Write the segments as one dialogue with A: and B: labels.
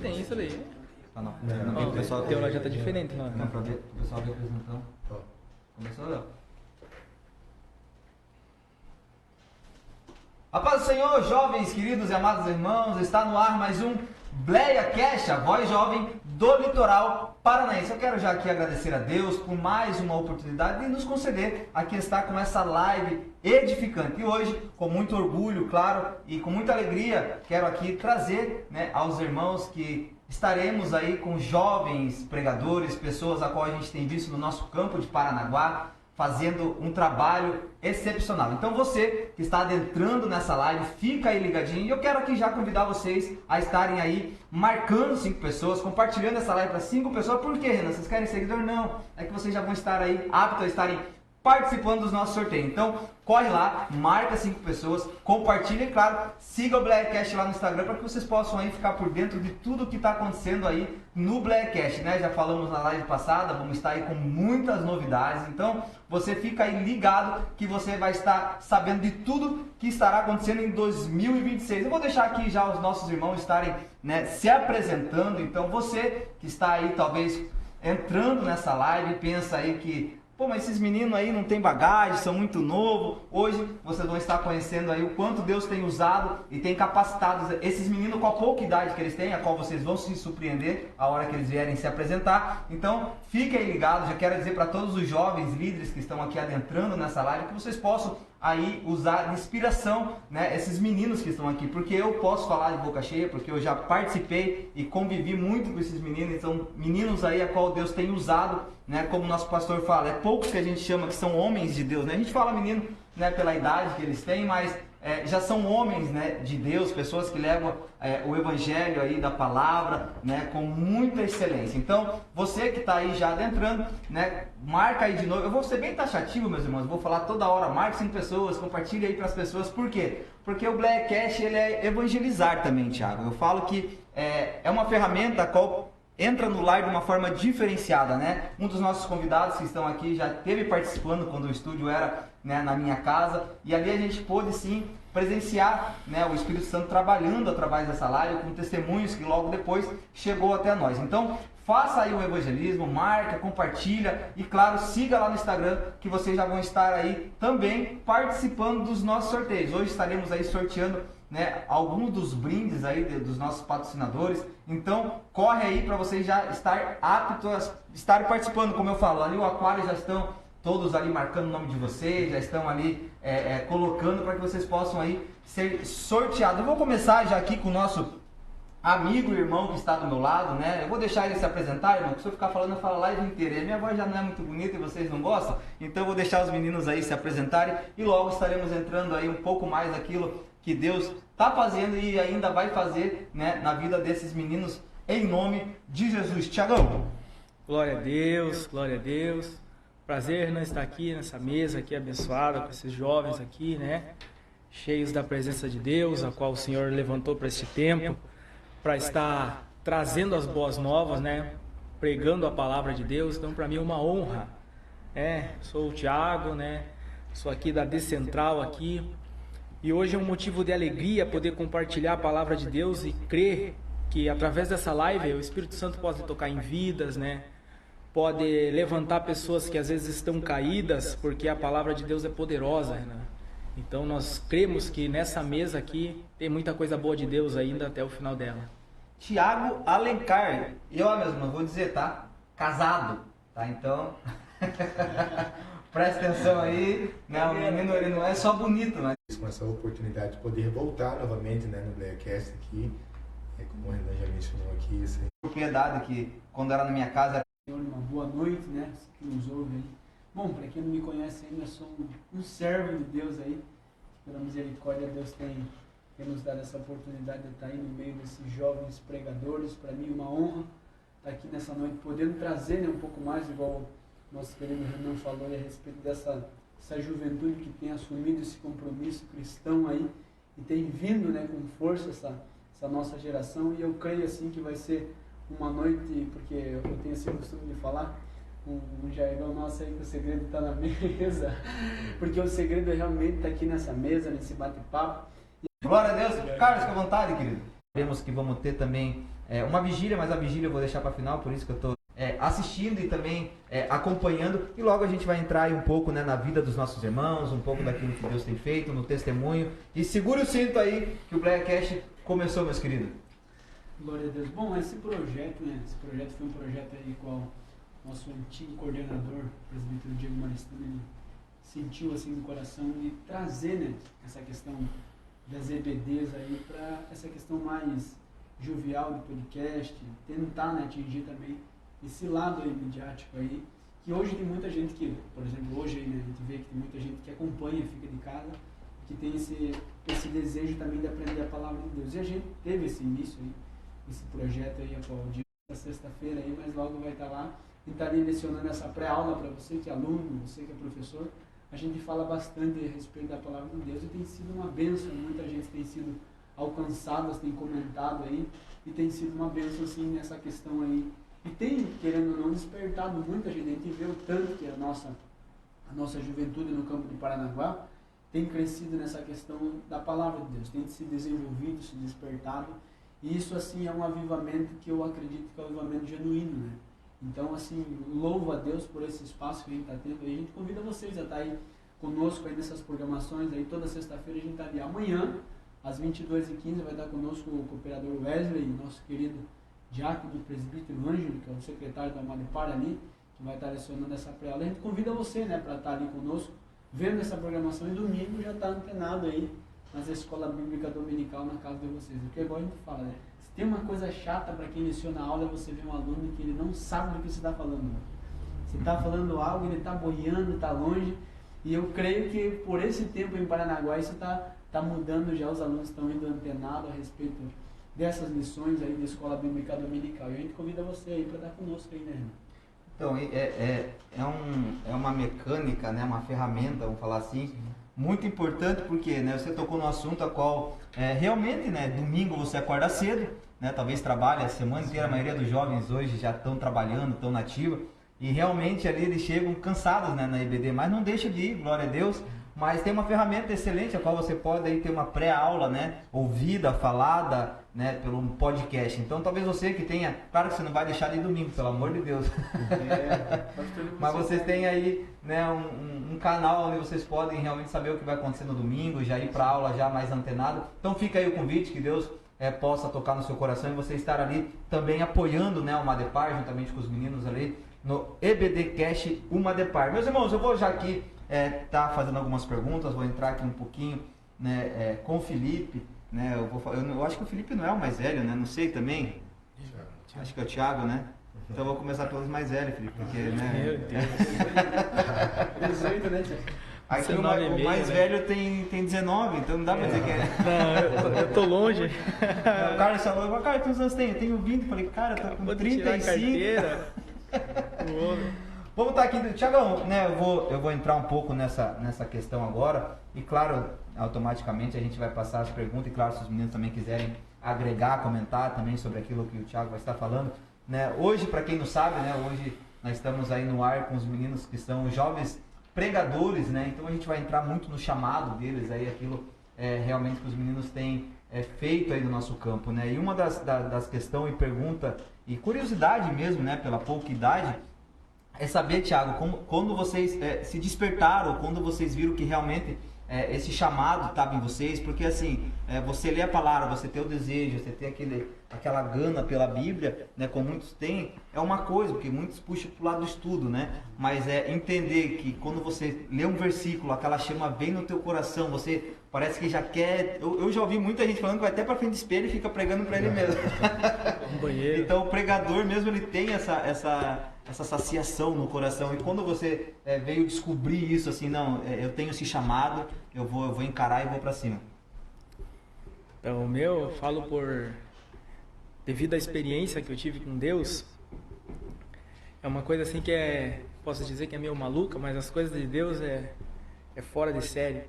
A: Tem isso daí.
B: Ah, não.
A: Ó, o pessoal teu lá já tá diferente, mano.
B: Não, pra ver o pessoal representando. Começou, Léo? A paz do Senhor, jovens, queridos e amados irmãos, está no ar mais um Bleia Cash, a voz jovem do litoral paranaense. Eu quero já aqui agradecer a Deus por mais uma oportunidade de nos conceder aqui estar com essa live edificante. E hoje, com muito orgulho, claro, e com muita alegria, quero aqui trazer, aos irmãos que estaremos aí com jovens pregadores, pessoas a qual a gente tem visto no nosso campo de Paranaguá, fazendo um trabalho excepcional. Então você que está adentrando nessa live, fica aí ligadinho. E eu quero aqui já convidar vocês a estarem aí marcando 5 pessoas, compartilhando essa live para 5 pessoas. Por quê, Renan? Vocês querem seguidor? Não. É que vocês já vão estar aí aptos a estarem participando dos nossos sorteios. Então, corre lá, marca 5 pessoas, compartilha e, claro, siga o Blackcast lá no Instagram para que vocês possam aí ficar por dentro de tudo que está acontecendo aí no Blackcast, né? Já falamos na live passada, vamos estar aí com muitas novidades. Então, você fica aí ligado que você vai estar sabendo de tudo que estará acontecendo em 2026. Eu vou deixar aqui já os nossos irmãos estarem, se apresentando. Então, você que está aí talvez entrando nessa live, pensa aí que pô, mas esses meninos aí não tem bagagem, são muito novos. Hoje vocês vão estar conhecendo aí o quanto Deus tem usado e tem capacitado esses meninos com a pouca idade que eles têm, a qual vocês vão se surpreender a hora que eles vierem se apresentar. Então, fiquem ligados. Já quero dizer para todos os jovens líderes que estão aqui adentrando nessa live que vocês possam aí usar de inspiração, esses meninos que estão aqui, porque eu posso falar de boca cheia, porque eu já participei e convivi muito com esses meninos. São meninos aí a qual Deus tem usado, como o nosso pastor fala, é poucos que a gente chama que são homens de Deus, A gente fala menino, pela idade que eles têm, mas já são homens, de Deus, pessoas que levam o evangelho aí da palavra, com muita excelência. Então, você que está aí já adentrando, marca aí de novo. Eu vou ser bem taxativo, meus irmãos, vou falar toda hora, marque 5 pessoas, compartilhe aí para as pessoas. Por quê? Porque o Blackcast, ele é evangelizar também, Thiago. Eu falo que é uma ferramenta a qual entra no lar de uma forma diferenciada, né? Um dos nossos convidados que estão aqui já esteve participando quando o estúdio era, né, na minha casa, e ali a gente pôde sim presenciar, né, o Espírito Santo trabalhando através dessa live, com testemunhos que logo depois chegou até nós. Então, faça aí o evangelismo, marca, compartilha e, claro, siga lá no Instagram que vocês já vão estar aí também participando dos nossos sorteios. Hoje estaremos aí sorteando, né, alguns dos brindes aí dos nossos patrocinadores. Então, corre aí para vocês já estar aptos a estar participando, como eu falo. Ali o aquário já estão todos ali marcando o nome de vocês, já estão ali colocando para que vocês possam aí ser sorteados. Eu vou começar já aqui com o nosso amigo e irmão que está do meu lado, né? Eu vou deixar ele se apresentar, irmão, porque se eu ficar falando, eu falo a live inteira. E a minha voz já não é muito bonita e vocês não gostam, então eu vou deixar os meninos aí se apresentarem e logo estaremos entrando aí um pouco mais daquilo que Deus está fazendo e ainda vai fazer, né, na vida desses meninos, em nome de Jesus. Tiagão.
A: Glória a Deus, glória a Deus. Prazer, né, estar aqui nessa mesa aqui abençoada com esses jovens aqui, né? Cheios da presença de Deus, a qual o Senhor levantou para este tempo, para estar trazendo as boas novas, né? Pregando a palavra de Deus. Então, para mim é uma honra. Sou o Tiago, né? Sou aqui da Decentral aqui. E hoje é um motivo de alegria poder compartilhar a palavra de Deus e crer que através dessa live o Espírito Santo pode tocar em vidas, né? Pode levantar pessoas que às vezes estão caídas, porque a palavra de Deus é poderosa, né? Então nós cremos que nessa mesa aqui tem muita coisa boa de Deus ainda até o final dela.
B: Tiago Alencar, eu mesmo vou dizer, tá? Casado, tá? Então, presta atenção aí, né? O menino, ele não é só bonito, né?
C: Com essa oportunidade de poder voltar novamente, né, no BleaCast aqui, como o Renan já mencionou aqui, assim.
B: Propriedade que quando era na minha casa.
D: Uma boa noite, né? Você que nos ouve aí. Bom, para quem não me conhece ainda, eu sou um servo de Deus aí. Pela misericórdia, Deus tem nos dado essa oportunidade de estar aí no meio desses jovens pregadores. Para mim, uma honra estar aqui nessa noite, podendo trazer, né, um pouco mais, igual o nosso querido Renan falou, a respeito dessa juventude que tem assumido esse compromisso cristão aí e tem vindo, né, com força essa nossa geração. E eu creio assim que vai ser uma noite, porque eu tenho esse costume de falar, um jargão nosso aí, que o segredo está na mesa, porque o segredo realmente está aqui nessa mesa, nesse bate-papo.
B: Glória a Deus. Carlos, fica à vontade, querido. Sabemos que vamos ter também uma vigília, mas a vigília eu vou deixar para final, por isso que eu estou assistindo e também acompanhando, e logo a gente vai entrar aí um pouco, né, na vida dos nossos irmãos, um pouco daquilo que Deus tem feito, no testemunho, e segure o cinto aí que o BleaCast começou, meus queridos.
D: Glória a Deus. Bom, esse projeto, né? Esse projeto foi um projeto aí qual nosso antigo coordenador, o presbítero Diego Maristano, ele sentiu assim no coração de trazer, né, essa questão das EBDs aí para essa questão mais jovial do podcast, tentar, né, atingir também esse lado aí midiático aí, que hoje tem muita gente que, por exemplo, hoje aí, né, a gente vê que tem muita gente que acompanha, fica de casa, que tem esse desejo também de aprender a palavra de Deus. E a gente teve esse início aí, esse projeto aí, a dia da sexta-feira aí, mas logo vai estar lá e estarei lecionando essa pré-aula para você que é aluno, você que é professor. A gente fala bastante a respeito da palavra de Deus e tem sido uma bênção, muita gente tem sido alcançada, tem comentado aí, e tem sido uma bênção assim nessa questão aí. E tem, querendo ou não, despertado muita gente. A gente vê o tanto que a nossa juventude no campo de Paranaguá tem crescido nessa questão da palavra de Deus, tem se desenvolvido, se despertado. E isso, assim, é um avivamento que eu acredito que é um avivamento genuíno, né? Então, assim, louvo a Deus por esse espaço que a gente está tendo. E a gente convida vocês a estar aí conosco aí nessas programações. Aí toda sexta-feira a gente está ali. Amanhã, às 22h15, vai estar conosco o cooperador Wesley, nosso querido diácono do presbítero Ângelo, que é o secretário da Amadepar ali, que vai estar lecionando essa pré-aula. A gente convida você, né, para estar ali conosco, vendo essa programação, e domingo já está antenado aí nas escolas bíblicas dominical na casa de vocês. Porque igual a gente fala, né? Se tem uma coisa chata para quem leciona a aula, é você ver um aluno que ele não sabe do que você está falando. Né? Você está falando algo, ele está boiando, está longe, e eu creio que por esse tempo em Paranaguá isso está mudando já, os alunos estão indo antenados a respeito dessas lições aí da escola bíblica dominical. E a gente convida você aí para estar conosco aí, né, irmão?
B: Então, é uma mecânica, né, uma ferramenta, vamos falar assim, muito importante porque, né, você tocou no assunto a qual realmente, né, domingo você acorda cedo, né, talvez trabalhe a semana inteira, a maioria dos jovens hoje já estão trabalhando, estão na ativa, e realmente ali eles chegam cansados, né, na EBD, mas não deixa de ir, glória a Deus. Mas tem uma ferramenta excelente a qual você pode aí ter uma pré-aula, né, ouvida, falada, né, pelo podcast. Então talvez você que tenha, claro que você não vai deixar de domingo, pelo amor de Deus. Mas vocês têm aí, né, um canal onde vocês podem realmente saber o que vai acontecer no domingo, já ir para aula já mais antenado. Então fica aí o convite, que Deus possa tocar no seu coração e você estar ali também apoiando, né, o Madepar, juntamente com os meninos ali no EBD Cash Madepar. Meus irmãos, eu vou já aqui tá fazendo algumas perguntas, vou entrar aqui um pouquinho, né, com o Felipe, né, eu acho que o Felipe não é o mais velho, né, não sei também, acho que é o Thiago, né, então eu vou começar pelos mais velhos, Felipe, porque, né,
A: Meu Deus.
B: aqui o mais velho tem 19, então não dá pra dizer que é.
A: Não, eu tô longe.
B: O Carlos falou, cara, quantos anos tem? Eu tenho 20, falei, cara, eu tô com 35. Vamos estar aqui, Thiagão, né, eu vou entrar um pouco nessa questão agora, e claro, automaticamente a gente vai passar as perguntas, e claro, se os meninos também quiserem agregar, comentar também sobre aquilo que o Thiago vai estar falando, né, hoje, para quem não sabe, né, hoje nós estamos aí no ar com os meninos que são jovens pregadores, né, então a gente vai entrar muito no chamado deles, aí aquilo realmente que os meninos têm feito aí no nosso campo, né, e uma das questões e pergunta, e curiosidade mesmo, né, pela pouca idade, é saber, Thiago, quando vocês se despertaram, quando vocês viram que realmente esse chamado estava em vocês, porque assim, você lê a palavra, você tem o desejo, você tem aquela gana pela Bíblia, né, como muitos têm, é uma coisa, porque muitos puxam para o lado do estudo, né, mas entender que quando você lê um versículo, aquela chama vem no teu coração, você parece que já quer, eu já ouvi muita gente falando que vai até para frente do espelho e fica pregando para ele mesmo. Então o pregador mesmo, ele tem essa saciação no coração, e quando você veio descobrir isso, assim, não, eu tenho esse chamado, eu vou encarar e vou para cima.
A: Então, eu falo devido à experiência que eu tive com Deus, é uma coisa assim que posso dizer que é meio maluca, mas as coisas de Deus é fora de série.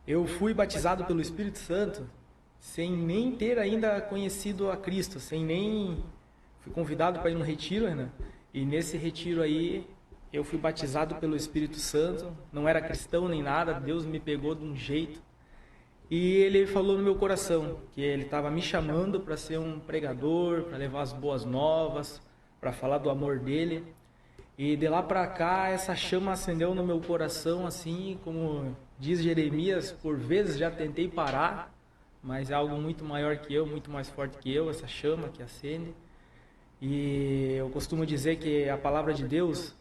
A: Eu fui batizado pelo Espírito Santo sem nem ter ainda conhecido a Cristo, fui convidado para ir num retiro, né? E nesse retiro aí eu fui batizado pelo Espírito Santo, não era cristão nem nada, Deus me pegou de um jeito. E ele falou no meu coração que ele estava me chamando para ser um pregador, para levar as boas novas, para falar do amor dele. E de lá para cá essa chama acendeu no meu coração, assim como diz Jeremias, por vezes já tentei parar, mas é algo muito maior que eu, muito mais forte que eu, essa chama que acende. E eu costumo dizer que a palavra de Deus,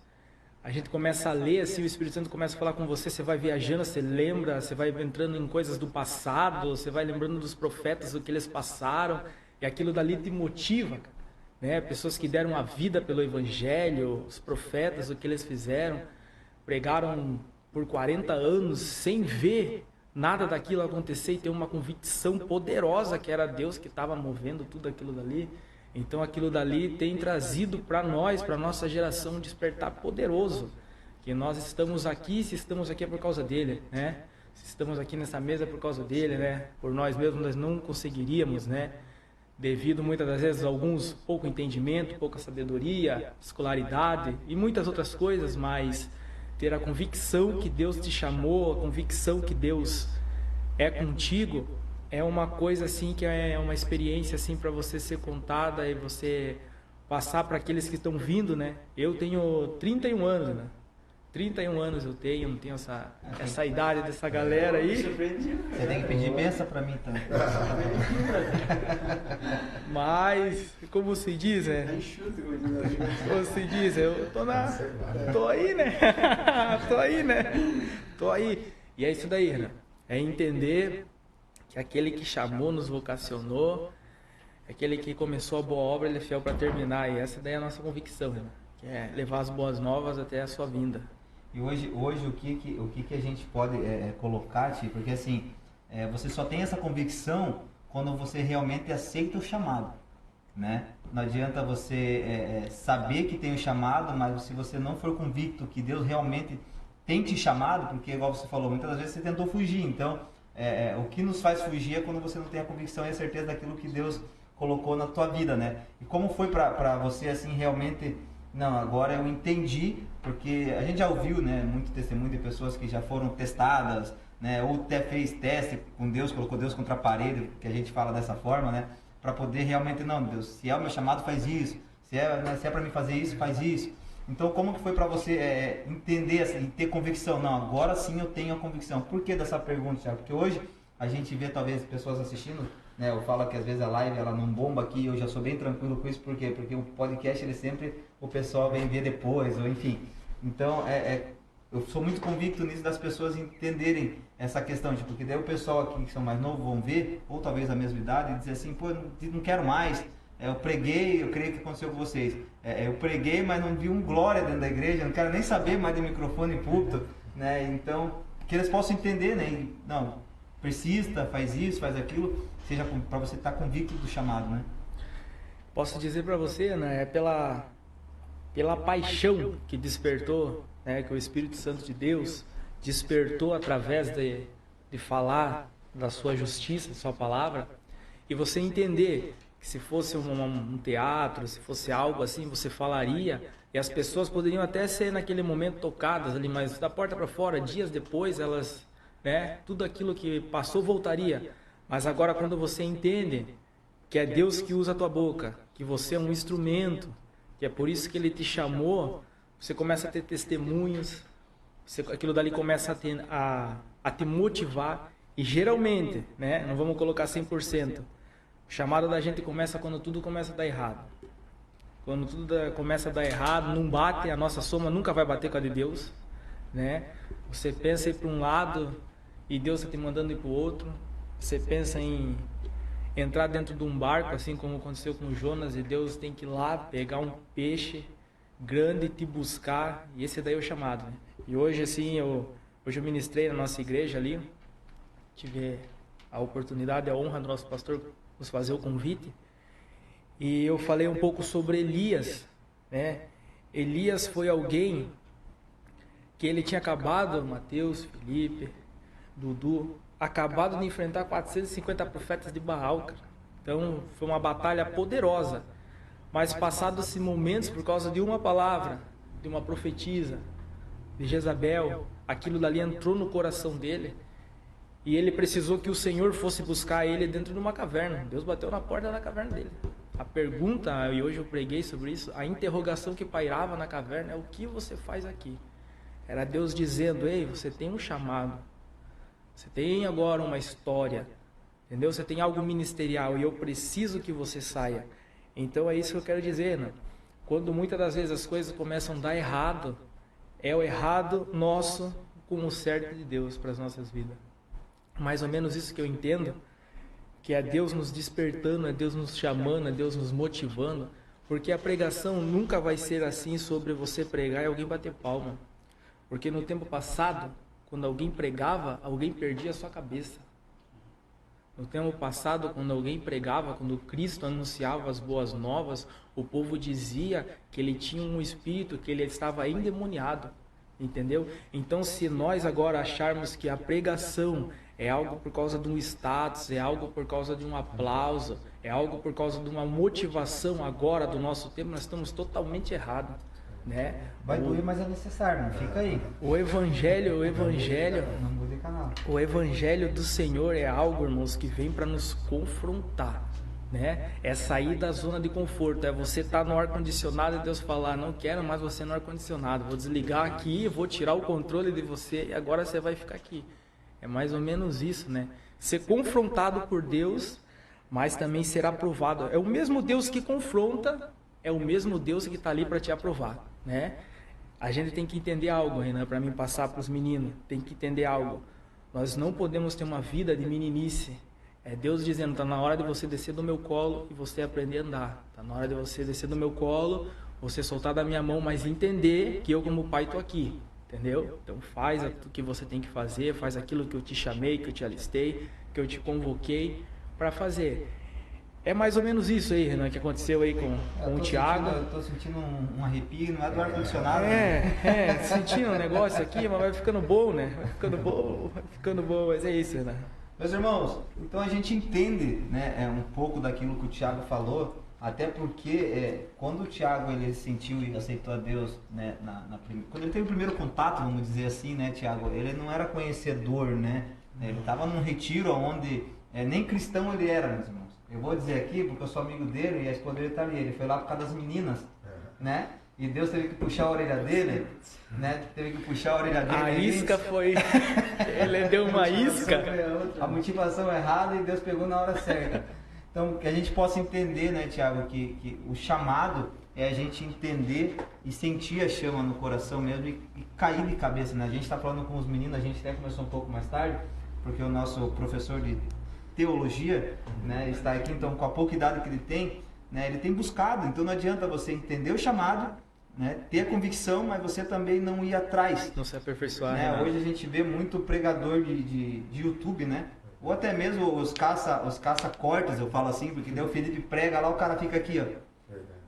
A: a gente começa a ler, assim, o Espírito Santo começa a falar com você, você vai viajando, você lembra, você vai entrando em coisas do passado, você vai lembrando dos profetas, o que eles passaram, e aquilo dali te motiva, né? Pessoas que deram a vida pelo Evangelho, os profetas, o que eles fizeram, pregaram por 40 anos sem ver nada daquilo acontecer e ter uma convicção poderosa que era Deus que estava movendo tudo aquilo dali. Então aquilo dali tem trazido para nós, para a nossa geração, um despertar poderoso, que nós estamos aqui, se estamos aqui é por causa dele, né? Se estamos aqui nessa mesa é por causa dele, né? Por nós mesmos nós não conseguiríamos, né? Devido muitas das vezes a alguns pouco entendimento, pouca sabedoria, escolaridade e muitas outras coisas, mas ter a convicção que Deus te chamou, a convicção que Deus é contigo, é uma coisa assim que é uma experiência assim para você ser contada e você passar para aqueles que estão vindo, né? Eu tenho 31 anos, né? 31 anos eu tenho, não tenho essa idade dessa galera aí.
B: Você tem que pedir benção para mim também.
A: Mas, como se diz, como se diz, eu tô aí, né? Tô aí. E é isso daí, né? É entender que aquele que chamou, nos vocacionou, aquele que começou a boa obra, ele é fiel para terminar. E essa daí é a nossa convicção, né? Que é levar as boas novas até a sua vinda.
B: E hoje o que a gente pode colocar, Ti? Porque assim, você só tem essa convicção quando você realmente aceita o chamado. né? Não adianta você saber que tem um chamado, mas se você não for convicto que Deus realmente tem te chamado, porque igual você falou, muitas vezes você tentou fugir, então o que nos faz fugir é quando você não tem a convicção e a certeza daquilo que Deus colocou na tua vida, né? E como foi para você assim realmente, não, agora eu entendi, porque a gente já ouviu, né, muito testemunho de pessoas que já foram testadas, né, ou até fez teste com Deus, colocou Deus contra a parede, que a gente fala dessa forma, né, para poder realmente, não, Deus, se é o meu chamado, faz isso, se é para mim fazer isso, faz isso. Então, como que foi para você entender assim, e ter convicção? Não, agora sim eu tenho a convicção. Por que dessa pergunta, Thiago? Porque hoje a gente vê talvez pessoas assistindo, né, eu falo que às vezes a live ela não bomba aqui, eu já sou bem tranquilo com isso, por quê? Porque o podcast ele sempre, o pessoal vem ver depois, ou enfim. Então, eu sou muito convicto nisso das pessoas entenderem essa questão, tipo, porque daí o pessoal aqui que são mais novos vão ver, ou talvez a mesma idade, e dizer assim, pô, não quero mais, eu preguei, eu creio que aconteceu com vocês, eu preguei, mas não vi um glória dentro da igreja, não quero nem saber mais de microfone e púlpito, né, então, que eles possam entender, né, e, não, persista, faz isso, faz aquilo, seja para você estar convicto do chamado, né.
A: Posso dizer para você, né, pela paixão que despertou, né, que o Espírito Santo de Deus despertou através de falar da sua justiça, da sua palavra, e você entender que se fosse um teatro, se fosse algo assim, você falaria, e as pessoas poderiam até ser naquele momento tocadas ali, mas da porta para fora, dias depois, elas, né, tudo aquilo que passou voltaria. Mas agora quando você entende que é Deus que usa a tua boca, que você é um instrumento, que é por isso que Ele te chamou, você começa a ter testemunhos, aquilo dali começa a te motivar, e geralmente, né, não vamos colocar 100%, o chamado da gente começa quando tudo começa a dar errado. Quando tudo começa a dar errado, não bate, a nossa soma nunca vai bater com a de Deus, né? Você pensa em ir para um lado e Deus está te mandando ir para o outro. Você pensa em entrar dentro de um barco, assim como aconteceu com Jonas, e Deus tem que ir lá pegar um peixe grande e te buscar, e esse daí é o chamado, né? E hoje, assim, hoje eu ministrei na nossa igreja ali, tive a oportunidade, a honra do nosso pastor nos fazer o convite, e eu falei um pouco sobre Elias, né? Elias foi alguém que ele tinha acabado, Mateus, Felipe, Dudu, acabado de enfrentar 450 profetas de Baal, cara. Então foi uma batalha poderosa, mas passados esses momentos, por causa de uma palavra, de uma profetisa, de Jezabel, aquilo dali entrou no coração dele, e ele precisou que o Senhor fosse buscar ele dentro de uma caverna. Deus bateu na porta da caverna dele. A pergunta, e hoje eu preguei sobre isso, a interrogação que pairava na caverna é: o que você faz aqui? Era Deus dizendo: ei, você tem um chamado, você tem agora uma história, entendeu? Você tem algo ministerial e eu preciso que você saia. Então é isso que eu quero dizer, né? Quando muitas das vezes as coisas começam a dar errado, é o errado nosso com o certo de Deus para as nossas vidas. Mais ou menos isso que eu entendo, que é Deus nos despertando, é Deus nos chamando, é Deus nos motivando, porque a pregação nunca vai ser assim sobre você pregar e alguém bater palma. Porque no tempo passado, quando alguém pregava, alguém perdia a sua cabeça. No tempo passado, quando alguém pregava, quando Cristo anunciava as boas novas, o povo dizia que ele tinha um espírito, que ele estava endemoniado, entendeu? Então, se nós agora acharmos que a pregação é algo por causa de um status, é algo por causa de um aplauso, é algo por causa de uma motivação agora do nosso tempo, nós estamos totalmente errados, né?
B: Vai doer, mas é necessário, não fica aí.
A: O evangelho do Senhor é algo, irmãos, que vem para nos confrontar, né? É sair da zona de conforto, é você estar no ar-condicionado e Deus falar: não quero mais você no ar-condicionado, vou desligar aqui, vou tirar o controle de você e agora você vai ficar aqui. É mais ou menos isso, né? Ser confrontado por Deus, mas também ser aprovado. É o mesmo Deus que confronta, é o mesmo Deus que está ali para te aprovar, né? A gente tem que entender algo, Renan, para mim passar para os meninos, tem que entender algo. Nós não podemos ter uma vida de meninice. É Deus dizendo: está na hora de você descer do meu colo e você aprender a andar. Está na hora de você descer do meu colo, você soltar da minha mão, mas entender que eu como pai estou aqui. Entendeu? Então faz o que você tem que fazer, faz aquilo que eu te chamei, que eu te alistei, que eu te convoquei para fazer. É mais ou menos isso aí, Renan, que aconteceu aí com o Thiago.
B: Eu tô sentindo um arrepio, não é do ar-condicionado.
A: Sentindo um negócio aqui, mas vai ficando bom, né? Vai ficando bom, mas é isso, Renan.
B: Meus irmãos, então a gente entende, né, um pouco daquilo que o Thiago falou, até porque quando o Thiago ele sentiu e aceitou a Deus, né, quando ele teve o primeiro contato, vamos dizer assim, né, Thiago, ele não era conhecedor, né? Ele estava num retiro onde nem cristão ele era, meus irmãos. Eu vou dizer aqui porque eu sou amigo dele e a esposa dele está ali. Ele foi lá por causa das meninas, né? E Deus teve que puxar a orelha dele, né?
A: A isca foi... Ele deu uma isca.
B: A motivação errada e Deus pegou na hora certa. Então, que a gente possa entender, né, Thiago, que o chamado é a gente entender e sentir a chama no coração mesmo e cair de cabeça, né? A gente está falando com os meninos, a gente até começou um pouco mais tarde, porque o nosso professor de teologia, né, está aqui, então com a pouca idade que ele tem, né, ele tem buscado, então não adianta você entender o chamado, né, ter a convicção, mas você também não ir atrás.
A: Não se aperfeiçoar.
B: Né? Hoje a gente vê muito pregador de YouTube, né, ou até mesmo os caça-cortes, eu falo assim, porque daí o Felipe prega lá, o cara fica aqui, ó.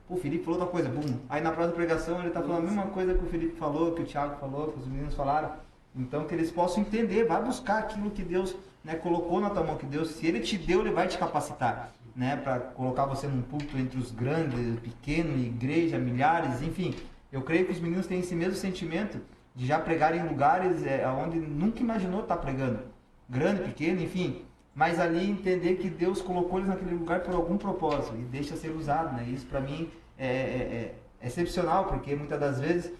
B: Pô, o Felipe falou outra coisa, bum. Aí na próxima pregação ele está falando a mesma coisa que o Felipe falou, que o Thiago falou, que os meninos falaram. Então que eles possam entender, vai buscar aquilo que Deus, né, colocou na tua mão, que Deus, se Ele te deu, Ele vai te capacitar, né, para colocar você num púlpito entre os grandes, pequenos, igreja, milhares, enfim. Eu creio que os meninos têm esse mesmo sentimento de já pregar em lugares onde nunca imaginou estar pregando, grande, pequeno, enfim. Mas ali entender que Deus colocou eles naquele lugar por algum propósito e deixa ser usado, né? Isso para mim é excepcional, porque muitas das vezes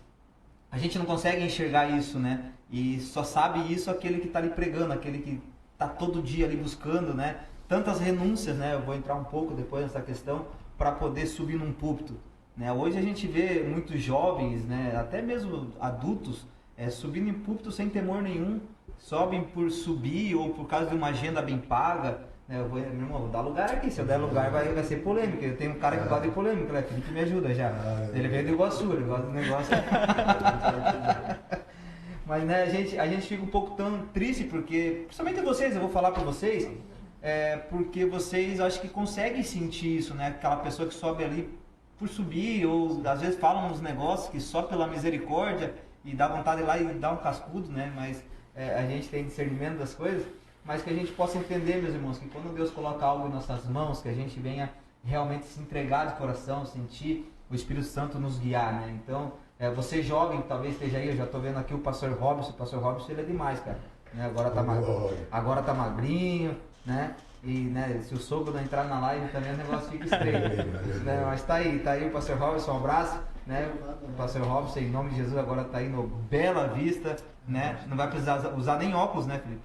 B: a gente não consegue enxergar isso, né? E só sabe isso aquele que está ali pregando, aquele que está todo dia ali buscando, né? Tantas renúncias, né? Eu vou entrar um pouco depois nessa questão, para poder subir num púlpito, né? Hoje a gente vê muitos jovens, né? Até mesmo adultos, subindo em púlpito sem temor nenhum, sobem por subir ou por causa de uma agenda bem paga, né? Meu irmão, vou dar lugar aqui, se eu der lugar vai ser polêmica. Eu tenho um cara que gosta de polêmica, né? Felipe me ajuda já. Ele veio do Iguaçu, ele gosta do negócio. Mas, né, a gente fica um pouco tão triste, porque, principalmente vocês, eu vou falar para vocês, porque vocês acho que conseguem sentir isso, né? Aquela pessoa que sobe ali por subir, ou às vezes falam uns negócios que só pela misericórdia e dá vontade de ir lá e dar um cascudo, né? Mas a gente tem discernimento das coisas, mas que a gente possa entender, meus irmãos, que quando Deus coloca algo em nossas mãos, que a gente venha realmente se entregar de coração, sentir o Espírito Santo nos guiar, né? Então, você jovem, talvez esteja aí, eu já estou vendo aqui o pastor Robson ele é demais, cara. Né? Agora tá magrinho, né? E, né, se o sogro não entrar na live também o negócio fica estranho. Né? Mas tá aí o pastor Robson, um abraço, né? O pastor Robson, em nome de Jesus, agora tá aí no Bela Vista, né? Não vai precisar usar nem óculos, né, Felipe?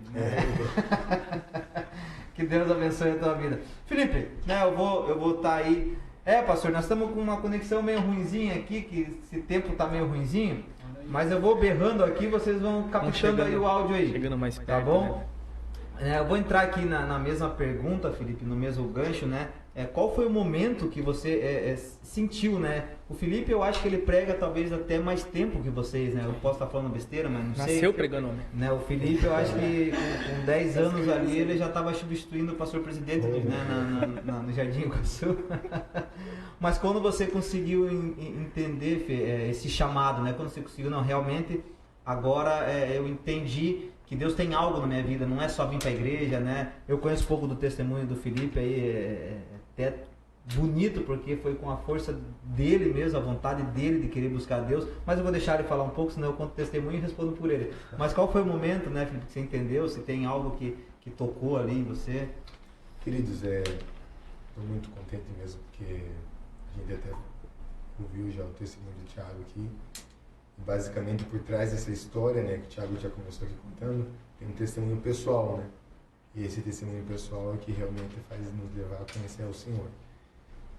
B: Que Deus abençoe a tua vida. Felipe, né, eu vou estar aí. Pastor, nós estamos com uma conexão meio ruinzinha aqui, que esse tempo tá meio ruinzinho, mas eu vou berrando aqui, vocês vão captando aí o áudio aí.
A: Chegando mais perto,
B: tá bom? Né? Eu vou entrar aqui na mesma pergunta, Felipe, no mesmo gancho, né? Qual foi o momento que você sentiu, né? O Felipe, eu acho que ele prega talvez até mais tempo que vocês, né? Eu posso estar falando besteira, mas não sei.
A: Nasceu pregando,
B: né? O Felipe, eu acho que com 10 anos ali, ele já estava substituindo o pastor presidente, né? No Jardim Iguaçu. Mas quando você conseguiu entender, Fê, esse chamado, né? Quando você conseguiu, não, realmente, agora eu entendi que Deus tem algo na minha vida, não é só vir para a igreja, né? Eu conheço um pouco do testemunho do Felipe aí, até bonito, porque foi com a força dele mesmo, a vontade dele de querer buscar Deus, mas eu vou deixar ele falar um pouco, senão eu conto o testemunho e respondo por ele. Mas qual foi o momento, né, Felipe, que você entendeu, se tem algo que tocou ali em você?
C: Queridos, estou muito contente mesmo, porque a gente até ouviu já o testemunho do Thiago aqui. Basicamente, por trás dessa história, né, que o Thiago já começou aqui contando, tem um testemunho pessoal, né? E esse testemunho pessoal é que realmente faz nos levar a conhecer o Senhor.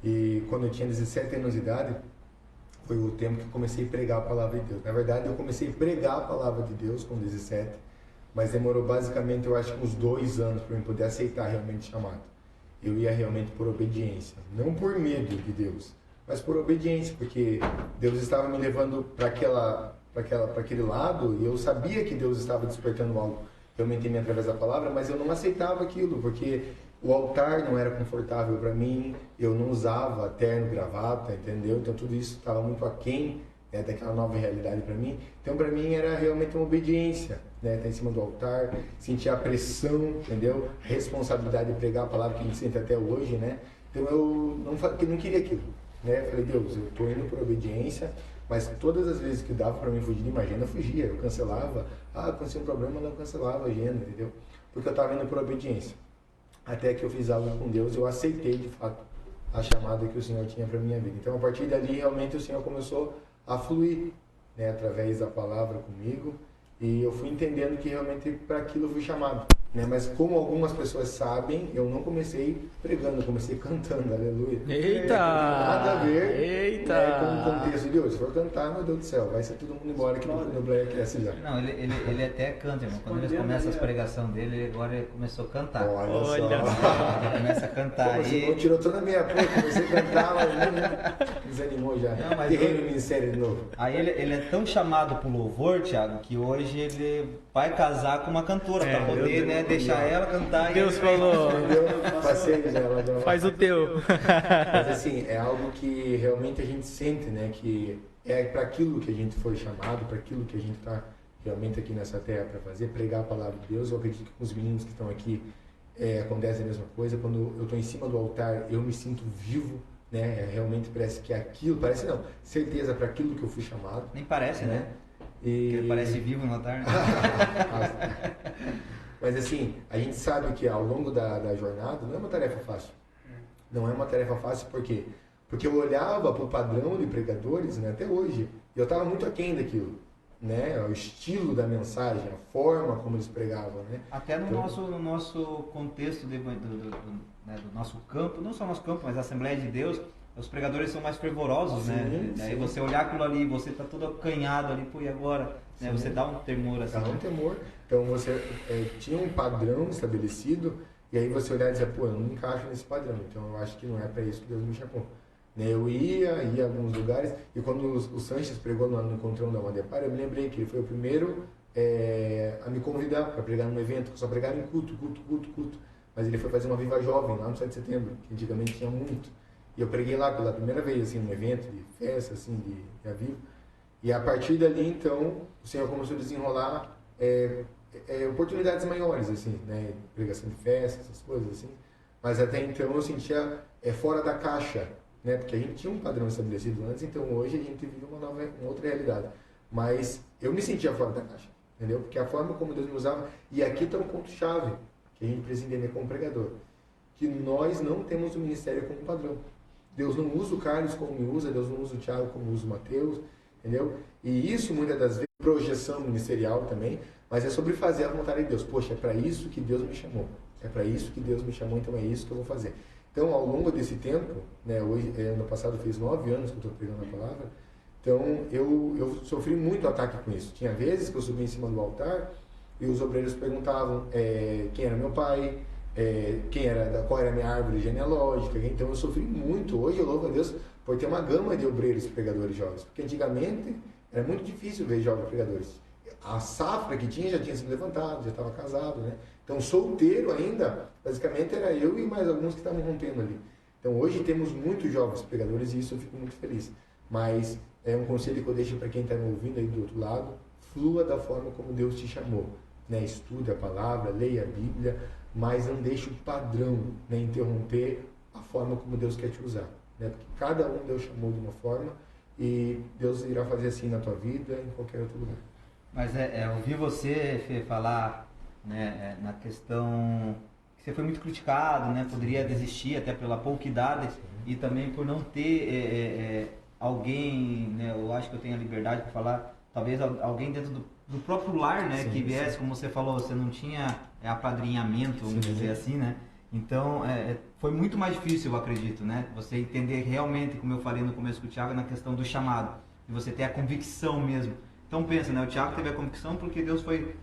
C: E quando eu tinha 17 anos de idade, foi o tempo que eu comecei a pregar a palavra de Deus. Na verdade, eu comecei a pregar a palavra de Deus com 17, mas demorou basicamente, eu acho que uns 2 anos para eu poder aceitar realmente o chamado. Eu ia realmente por obediência, não por medo de Deus, mas por obediência, porque Deus estava me levando para aquele lado e eu sabia que Deus estava despertando algo realmente me através da palavra, mas eu não aceitava aquilo, porque o altar não era confortável para mim, eu não usava terno, gravata, entendeu? Então tudo isso estava muito aquém, né, daquela nova realidade para mim. Então para mim era realmente uma obediência, né, estar em cima do altar, sentir a pressão, entendeu? A responsabilidade de pregar a palavra que a gente sente até hoje, né? Então eu não queria aquilo, né? Eu falei, Deus, eu estou indo por obediência, mas todas as vezes que dava para mim fugir de uma agenda, eu fugia, eu cancelava. Acontecia um problema, eu não cancelava a agenda, entendeu? Porque eu estava indo por obediência. Até que eu fiz algo com Deus, eu aceitei de fato a chamada que o Senhor tinha para minha vida. Então a partir dali realmente o Senhor começou a fluir, né, através da palavra comigo, e eu fui entendendo que realmente para aquilo eu fui chamado, né? Mas como algumas pessoas sabem, eu não comecei pregando, eu comecei cantando, aleluia.
A: Eita!
C: Nada a ver,
A: Eita!
C: né, com o contexto de Deus. Se for cantar, meu Deus do céu, vai ser todo mundo embora que no Blair cresce já.
B: Não, ele até canta, irmão. Quando ele começa as pregações dele, ele começou a cantar.
C: Olha só.
A: Olha
B: Ele começa a cantar
C: Pô, você
B: aí.
C: tirou toda a minha porra, comecei a cantar, mas desanimou já.
B: Não, mas
C: Terreno
B: eu-
C: ministério de novo.
B: Aí ele é tão chamado pro louvor, Thiago, que hoje ele vai casar com uma cantora pra poder, né, deixar ela cantar.
A: Deus
B: e
A: falou,
C: Entendeu? Passei já, ela já.
A: faz o teu.
C: Mas assim, é algo que realmente a gente sente, né? Que é para aquilo que a gente foi chamado, para aquilo que a gente está realmente aqui nessa terra para fazer, pregar a palavra de Deus. Eu acredito que com os meninos que estão aqui acontece a mesma coisa. Quando eu estou em cima do altar, eu me sinto vivo, né? Realmente parece que é aquilo, parece não, certeza para aquilo que eu fui chamado.
B: Nem parece, né? Porque
C: E...
B: ele parece vivo no altar, né?
C: Mas assim, a gente sabe que ao longo da jornada não é uma tarefa fácil. Não é uma tarefa fácil porque eu olhava para o padrão de pregadores, né, até hoje, e eu estava muito aquém daquilo, né, o estilo da mensagem, a forma como eles pregavam, né.
B: Até no
C: Então-
B: nosso contexto né, do nosso campo, não só nosso campo, mas a Assembleia de Deus, os pregadores são mais fervorosos,
C: Sim,
B: né? Daí
C: sim.
B: você olhar aquilo ali, você tá todo acanhado ali, pô, e agora? Né?
C: Sim.
B: Você dá um temor assim.
C: Dá um temor. Então você tinha um padrão estabelecido e aí você olhar e dizer, pô, eu não me encaixo nesse padrão, então eu acho que não é para isso que Deus me chamou. Né, eu ia a alguns lugares e quando o Sanches pregou no Encontrão da Madepara, eu me lembrei que ele foi o primeiro a me convidar para pregar num evento, que só pregava em culto. Mas ele foi fazer uma Viva Jovem lá no 7 de setembro, que antigamente tinha muito. E eu preguei lá pela primeira vez, assim, num evento de festa, assim, de Aviva. E a partir dali, então, o Senhor começou a desenrolar oportunidades maiores, assim, né? Pregação de festa, essas coisas, assim. Mas até então eu sentia fora da caixa, né? Porque a gente tinha um padrão estabelecido antes, então hoje a gente vive uma outra realidade. Mas eu me sentia fora da caixa, entendeu? Porque a forma como Deus me usava... E aqui está um ponto-chave, que a gente precisa entender como pregador. Que nós não temos o ministério como padrão. Deus não usa o Carlos como me usa, Deus não usa o Thiago como usa o Mateus, entendeu? E isso, muitas das vezes, é projeção ministerial também, mas é sobre fazer a vontade de Deus. Poxa, é para isso que Deus me chamou. É para isso que Deus me chamou, então é isso que eu vou fazer. Então, ao longo desse tempo, né, hoje, ano passado fez 9 anos que eu estou pregando a palavra, então eu sofri muito ataque com isso. Tinha vezes que eu subia em cima do altar e os obreiros perguntavam quem era meu pai, qual era a minha árvore genealógica. Então eu sofri muito. Hoje eu louvo a Deus por ter uma gama de obreiros pregadores jovens, porque antigamente era muito difícil ver jovens pregadores. A safra que tinha já tinha sido levantada, já estava casado, né? Então solteiro ainda, basicamente era eu e mais alguns que estavam rompendo ali. Então hoje temos muitos jovens pregadores e isso eu fico muito feliz. Mas é um conselho que eu deixo para quem está me ouvindo aí do outro lado: flua da forma como Deus te chamou, né? Estude a palavra, leia a Bíblia, mas não deixe o padrão, né, interromper a forma como Deus quer te usar, né? Porque cada um Deus chamou de uma forma e Deus irá fazer assim na tua vida e em qualquer outro lugar.
B: Mas ouvir você, Fê, falar, né, na questão que você foi muito criticado, né? Poderia desistir até pela pouca idade e também por não ter alguém, né? Eu acho que eu tenho a liberdade para falar, talvez alguém dentro do próprio lar, né?
C: Sim,
B: que viesse,
C: sim.
B: como você falou, você não tinha apadrinhamento, vamos
C: Sim.
B: dizer assim, né? Então, foi muito mais difícil, eu acredito, né? Você entender realmente, como eu falei no começo com o Thiago, na questão do chamado. E você ter a convicção mesmo. Então pensa, né? O Thiago teve a convicção porque Deus foi,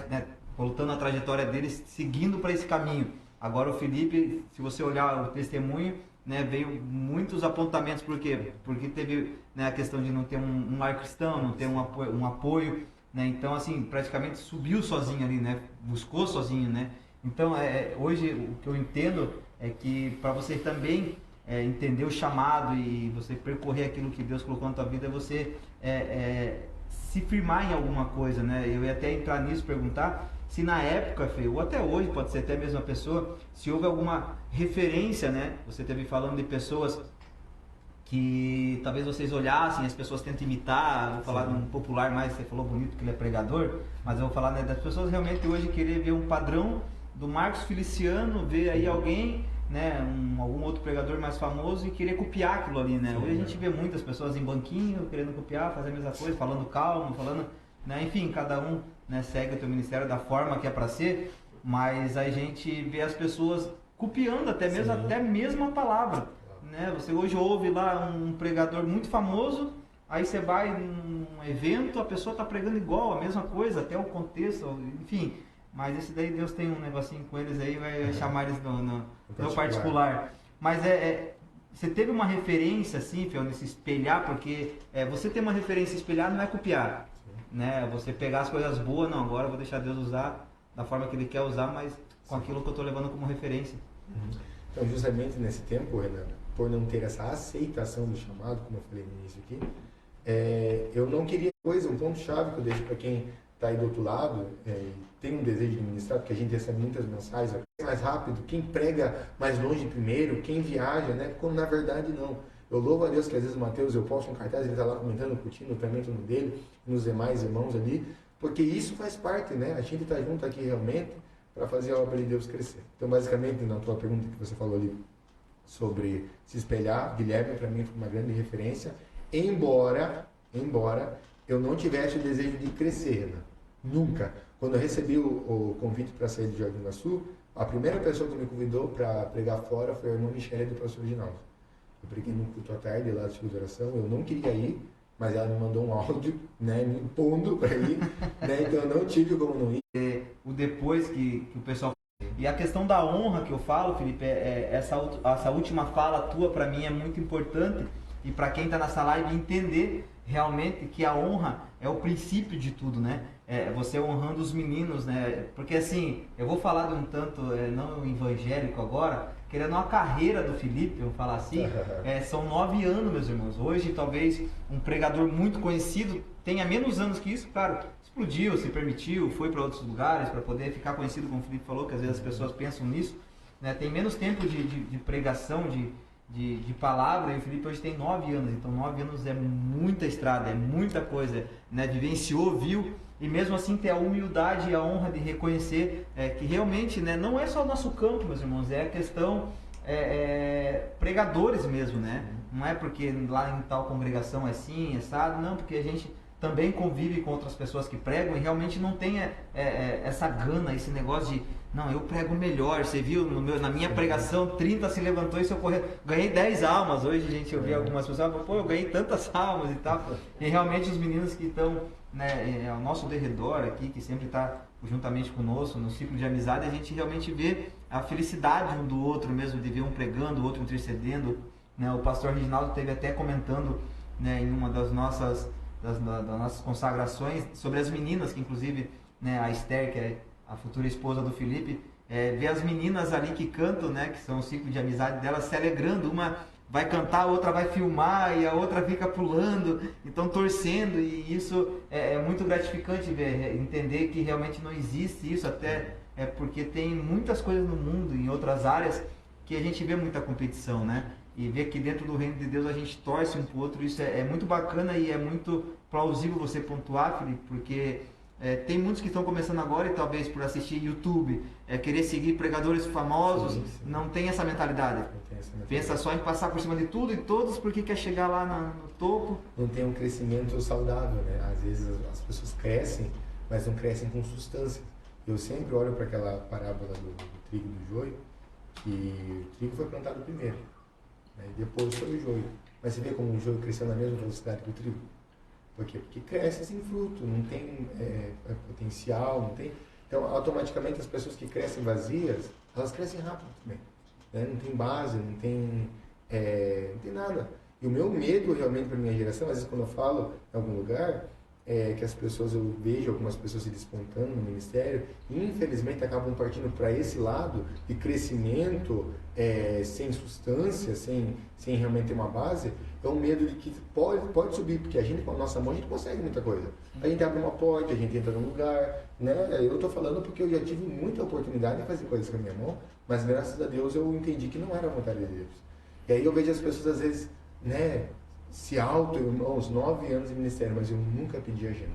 B: né, voltando a trajetória dele, seguindo para esse caminho. Agora o Felipe, se você olhar o testemunho, né, veio muitos apontamentos. Por quê? Porque teve, né, a questão de não ter um lar cristão, não ter um apoio. né? Então, assim, praticamente subiu sozinho ali, né? Buscou sozinho, né? Então, hoje o que eu entendo é que para você também entender o chamado e você percorrer aquilo que Deus colocou na tua vida, é você se firmar em alguma coisa, né? Eu ia até entrar nisso, perguntar se na época, Fê, ou até hoje, pode ser até a mesma pessoa, se houve alguma referência, né? Você teve falando de pessoas que talvez vocês olhassem, as pessoas tentam imitar, vou falar de um popular mais, você falou bonito que ele é pregador, mas eu vou falar, né, das pessoas realmente hoje querer ver um padrão do Marcos Feliciano, ver aí alguém, né, algum outro pregador mais famoso e querer copiar aquilo ali, né? Hoje a gente vê muitas pessoas em banquinho querendo copiar, fazer a mesma coisa, falando calmo, falando, né, enfim, cada um, né, segue o teu ministério da forma que é para ser, mas a gente vê as pessoas copiando até mesmo a palavra. Né? Você hoje ouve lá um pregador muito famoso, aí você vai num evento, a pessoa está pregando igual, a mesma coisa, até o contexto, enfim. Mas esse daí Deus tem um negocinho com eles aí, vai chamar eles no particular. Mas você teve uma referência assim, Fiel, nesse espelhar, porque você ter uma referência espelhar não é copiar. Né? Você pegar as coisas boas, não, agora eu vou deixar Deus usar da forma que Ele quer usar, mas com aquilo que eu estou levando como referência.
C: Então, justamente nesse tempo, Renan, por não ter essa aceitação do chamado, como eu falei no início aqui, eu não queria coisa, um ponto-chave que eu deixo para quem está aí do outro lado, tem um desejo de ministrar, porque a gente recebe muitas mensagens, mais rápido, quem prega mais longe primeiro, quem viaja, né? Quando na verdade não. Eu louvo a Deus que às vezes o Mateus, eu posto um cartaz, ele está lá comentando, curtindo também tudo dele, nos demais irmãos ali, porque isso faz parte, né? A gente está junto aqui realmente para fazer a obra de Deus crescer. Então, basicamente, na tua pergunta que você falou ali sobre se espelhar, Guilherme para mim foi uma grande referência, embora eu não tivesse o desejo de crescer, né? Nunca. Quando eu recebi o convite para sair de Jardim do Sul, a primeira pessoa que me convidou para pregar fora foi a irmã Michele do pastor Ginaldo. Eu preguei no culto à tarde lá de segunda oração, eu não queria ir, mas ela me mandou um áudio, né, me impondo para ir, né, então eu não tive como não ir.
B: O depois que o pessoal... E a questão da honra que eu falo, Felipe, essa última fala tua para mim é muito importante, e para quem está nessa live entender realmente que a honra é o princípio de tudo, né? Você honrando os meninos, né? Porque assim, eu vou falar de um tanto, não evangélico agora, querendo a carreira do Felipe, vamos falar assim, são 9 anos, meus irmãos. Hoje, talvez, um pregador muito conhecido tenha menos anos que isso, claro, explodiu, se permitiu, foi para outros lugares para poder ficar conhecido, como o Felipe falou, que às vezes as pessoas pensam nisso, né? Tem menos tempo de pregação, de palavra, e o Felipe hoje tem 9 anos, então 9 anos é muita estrada, é muita coisa, né? Vivenciou, viu, e mesmo assim ter a humildade e a honra de reconhecer que realmente, né, não é só o nosso campo, meus irmãos, é a questão pregadores mesmo, né? Não é porque lá em tal congregação é assim, é assado, não, porque a gente também convive com outras pessoas que pregam e realmente não tem essa gana, esse negócio de não, eu prego melhor. Você viu na minha pregação 30 se levantou e socorreu, ganhei 10 almas. Hoje, gente, eu vi algumas pessoas, pô, eu ganhei tantas almas e tal. E realmente os meninos que estão, né, ao nosso derredor aqui, que sempre está juntamente conosco no ciclo de amizade, a gente realmente vê a felicidade um do outro mesmo, de ver um pregando, o outro intercedendo, né? O pastor Reginaldo esteve até comentando, né, em uma das nossas consagrações sobre as meninas, que inclusive, né, a Esther, que é a futura esposa do Felipe, ver as meninas ali que cantam, né, que são o ciclo de amizade delas, se alegrando, uma vai cantar, a outra vai filmar e a outra fica pulando, então torcendo, e isso é muito gratificante ver, entender que realmente não existe isso, até porque tem muitas coisas no mundo, em outras áreas, que a gente vê muita competição, né? E ver que dentro do reino de Deus a gente torce um para o outro, isso é muito bacana e é muito plausível você pontuar, Felipe, porque tem muitos que estão começando agora e talvez por assistir YouTube, querer seguir pregadores famosos, sim. Não tem essa mentalidade. Pensa só em passar por cima de tudo e todos porque quer chegar lá no topo.
C: Não tem um crescimento saudável, né? Às vezes as pessoas crescem, mas não crescem com substância. Eu sempre olho para aquela parábola do trigo e do joio, que o trigo foi plantado primeiro. E depois foi o joio. Mas você vê como o joio cresceu na mesma velocidade que o trigo? Por quê? Porque cresce sem fruto, não tem potencial, não tem... Então, automaticamente, as pessoas que crescem vazias, elas crescem rápido também. Né? Não tem base, não tem nada. E o meu medo, realmente, para a minha geração, às vezes quando eu falo em algum lugar, que as pessoas, eu vejo algumas pessoas se despontando no ministério, e infelizmente acabam partindo para esse lado de crescimento sem substância, sem realmente ter uma base, é um medo de que pode subir, porque a gente com a nossa mão a gente consegue muita coisa. A gente abre uma porta, a gente entra num lugar, né? Eu estou falando porque eu já tive muita oportunidade de fazer coisas com a minha mão, mas graças a Deus eu entendi que não era a vontade de Deus. E aí eu vejo as pessoas às vezes, né, se irmãos, 9 anos de ministério, mas eu nunca pedi agenda.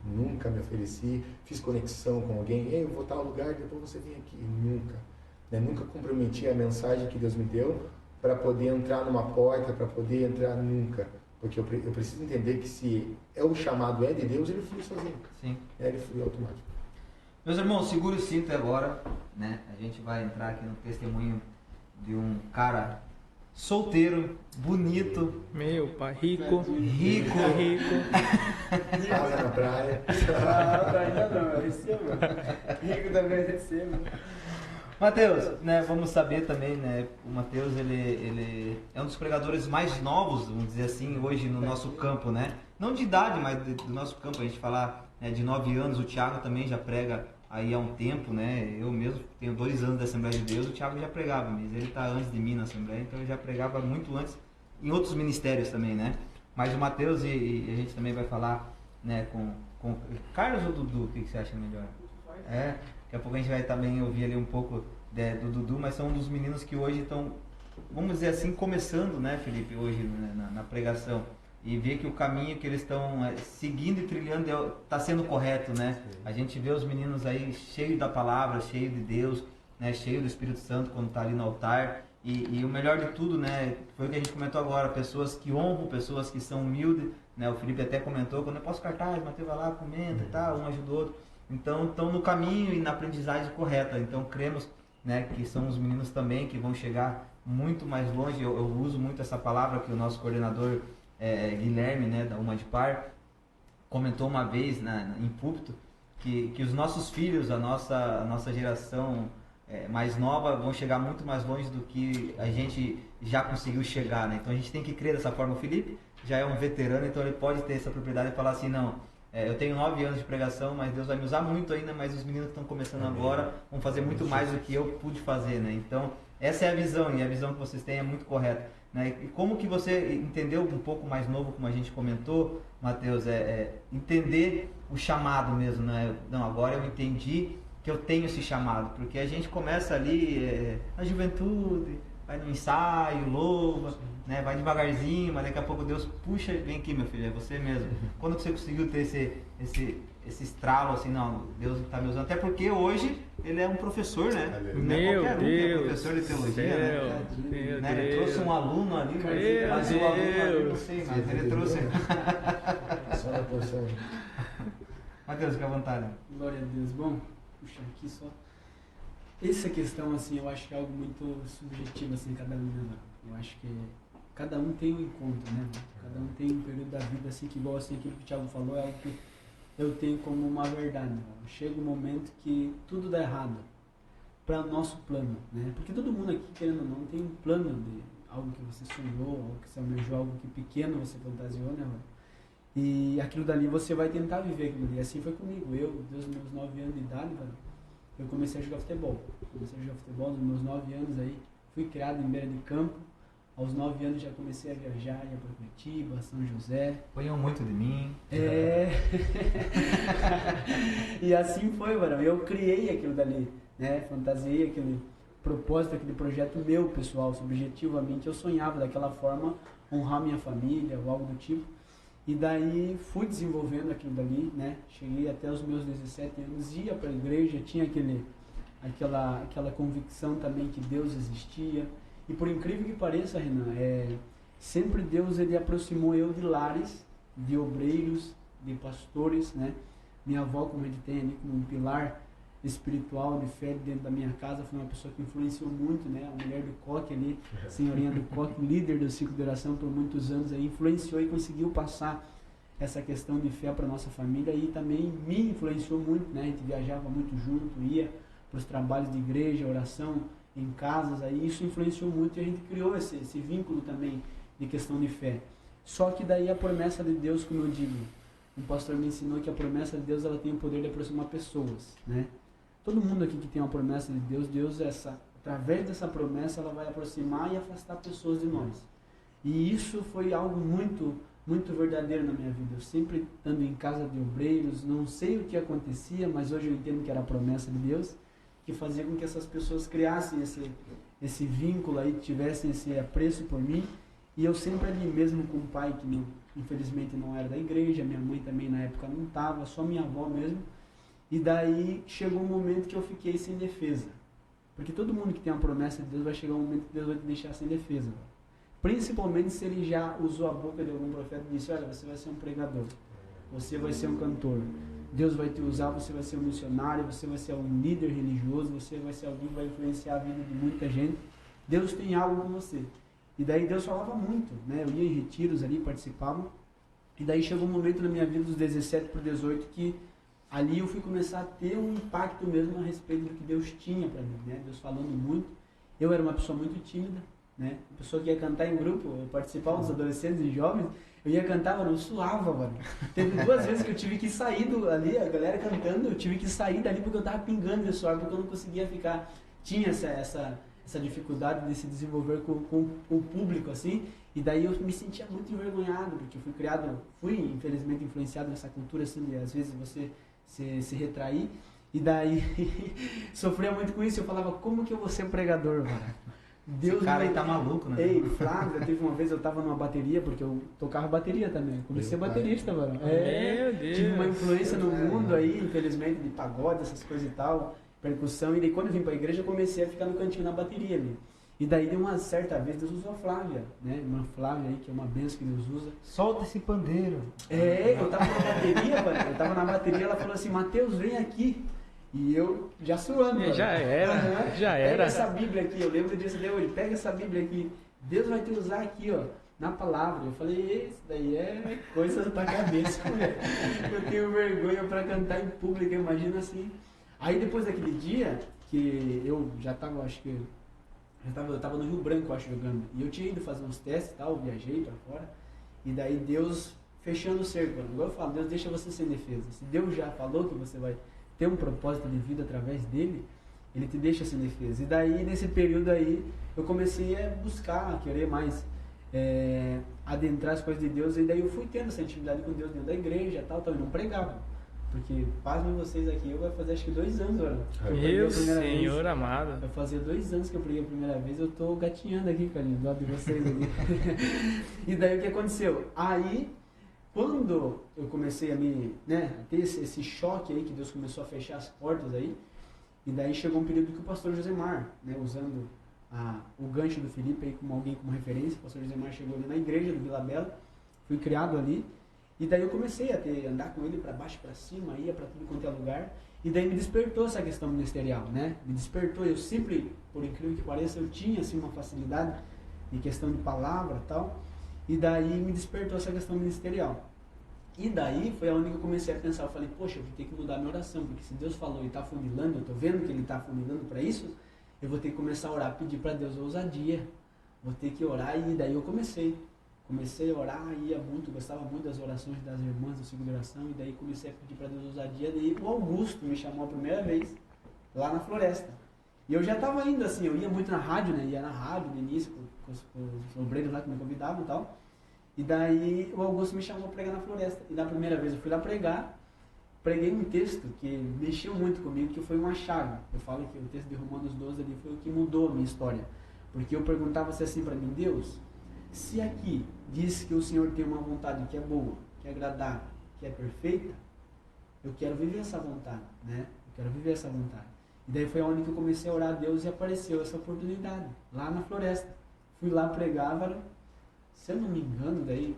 C: Nunca me ofereci, fiz conexão com alguém, eu vou tal lugar, depois você vem aqui. Nunca. Né? Nunca comprometi a mensagem que Deus me deu para poder entrar numa porta, para poder entrar nunca. Porque eu preciso entender que se o chamado é de Deus, ele flui sozinho.
B: Sim.
C: Ele flui automático.
B: Meus irmãos, segure o cinto agora, né? A gente vai entrar aqui no testemunho de um cara solteiro, bonito,
A: Meu pai, rico.
B: rico.
C: Casa na praia.
D: Ainda não, eu recebo. Rico também eu recebo.
B: Mateus, né, vamos saber também, né, o Mateus, ele é um dos pregadores mais novos, vamos dizer assim, hoje no nosso campo, né? Não de idade, mas do nosso campo, a gente falar, né, de 9 anos, o Thiago também já prega aí há um tempo, né? Eu mesmo tenho 2 anos da Assembleia de Deus, o Thiago já pregava, mas ele está antes de mim na Assembleia, então ele já pregava muito antes, em outros ministérios também, né? Mas o Mateus, e a gente também vai falar, né, com Carlos ou Dudu, o que você acha melhor? Daqui a pouco a gente vai também ouvir ali um pouco do Dudu, mas são um dos meninos que hoje estão, vamos dizer assim, começando, né, Felipe, hoje na pregação. E ver que o caminho que eles estão seguindo e trilhando está sendo correto, né? Sim. A gente vê os meninos aí cheios da palavra, cheios de Deus, né? Cheio do Espírito Santo quando está ali no altar. E o melhor de tudo, né? Foi o que a gente comentou agora, pessoas que honram, pessoas que são humildes, né? O Felipe até comentou, quando eu posto cartaz, o Mateus vai lá, comenta e tal, um ajuda o outro. Então, estão no caminho e na aprendizagem correta. Então, cremos, né, que são os meninos também que vão chegar muito mais longe. Eu uso muito essa palavra que o nosso coordenador Guilherme, né, da Uma de Par, comentou uma vez em púlpito que os nossos filhos, a nossa geração mais nova, vão chegar muito mais longe do que a gente já conseguiu chegar, né? Então a gente tem que crer dessa forma. O Felipe já é um veterano, então ele pode ter essa propriedade de falar assim, não, eu tenho 9 anos de pregação, mas Deus vai me usar muito ainda, mas os meninos que estão começando agora vão fazer muito mais do que eu pude fazer, né? Então essa é a visão, e a visão que vocês têm é muito correta. Né? E como que você entendeu um pouco mais novo, como a gente comentou, Mateus, entender o chamado mesmo, né? Não, agora eu entendi que eu tenho esse chamado, porque a gente começa ali na juventude, vai no ensaio, louva, né? Vai devagarzinho, mas daqui a pouco Deus puxa, vem aqui meu filho, é você mesmo. Quando você conseguiu ter esse estralo assim, não, Deus está me usando, até porque hoje ele é um professor, né?
A: Meu
B: Deus,
A: é
B: professor de teologia,
A: meu
B: né? Ele
A: Deus.
B: trouxe um aluno ali, mas o aluno ali não sei, mas ele trouxe.
C: Só na porção.
B: Mateus, fica à vontade.
D: Glória a Deus. Bom, puxa, aqui só. Essa questão, assim, eu acho que é algo muito subjetivo, assim, cada um, né? Eu acho que cada um tem um encontro, né? Cada um tem um período da vida, assim, que igual assim, aquilo que o Thiago falou, é algo que eu tenho como uma verdade. Né? Chega um momento que tudo dá errado para o nosso plano, né? Porque todo mundo aqui, querendo ou não, tem um plano de algo que você sonhou, algo que você almejou, algo que pequeno você fantasiou, né, mano? E aquilo dali você vai tentar viver aquilo ali. Assim foi comigo. Eu, desde os meus 9 anos de idade, velho, eu comecei a jogar futebol. Comecei a jogar futebol nos meus 9 anos aí. Fui criado em beira de campo. Aos 9 anos já comecei a viajar, ia para Curitiba, São José.
B: Apanhou muito de mim.
D: E assim foi, mano. Eu criei aquilo dali, né? Fantasiei aquele propósito, aquele projeto meu, pessoal. Subjetivamente eu sonhava daquela forma honrar minha família ou algo do tipo. E daí fui desenvolvendo aquilo dali, né? Cheguei até os meus 17 anos, ia para a igreja, tinha aquela convicção também que Deus existia. E por incrível que pareça, Renan, sempre Deus ele aproximou eu de lares, de obreiros, de pastores, né? Minha avó, como ele tem ali, como um pilar espiritual de fé dentro da minha casa, foi uma pessoa que influenciou muito, né? A mulher do Coque ali, a senhorinha do Coque, líder do ciclo de oração por muitos anos, aí influenciou e conseguiu passar essa questão de fé para nossa família e também me influenciou muito, né? A gente viajava muito junto, ia para os trabalhos de igreja, oração em casas, aí isso influenciou muito e a gente criou esse vínculo também de questão de fé. Só que daí a promessa de Deus, como eu digo, um pastor me ensinou que a promessa de Deus ela tem o poder de aproximar pessoas, né? Todo mundo aqui que tem uma promessa de Deus, através dessa promessa, ela vai aproximar e afastar pessoas de nós. E isso foi algo muito, muito verdadeiro na minha vida. Eu sempre estando em casa de obreiros, não sei o que acontecia, mas hoje eu entendo que era a promessa de Deus, que fazia com que essas pessoas criassem esse vínculo aí, tivessem esse apreço por mim. E eu sempre ali, mesmo com um pai que infelizmente não era da igreja, minha mãe também na época não estava, só minha avó mesmo. E daí chegou um momento que eu fiquei sem defesa. Porque todo mundo que tem uma promessa de Deus vai chegar um momento que Deus vai te deixar sem defesa. Principalmente se ele já usou a boca de algum profeta e disse, olha, você vai ser um pregador, você vai ser um cantor, Deus vai te usar, você vai ser um missionário, você vai ser um líder religioso, você vai ser alguém que vai influenciar a vida de muita gente. Deus tem algo com você. E daí Deus falava muito, né? Eu ia em retiros ali, participava. E daí chegou um momento na minha vida, dos 17 para 18, que ali eu fui começar a ter um impacto mesmo a respeito do que Deus tinha para mim, né? Deus falando muito. Eu era uma pessoa muito tímida, né? Uma pessoa que ia cantar em grupo, eu participava dos adolescentes e jovens, eu ia cantar, mano, eu suava, mano. Teve 2 vezes que eu tive que sair ali, a galera cantando, eu tive que sair dali porque eu tava pingando de suor, porque eu não conseguia ficar. Tinha essa dificuldade de se desenvolver com o público, assim, e daí eu me sentia muito envergonhado, porque eu fui infelizmente influenciado nessa cultura, assim, de às vezes você se retrair, e daí sofria muito com isso. Eu falava, como que eu vou ser pregador, mano? Deus,
B: esse cara aí tá maluco, né?
D: Ei, Flávio, teve uma vez eu tava numa bateria, porque eu tocava bateria também, comecei a ser baterista, mano.
A: Meu Deus.
D: Tive uma influência no mundo aí, infelizmente, de pagode, essas coisas e tal, percussão, e daí quando eu vim pra igreja eu comecei a ficar no cantinho na bateria ali. E daí de uma certa vez Deus usou a Flávia, né? Irmã Flávia aí, que é uma benção que Deus usa.
B: Solta esse pandeiro.
D: Eu tava na bateria, mano, eu tava na bateria, ela falou assim, Mateus, vem aqui. E eu já suando.
A: Já era.
D: Pega essa Bíblia aqui, eu lembro disso até hoje, pega essa Bíblia aqui, Deus vai te usar aqui, ó, na palavra. Eu falei, isso daí é coisa da cabeça, velho. Eu tenho vergonha pra cantar em público, imagina assim. Aí depois daquele dia, que eu já tava, eu tava no Rio Branco, acho, jogando, e eu tinha ido fazer uns testes e tal, viajei pra fora, e daí Deus fechando o cerco, igual eu falo, Deus deixa você sem defesa. Se Deus já falou que você vai ter um propósito de vida através dele, ele te deixa sem defesa. E daí, nesse período aí, eu comecei a buscar, a querer mais adentrar as coisas de Deus, e daí eu fui tendo essa intimidade com Deus dentro da igreja e tal, eu não pregava. Porque, pasmem vocês aqui, eu vou fazer acho que 2 anos, olha.
A: Meu Senhor amado.
D: Vai fazer 2 anos que eu preguei a primeira vez, eu tô gatinhando aqui, carinho, do lado de vocês aqui. E daí o que aconteceu? Aí, quando eu comecei a ter esse choque aí, que Deus começou a fechar as portas aí, e daí chegou um período que o pastor Josemar, né, usando o gancho do Felipe aí como alguém como referência, o pastor Josemar chegou ali na igreja do Vila Bela, fui criado ali, e daí eu comecei a andar com ele para baixo, para cima, ia para tudo quanto é lugar, e daí me despertou essa questão ministerial, né? Me despertou, eu sempre, por incrível que pareça, eu tinha assim uma facilidade em questão de palavra e tal, e daí me despertou essa questão ministerial. E daí foi onde eu comecei a pensar, eu falei, poxa, eu vou ter que mudar minha oração, porque se Deus falou e está funilando, eu estou vendo que Ele está funilando para isso, eu vou ter que começar a orar, pedir para Deus ousadia, vou ter que orar, e daí eu comecei a orar, ia muito, gostava muito das orações das irmãs do Segunda Oração, e daí comecei a pedir para Deus ousadia, daí o Augusto me chamou a primeira vez, lá na Floresta. E eu já estava indo assim, eu ia muito na rádio, né, ia na rádio no início, com os obreiros lá que me convidavam e tal, e daí o Augusto me chamou a pregar na Floresta, e na primeira vez eu fui lá pregar, preguei um texto que mexeu muito comigo, que foi uma chave. Eu falo que o texto de Romanos 12 ali foi o que mudou a minha história, porque eu perguntava assim para mim, Deus, se aqui diz que o Senhor tem uma vontade que é boa, que é agradável, que é perfeita, eu quero viver essa vontade, né? Eu quero viver essa vontade. E daí foi onde que eu comecei a orar a Deus e apareceu essa oportunidade, lá na Floresta. Fui lá pregar, se eu não me engano, daí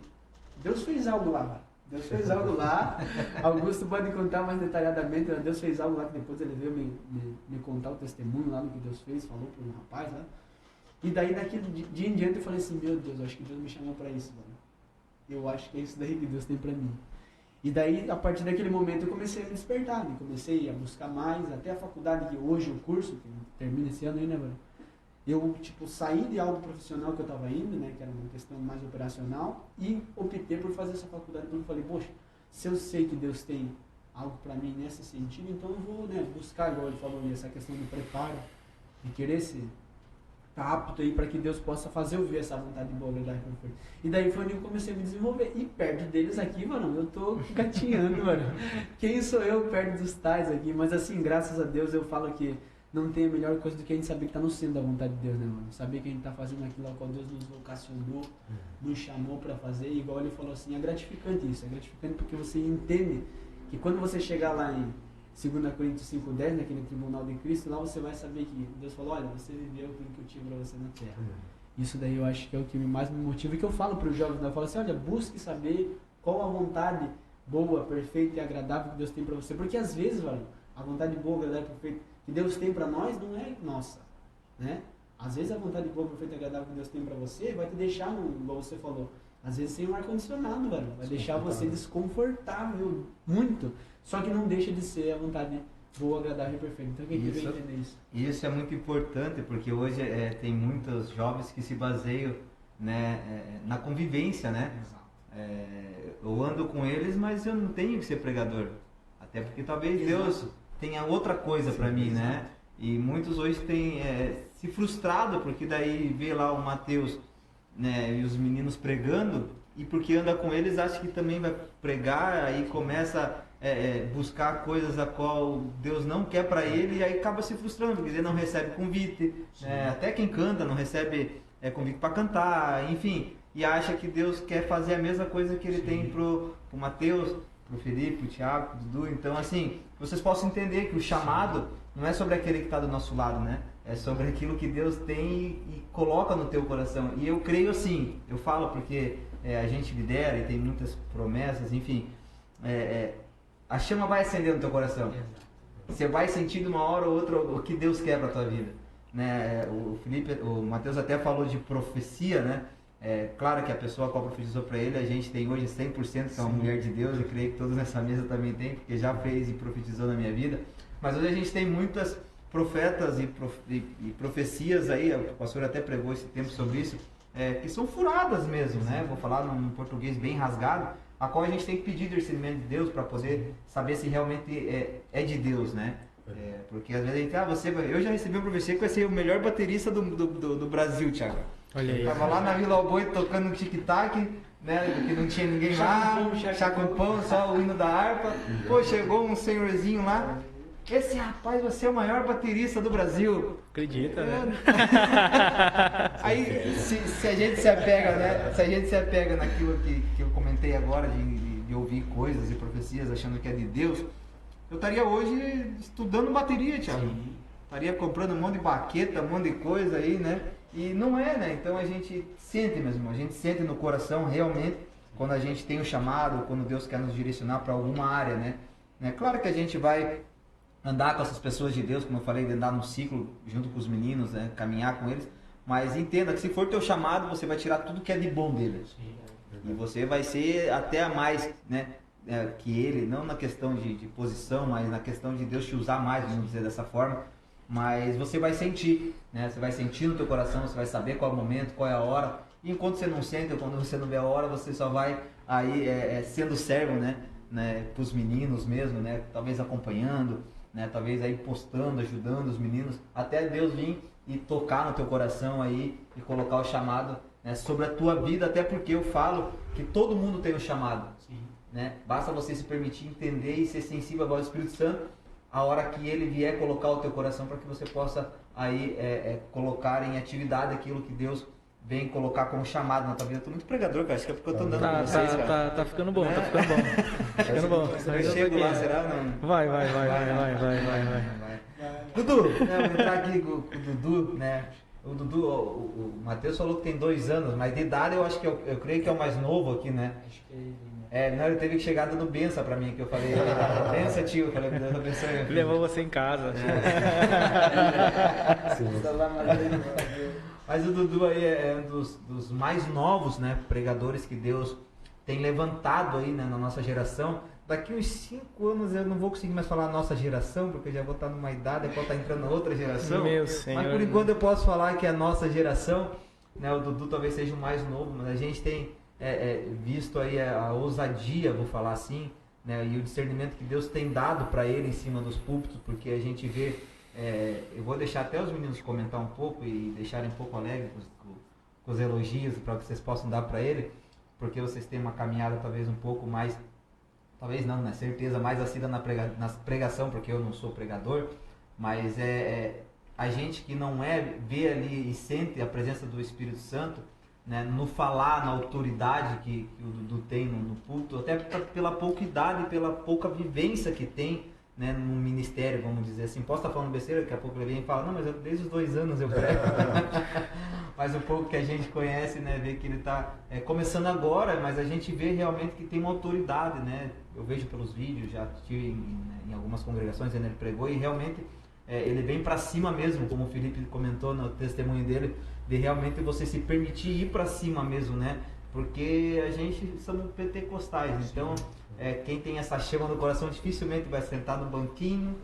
D: Deus fez algo lá. Deus fez algo lá. Augusto pode contar mais detalhadamente, mas Deus fez algo lá que depois ele veio me contar o testemunho lá do que Deus fez, falou para um rapaz lá. E daí, daquele dia em diante, eu falei assim, meu Deus, eu acho que Deus me chamou para isso, mano. Eu acho que é isso daí que Deus tem para mim. E daí, a partir daquele momento, eu comecei a me despertar, né? Comecei a buscar mais, até a faculdade, que hoje o curso, que termina esse ano aí, né, mano? Eu, saí de algo profissional que eu estava indo, né, que era uma questão mais operacional, e optei por fazer essa faculdade, porque eu falei, poxa, se eu sei que Deus tem algo para mim nesse sentido, então eu vou, né, buscar, igual ele falou, essa questão do preparo, de querer ser apto aí para que Deus possa fazer eu ver essa vontade boa, verdade, perfeita. E daí foi onde eu comecei a me desenvolver. E perto deles aqui, mano, eu tô gatinhando, mano. Quem sou eu perto dos tais aqui? Mas assim, graças a Deus eu falo que não tem a melhor coisa do que a gente saber que tá no centro da vontade de Deus, né, mano? Saber que a gente tá fazendo aquilo ao qual Deus nos vocacionou, nos chamou para fazer. E igual ele falou assim, é gratificante isso. É gratificante porque você entende que quando você chegar lá em 2 Coríntios 5:10, naquele tribunal de Cristo, lá você vai saber que Deus falou, olha, você viveu aquilo que eu tinha para você na terra. Isso daí eu acho que é o que mais me motiva e que eu falo para os jovens, eu falo assim, olha, busque saber qual a vontade boa, perfeita e agradável que Deus tem para você. Porque às vezes, velho, a vontade boa, agradável e perfeita que Deus tem para nós não é nossa, né? Às vezes a vontade boa, perfeita e agradável que Deus tem para você vai te deixar, igual você falou, às vezes sem um ar-condicionado, velho. Vai deixar você desconfortável muito. Só que não deixa de ser a vontade boa, agradável e perfeita. Então quem quiser entender isso?
B: Isso é muito importante, porque hoje tem muitos jovens que se baseiam, né, na convivência, né? Eu ando com eles, mas eu não tenho que ser pregador. Até porque talvez Deus tenha outra coisa para mim, né? E muitos hoje têm se frustrado, porque daí vê lá o Mateus, né, e os meninos pregando, e porque anda com eles acha que também vai pregar, aí começa buscar coisas a qual Deus não quer para ele, e aí acaba se frustrando, porque ele não recebe convite, até quem canta não recebe convite para cantar, enfim, e acha que Deus quer fazer a mesma coisa que ele tem pro Mateus, pro Felipe, pro Thiago, pro Dudu. Então assim, vocês possam entender que o chamado não é sobre aquele que está do nosso lado, né? É sobre aquilo que Deus tem e coloca no teu coração. E eu creio assim, eu falo porque a gente lidera e tem muitas promessas, enfim, a chama vai acender no teu coração. Você vai sentir de uma hora ou outra o que Deus quer para tua vida, né? O Mateus até falou de profecia, né? Claro que a pessoa qual profetizou para ele, a gente tem hoje 100% que é uma mulher de Deus, eu creio que todos nessa mesa também tem, porque já fez e profetizou na minha vida. Mas hoje a gente tem muitas profetas e profecias aí, o pastor até pregou esse tempo sobre isso, que são furadas mesmo, né? Vou falar num português bem rasgado, a qual a gente tem que pedir discernimento de Deus para poder saber se realmente é de Deus, né? Porque às vezes a gente, eu já recebi uma profecia que vai ser o melhor baterista do Brasil, Thiago.
A: Olha aí.
B: Tava lá na Vila Alboi tocando tic-tac, né? Porque não tinha ninguém lá, chá com pão, só o hino da harpa. Pô, chegou um senhorzinho lá. Esse rapaz vai ser o maior baterista do Brasil.
A: Acredita, né?
B: Aí, se a gente se apega, né? Se a gente se apega naquilo que eu comentei agora, de ouvir coisas e profecias achando que é de Deus, eu estaria hoje estudando bateria, Thiago. Estaria comprando um monte de baqueta, um monte de coisa aí, né? E não é, né? Então a gente sente mesmo, a gente sente no coração realmente quando a gente tem um chamado, quando Deus quer nos direcionar para alguma área, né? Claro que a gente vai andar com essas pessoas de Deus, como eu falei, de andar num ciclo junto com os meninos, né? Caminhar com eles, mas entenda que se for teu chamado, você vai tirar tudo que é de bom dele. E você vai ser até a mais, né? Que ele, não na questão de posição, mas na questão de Deus te usar mais, vamos dizer dessa forma. Mas você vai sentir, né? Você vai sentir no teu coração, você vai saber qual é o momento, qual é a hora. E enquanto você não sente, quando você não vê a hora, você só vai aí sendo servo, né? Para os meninos mesmo, né? Talvez acompanhando, né? Talvez aí postando, ajudando os meninos, até Deus vir e tocar no teu coração aí e colocar o chamado, né, sobre a tua vida, até porque eu falo que todo mundo tem um chamado, né? Basta você se permitir entender e ser sensível à voz do Espírito Santo a hora que ele vier colocar o teu coração para que você possa aí colocar em atividade aquilo que Deus vem colocar como chamado na tua vida. Eu tô muito pregador, cara, acho que é porque eu tô andando com vocês, cara.
A: Tá ficando bom, tá ficando bom. Tá ficando bom.
B: Eu chego lá, será ou não?
A: Vai.
B: Dudu, né, eu vou entrar aqui com o Dudu, né? O Dudu, o Mateus falou que tem 2 anos, mas de idade eu acho que eu creio que é o mais novo aqui, né?
D: Acho que é ele, né?
B: Não, ele teve que chegar dando benção pra mim, que eu falei, benção tio, eu falei, Deus abençoe.
A: Levou você em casa.
B: Mas o Dudu aí é um dos mais novos, né, pregadores que Deus tem levantado aí, né, na nossa geração. Daqui uns 5 anos eu não vou conseguir mais falar nossa geração, porque eu já vou estar numa idade, eu posso estar entrando na outra geração.
A: Meu Senhor.
B: Mas por enquanto eu posso falar que é a nossa geração, né, o Dudu talvez seja o mais novo, mas a gente tem visto aí a ousadia, vou falar assim, né, e o discernimento que Deus tem dado para ele em cima dos púlpitos, porque a gente vê, eu vou deixar até os meninos comentar um pouco e deixarem um pouco alegre com os elogios para que vocês possam dar para ele, porque vocês têm uma caminhada talvez um pouco mais, talvez não, né, certeza, mais assídua na pregação, porque eu não sou pregador, mas a gente que não vê ali e sente a presença do Espírito Santo, né, no falar, na autoridade que o Dudu tem no púlpito, até pela pouca idade, pela pouca vivência que tem, né, no ministério, vamos dizer assim. Posso estar falando besteira, daqui a pouco ele vem e fala, não, mas desde os 2 anos eu prego. Mas o pouco que a gente conhece, né, vê que ele está começando agora, mas a gente vê realmente que tem uma autoridade, né? Eu vejo pelos vídeos, já estive em algumas congregações onde ele pregou, e realmente ele vem para cima mesmo, como o Felipe comentou no testemunho dele, de realmente você se permitir ir para cima mesmo, né? Porque a gente somos pentecostais, então quem tem essa chama no coração dificilmente vai sentar no banquinho,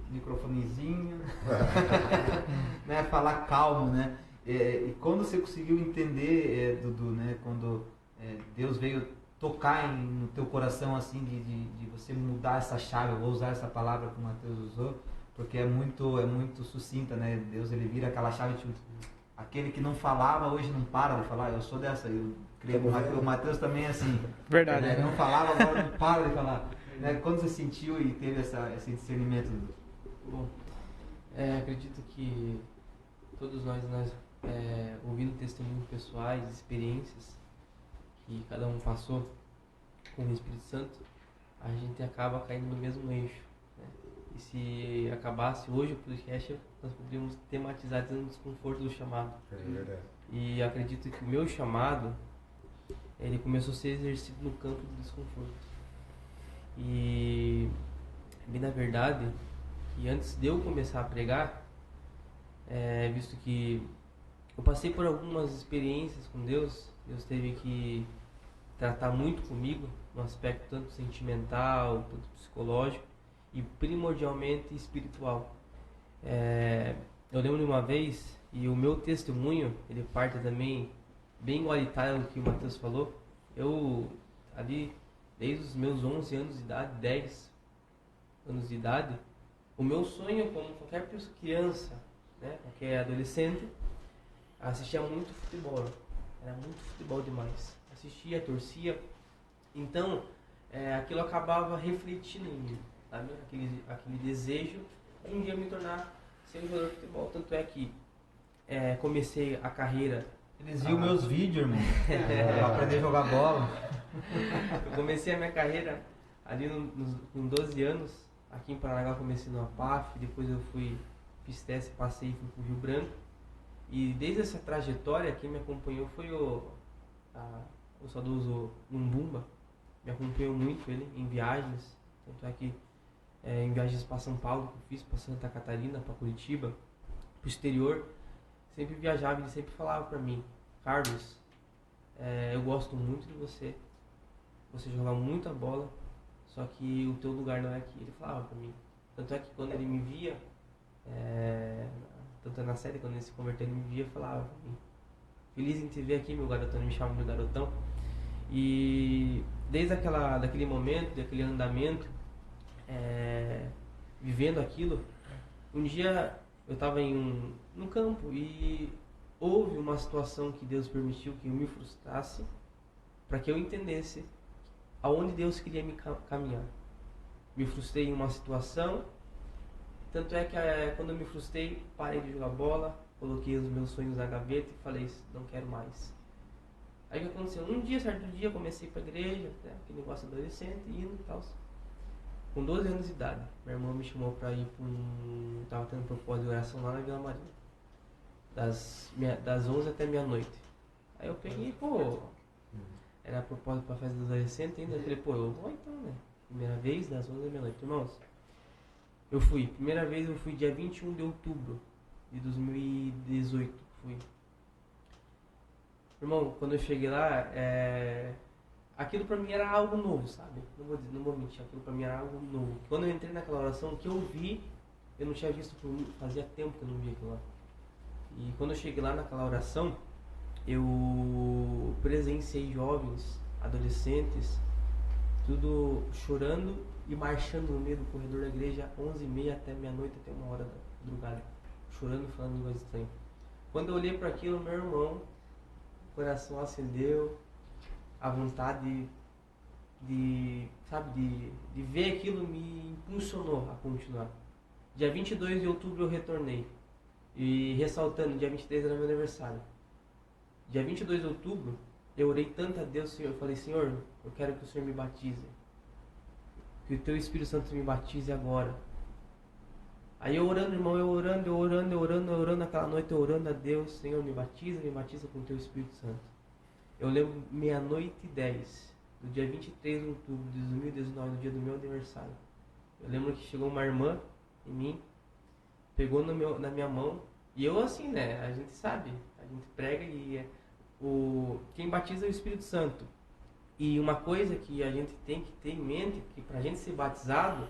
B: microfonezinho, né? Falar calmo, né? E quando você conseguiu entender, Dudu, né? Quando Deus veio tocar no teu coração assim, de você mudar essa chave, eu vou usar essa palavra que o Mateus usou, porque é muito sucinta, né? Deus, ele vira aquela chave, tipo, aquele que não falava hoje não para de falar. Eu sou dessa, eu creio que o Mateus também é assim.
A: Verdade.
B: Né? Não falava, agora não para de falar. Né? Quando você sentiu e teve esse discernimento?
E: Bom, acredito que todos nós ouvindo testemunhos pessoais, experiências que cada um passou com o Espírito Santo, a gente acaba caindo no mesmo eixo. E se acabasse hoje o podcast, nós poderíamos tematizar dizendo o desconforto do chamado.
C: É verdade.
E: E acredito que o meu chamado, ele começou a ser exercido no campo do desconforto. E, bem na verdade, que antes de eu começar a pregar, visto que eu passei por algumas experiências com Deus, Deus teve que tratar muito comigo, no aspecto tanto sentimental, tanto psicológico, e primordialmente espiritual. Eu lembro de uma vez, e o meu testemunho, ele parte também bem igualitário do que o Mateus falou. Eu, ali, desde os meus 11 anos de idade, 10 anos de idade, o meu sonho, como qualquer criança, né, qualquer adolescente, assistia muito futebol. Era muito futebol demais. Assistia, torcia. Então, aquilo acabava refletindo em mim. Sabe? Aquele desejo de um dia me tornar ser um jogador de futebol. Tanto é que comecei a carreira.
B: Eles viram meus vídeos, irmão. Pra aprender a jogar bola.
E: Eu comecei a minha carreira ali com 12 anos. Aqui em Paranaguá comecei no APAF. Depois eu fiz teste, passei e fui pro Rio Branco. E desde essa trajetória, quem me acompanhou foi o saudoso Lumbumba. Me acompanhou muito ele em viagens. Tanto é que em viagens para São Paulo, que eu fiz para Santa Catarina, para Curitiba, para o exterior, sempre viajava e ele sempre falava para mim: Carlos, eu gosto muito de você joga muita bola, só que o teu lugar não é aqui. Ele falava para mim. Tanto é que quando ele me via, tanto na série, quando ele se converteu, ele me via e falava para mim: feliz em te ver aqui, meu garotão. Ele me chama de garotão. E desde daquele momento, daquele andamento, vivendo aquilo, um dia eu estava no campo e houve uma situação que Deus permitiu que eu me frustrasse para que eu entendesse aonde Deus queria me caminhar. Me frustrei em uma situação, tanto é que quando eu me frustrei, parei de jogar bola, coloquei os meus sonhos na gaveta e falei: não quero mais. Aí o que aconteceu? Certo dia, comecei para a igreja, aquele negócio adolescente, indo e tal. Com 12 anos de idade, minha irmã me chamou para ir para estava tendo propósito de oração lá na Vila Maria, das 11 até meia-noite. Aí eu peguei, era propósito para festa dos adolescentes ainda. Eu falei: eu vou então, né? Primeira vez, das 11 à meia-noite. Irmãos, eu fui. Primeira vez eu fui dia 21 de outubro de 2018. Fui. Irmão, quando eu cheguei lá, aquilo pra mim era algo novo, sabe? Não vou mentir, aquilo pra mim era algo novo. Quando eu entrei naquela oração, o que eu vi, eu não tinha visto fazia tempo que eu não via aquilo lá. E quando eu cheguei lá naquela oração, eu presenciei jovens, adolescentes, tudo chorando e marchando no meio do corredor da igreja, 11h30 até meia-noite, até 1h da madrugada, chorando, falando línguas estranhas. Quando eu olhei para aquilo, meu irmão, o coração acendeu, a vontade de ver aquilo me impulsionou a continuar. Dia 22 de outubro eu retornei, e ressaltando, dia 23 era meu aniversário. Dia 22 de outubro, eu orei tanto a Deus, Senhor, eu falei, Senhor, eu quero que o Senhor me batize. Que o Teu Espírito Santo me batize agora. Aí eu orando, irmão, eu orando aquela noite, eu orando a Deus, Senhor, me batiza com o Teu Espírito Santo. Eu lembro 00:10, do dia 23 de outubro de 2019, no dia do meu aniversário. Eu lembro que chegou uma irmã em mim, pegou na minha mão, e eu assim, né, a gente sabe, a gente prega e quem batiza é o Espírito Santo. E uma coisa que a gente tem que ter em mente, que pra gente ser batizado,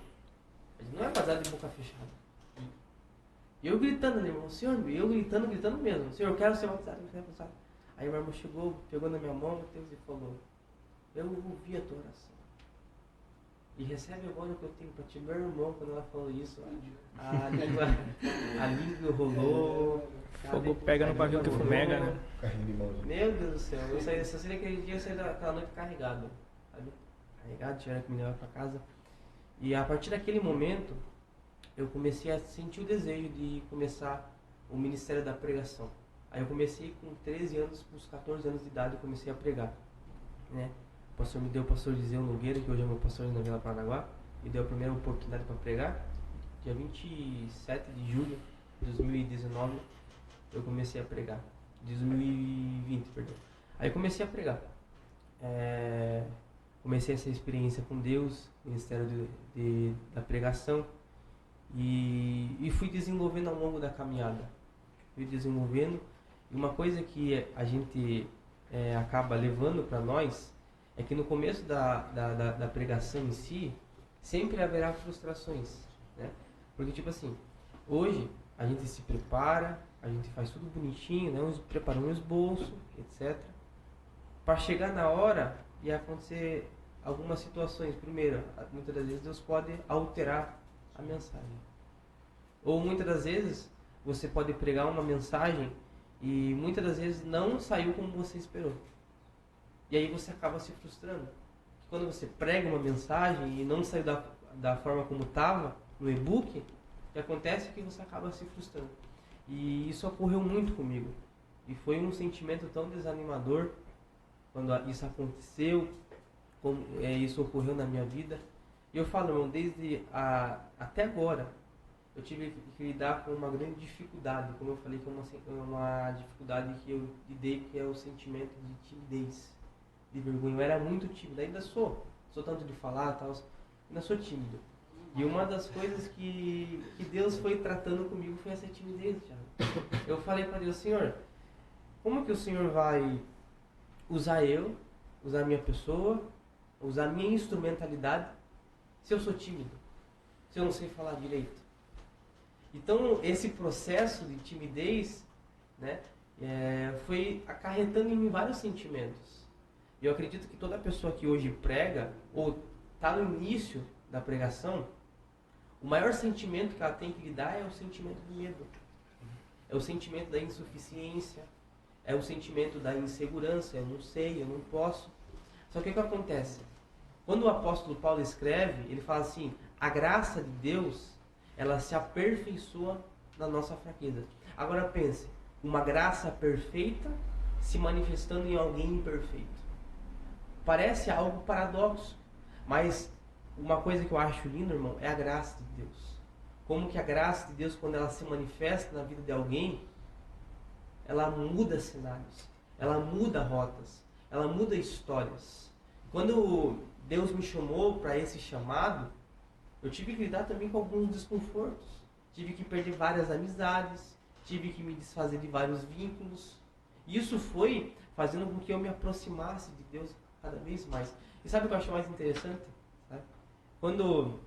E: a gente não é batizado de boca fechada. E eu gritando ali, irmão, Senhor, eu gritando mesmo, Senhor, eu quero ser batizado, eu quero ser batizado. Aí meu irmão chegou, pegou na minha mão, Mateus, e falou, eu ouvi a tua oração. E recebe agora o que eu tenho para ti. Meu irmão, quando ela falou isso, a língua rolou.
A: Fogo pega no pavio que fumega, né?
C: Carrinho de mão.
E: Meu Deus do céu, eu saí daquele dia, eu saí daquela noite carregado. Sabe? Carregado, tiveram que me levar para casa. E a partir daquele momento, eu comecei a sentir o desejo de começar o ministério da pregação. Aí eu comecei com 13 anos, com uns 14 anos de idade, eu comecei a pregar, né? O pastor me deu o pastor Liseu Nogueira, que hoje é meu pastor na Vila Paranaguá, me deu a primeira oportunidade para pregar. Dia 27 de julho de 2019, eu comecei a pregar. 2020, perdão. Aí eu comecei a pregar. Comecei essa experiência com Deus, ministério da pregação, e fui desenvolvendo ao longo da caminhada. Fui desenvolvendo, e uma coisa que a gente acaba levando para nós é que no começo da pregação em si, sempre haverá frustrações, né? Porque, tipo assim, hoje a gente se prepara, a gente faz tudo bonitinho, né? Prepara um esboço, etc. Para chegar na hora e acontecer algumas situações. Primeiro, muitas das vezes Deus pode alterar a mensagem. Ou muitas das vezes você pode pregar uma mensagem e muitas das vezes não saiu como você esperou. E aí você acaba se frustrando. Quando você prega uma mensagem e não saiu da forma como estava no e-book, o que acontece é que você acaba se frustrando. E isso ocorreu muito comigo. E foi um sentimento tão desanimador quando isso aconteceu, como isso ocorreu na minha vida. E eu falo, irmão, até agora, eu tive que lidar com uma grande dificuldade, como eu falei, que é uma dificuldade que eu lidei, que é o sentimento de timidez, de vergonha. Eu era muito tímido, ainda sou tanto de falar, tal, ainda sou tímido. E uma das coisas que Deus foi tratando comigo foi essa timidez, Thiago. Eu falei para Deus, Senhor, como que o Senhor vai usar minha pessoa, usar minha instrumentalidade, se eu sou tímido, se eu não sei falar direito? Então, esse processo de timidez, né, foi acarretando em mim vários sentimentos. E eu acredito que toda pessoa que hoje prega, ou está no início da pregação, o maior sentimento que ela tem que lidar é o sentimento do medo. É o sentimento da insuficiência, é o sentimento da insegurança, eu não sei, eu não posso. Só que o que acontece? Quando o apóstolo Paulo escreve, ele fala assim, a graça de Deus, ela se aperfeiçoa na nossa fraqueza. Agora pense, uma graça perfeita se manifestando em alguém imperfeito. Parece algo paradoxo, mas uma coisa que eu acho lindo, irmão, é a graça de Deus. Como que a graça de Deus, quando ela se manifesta na vida de alguém, ela muda cenários, ela muda rotas, ela muda histórias. Quando Deus me chamou para esse chamado, eu tive que lidar também com alguns desconfortos. Tive que perder várias amizades, tive que me desfazer de vários vínculos. Isso foi fazendo com que eu me aproximasse de Deus cada vez mais. E sabe o que eu acho mais interessante? Sabe? Quando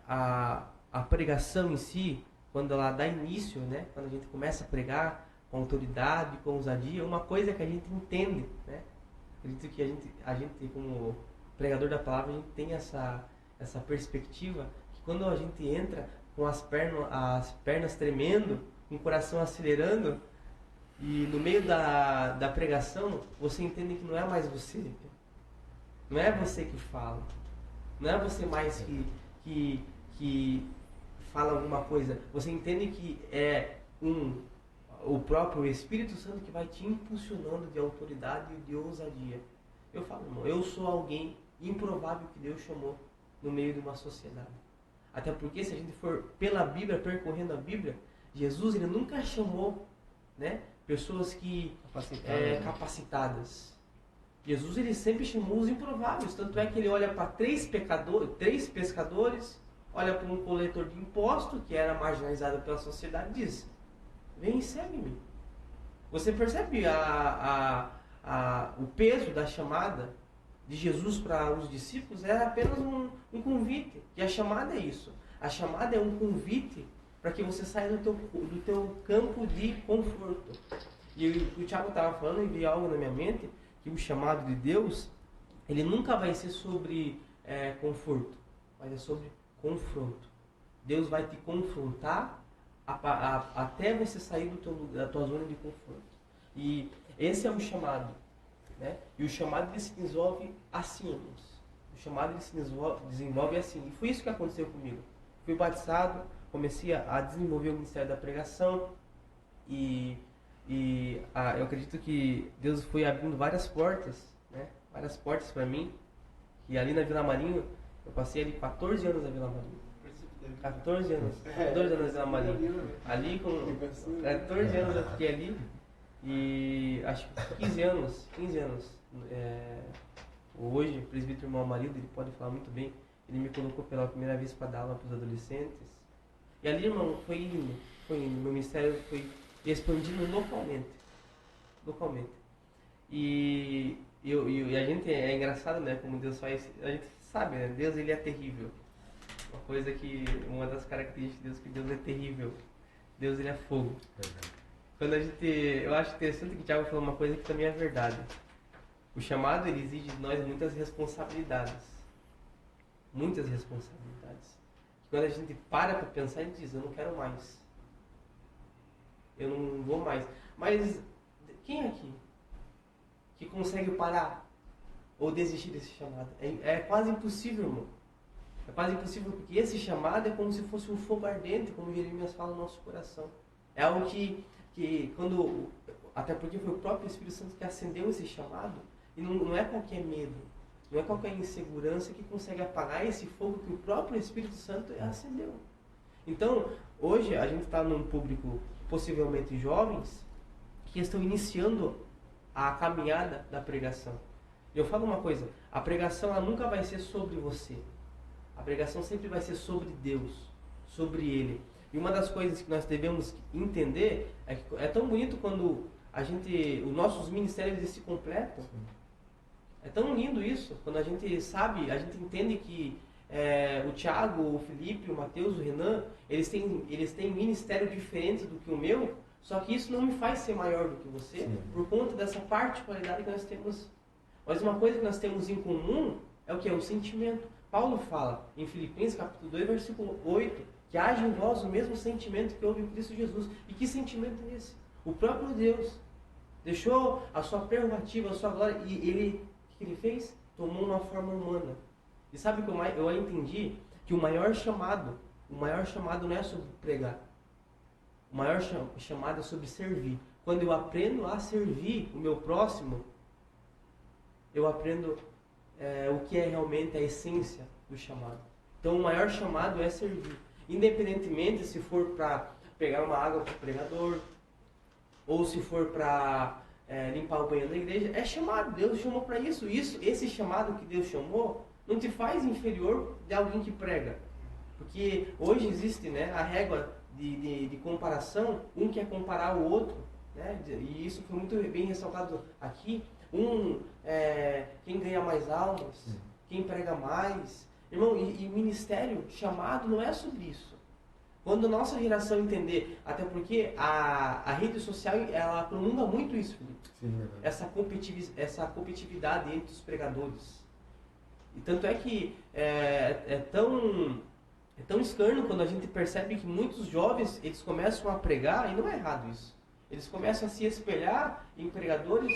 E: a pregação em si, quando ela dá início, né? Quando a gente começa a pregar com autoridade, com ousadia, uma coisa que a gente entende, né? Acredito que a gente como pregador da palavra, a gente tem essa perspectiva que quando a gente entra com as pernas tremendo, com o coração acelerando, e no meio da pregação, você entende que não é mais você. Não é você que fala. Não é você mais que fala alguma coisa. Você entende que é o próprio Espírito Santo que vai te impulsionando de autoridade e de ousadia. Eu falo, irmão, eu sou alguém improvável que Deus chamou no meio de uma sociedade. Até porque se a gente for pela Bíblia, percorrendo a Bíblia, Jesus ele nunca chamou, né, pessoas que capacitadas. Jesus ele sempre chamou os improváveis. Tanto é que ele olha para três pescadores, olha para um coletor de imposto que era marginalizado pela sociedade e diz: vem e segue-me. Você percebe o peso da chamada de Jesus para os discípulos? Era apenas um convite. E a chamada é isso. A chamada é um convite para que você saia do teu campo de conforto. E o Thiago estava falando e veio algo na minha mente, que o chamado de Deus, ele nunca vai ser sobre conforto, mas é sobre confronto. Deus vai te confrontar até você sair da tua zona de conforto. E esse é o chamado, né? E o chamado ele se desenvolve assim, irmãos. O chamado ele se desenvolve assim. E foi isso que aconteceu comigo. Fui batizado, comecei a desenvolver o ministério da pregação e eu acredito que Deus foi abrindo várias portas, né? Várias portas para mim. E ali na Vila Marinho, eu passei ali 14 anos na Vila Marinho. 14 anos. 14 anos na Vila Marinho. Ali com 14 anos eu fiquei ali. E acho que 15 anos. Hoje, o presbítero irmão Amarildo, ele pode falar muito bem. Ele me colocou pela primeira vez para dar aula para os adolescentes. E ali, irmão, foi indo. Meu ministério foi expandindo localmente. E a gente é engraçado, né? Como Deus faz. A gente sabe, né? Deus ele é terrível. Uma das características de Deus é que Deus é terrível. Deus ele é fogo. Eu acho interessante que o Thiago falou uma coisa que também é verdade. O chamado ele exige de nós muitas responsabilidades. Muitas responsabilidades. Quando a gente para pensar, a gente diz: eu não quero mais. Eu não vou mais. Mas quem aqui que consegue parar ou desistir desse chamado? É quase impossível, irmão. É quase impossível, porque esse chamado é como se fosse um fogo ardente, como Jeremias fala no nosso coração. É algo que até porque foi o próprio Espírito Santo que acendeu esse chamado, e não é qualquer medo, não é qualquer insegurança que consegue apagar esse fogo que o próprio Espírito Santo acendeu. Então, hoje a gente está num público possivelmente jovens que estão iniciando a caminhada da pregação. Eu falo uma coisa: a pregação ela nunca vai ser sobre você. A pregação sempre vai ser sobre Deus, sobre Ele. E uma das coisas que nós devemos entender é que é tão bonito quando os nossos ministérios eles se completam. É tão lindo isso, quando a gente sabe, a gente entende que o Thiago, o Felipe, o Matheus, o Renan, eles têm ministério diferente do que o meu, só que isso não me faz ser maior do que você, sim, por conta dessa particularidade que nós temos. Mas uma coisa que nós temos em comum é o que? É o sentimento. Paulo fala em Filipenses capítulo 2, versículo 8, que haja em vós o mesmo sentimento que houve em Cristo Jesus. E que sentimento é esse? O próprio Deus deixou a sua prerrogativa, a sua glória, e o que ele fez? Tomou uma forma humana. E sabe que eu entendi que o maior chamado não é sobre pregar. O maior chamado é sobre servir. Quando eu aprendo a servir o meu próximo, eu aprendo o que é realmente a essência do chamado. Então o maior chamado é servir. Independentemente se for para pegar uma água para o pregador, ou se for para limpar o banheiro da igreja, é chamado. Deus chamou para isso. Esse chamado que Deus chamou não te faz inferior de alguém que prega. Porque hoje existe, né, a régua de comparação, um quer comparar o outro, né, e isso foi muito bem ressaltado aqui. Quem ganha mais almas, quem prega mais. Irmão, e ministério, chamado, não é sobre isso. Quando a nossa geração entender, até porque a rede social, ela promulga muito isso, Felipe. Sim, essa competitividade entre os pregadores. E tanto é que é tão escárnio quando a gente percebe que muitos jovens, eles começam a pregar, e não é errado isso. Eles começam a se espelhar em pregadores,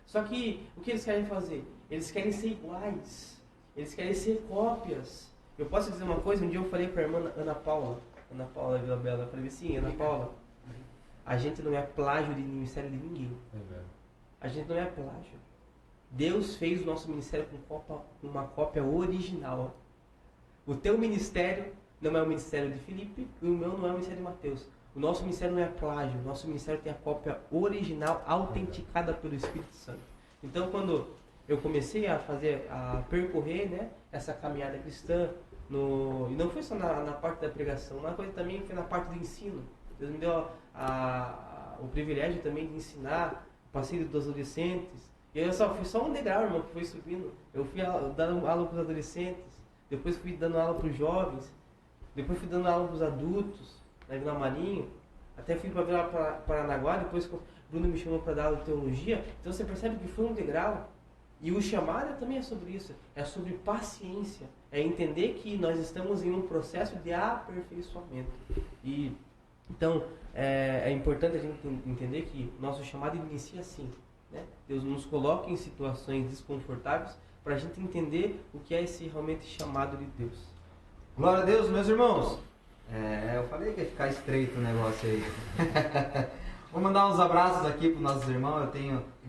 E: só que o que eles querem fazer? Eles querem ser iguais, eles querem ser cópias. Eu posso dizer uma coisa, um dia eu falei para a irmã Ana Paula Vila Bela, eu falei assim, Ana Paula, a gente não é plágio de ministério de ninguém. A gente não é plágio. Deus fez o nosso ministério com uma cópia original. O teu ministério não é o ministério de Felipe, e o meu não é o ministério de Mateus. O nosso ministério não é plágio, o nosso ministério tem a cópia original, autenticada pelo Espírito Santo. Então, quando eu comecei a percorrer, né, essa caminhada cristã, e não foi só na parte da pregação, uma coisa também foi na parte do ensino. Deus me deu o privilégio também de ensinar o passeio dos adolescentes. E eu fui só um degrau, irmão, que foi subindo. Eu fui dando aula para os adolescentes, depois fui dando aula para os jovens, depois fui dando aula para os adultos, na Vila Marinho, até fui para Vila Paranaguá, depois o Bruno me chamou para dar aula de teologia. Então você percebe que foi um degrau. E o chamado também é sobre isso, é sobre paciência, é entender que nós estamos em um processo de aperfeiçoamento. E então é importante a gente entender que nosso chamado inicia assim, né? Deus nos coloca em situações desconfortáveis para a gente entender o que é esse realmente chamado de Deus.
B: Glória a Deus, meus irmãos. Eu falei que ia ficar estreito o negócio aí. Vou mandar uns abraços aqui para os nossos irmãos.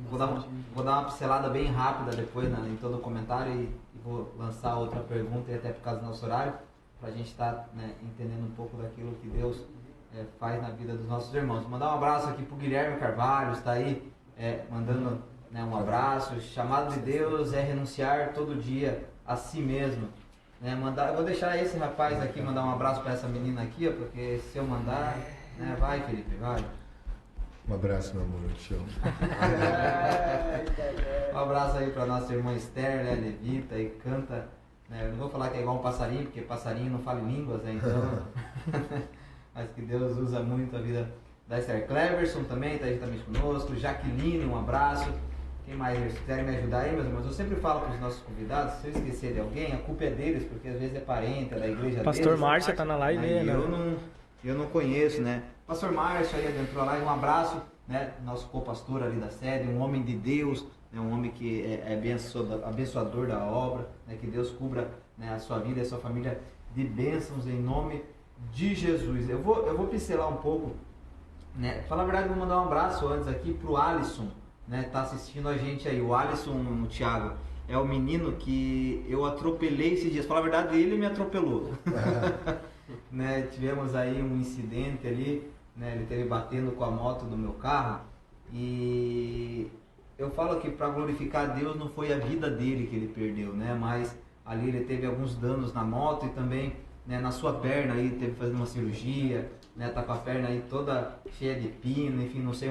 B: Vou dar uma pincelada bem rápida depois em todo o comentário e vou lançar outra pergunta, e até por causa do nosso horário, para a gente estar entendendo um pouco daquilo que Deus faz na vida dos nossos irmãos. Vou mandar um abraço aqui para o Guilherme Carvalho, está aí mandando um abraço. Chamado de Deus é renunciar todo dia a si mesmo. Eu vou deixar esse rapaz aqui mandar um abraço para essa menina aqui, porque se eu mandar, vai, Felipe, vai.
C: Um abraço, meu amor, eu te amo.
B: Um abraço aí para nossa irmã Esther, levita e canta. Eu não vou falar que é igual um passarinho, porque passarinho não fala em línguas, então. Mas que Deus usa muito a vida da Esther. Cleverson também está aí também conosco. Jaqueline, um abraço. Quem mais quiserem me ajudar aí, meus irmãos? Eu sempre falo para os nossos convidados, se eu esquecer de alguém, a culpa é deles, porque às vezes é parente, é da igreja
A: Pastor
B: deles.
A: Márcio está na live, né?
B: Eu não conheço, né? Pastor Márcio aí entrou lá, um abraço, né? Nosso co-pastor ali da sede, um homem de Deus, um homem que é abençoador da obra, né? Que Deus cubra, a sua vida e a sua família de bênçãos em nome de Jesus. Eu vou pincelar um pouco, né? Falar a verdade, eu vou mandar um abraço antes aqui pro Alisson, né? Tá assistindo a gente aí. O Alisson, o Thiago, é o menino que eu atropelei esses dias. Falar a verdade, ele me atropelou. Né? Tivemos aí um incidente ali, né? Ele esteve batendo com a moto do meu carro, e eu falo que para glorificar a Deus não foi a vida dele que ele perdeu, né? Mas ali ele teve alguns danos na moto e também, né, na sua perna aí, teve que fazer uma cirurgia, né? Tá com a perna aí toda cheia de pino, enfim, não sei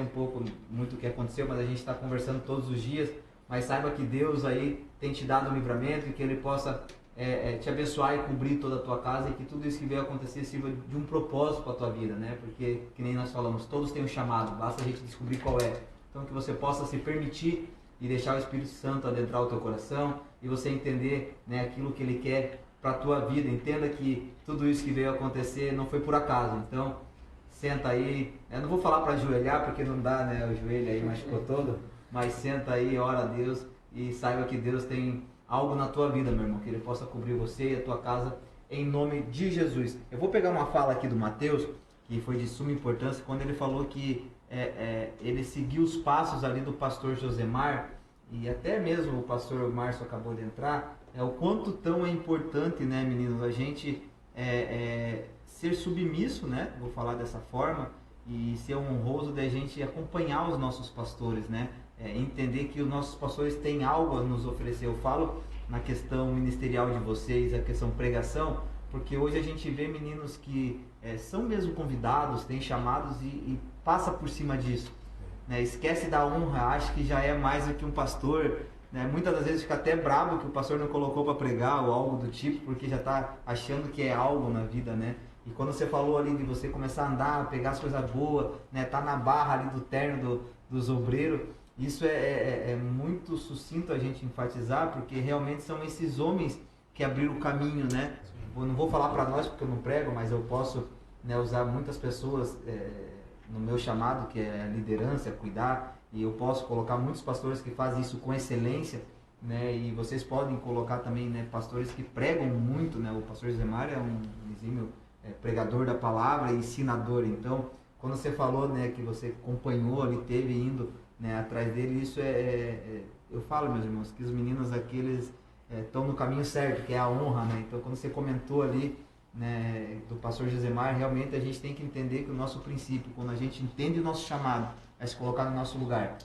B: muito o que aconteceu, mas a gente está conversando todos os dias. Mas saiba que Deus aí tem te dado um livramento e que Ele possa te abençoar e cobrir toda a tua casa, e que tudo isso que veio acontecer sirva de um propósito para a tua vida, né? Porque, que nem nós falamos, todos têm um chamado, basta a gente descobrir qual é. Então que você possa se permitir e deixar o Espírito Santo adentrar o teu coração e você entender, né, aquilo que Ele quer para a tua vida. Entenda que tudo isso que veio acontecer não foi por acaso. Então, senta aí. Eu não vou falar para ajoelhar, porque não dá, né? O joelho aí machucou todo. Mas senta aí, ora a Deus e saiba que Deus tem algo na tua vida, meu irmão. Que Ele possa cobrir você e a tua casa em nome de Jesus. Eu vou pegar uma fala aqui do Mateus, que foi de suma importância, quando ele falou que ele seguiu os passos ali do pastor Josemar, e até mesmo o pastor Márcio acabou de entrar, o quanto tão é importante, né, meninos, a gente ser submisso, né, vou falar dessa forma, e ser honroso da gente acompanhar os nossos pastores, né, entender que os nossos pastores têm algo a nos oferecer. Eu falo na questão ministerial de vocês, a questão pregação, porque hoje a gente vê meninos que são mesmo convidados, têm chamados e passa por cima disso, né? Esquece da honra, acha que já é mais do que um pastor, né? Muitas das vezes fica até bravo que o pastor não colocou para pregar ou algo do tipo, porque já está achando que é algo na vida, né? E quando você falou ali de você começar a andar, pegar as coisas boas, né? Tá na barra ali do terno dos obreiros, Isso é muito sucinto a gente enfatizar, porque realmente são esses homens que abriram o caminho, né? Eu não vou falar para nós porque eu não prego, mas eu posso, né, usar muitas pessoas no meu chamado, que é a liderança, é cuidar, e eu posso colocar muitos pastores que fazem isso com excelência, né? E vocês podem colocar também, né, pastores que pregam muito, né? O pastor Zemar é um exímio pregador da palavra e ensinador. Então, quando você falou, né, que você acompanhou ali, teve indo, né, atrás dele, isso eu falo, meus irmãos, que os meninos aqui, eles estão no caminho certo, que é a honra, né? Então, quando você comentou ali, né, do pastor Josemar, realmente a gente tem que entender que o nosso princípio, quando a gente entende o nosso chamado, é se colocar no nosso lugar.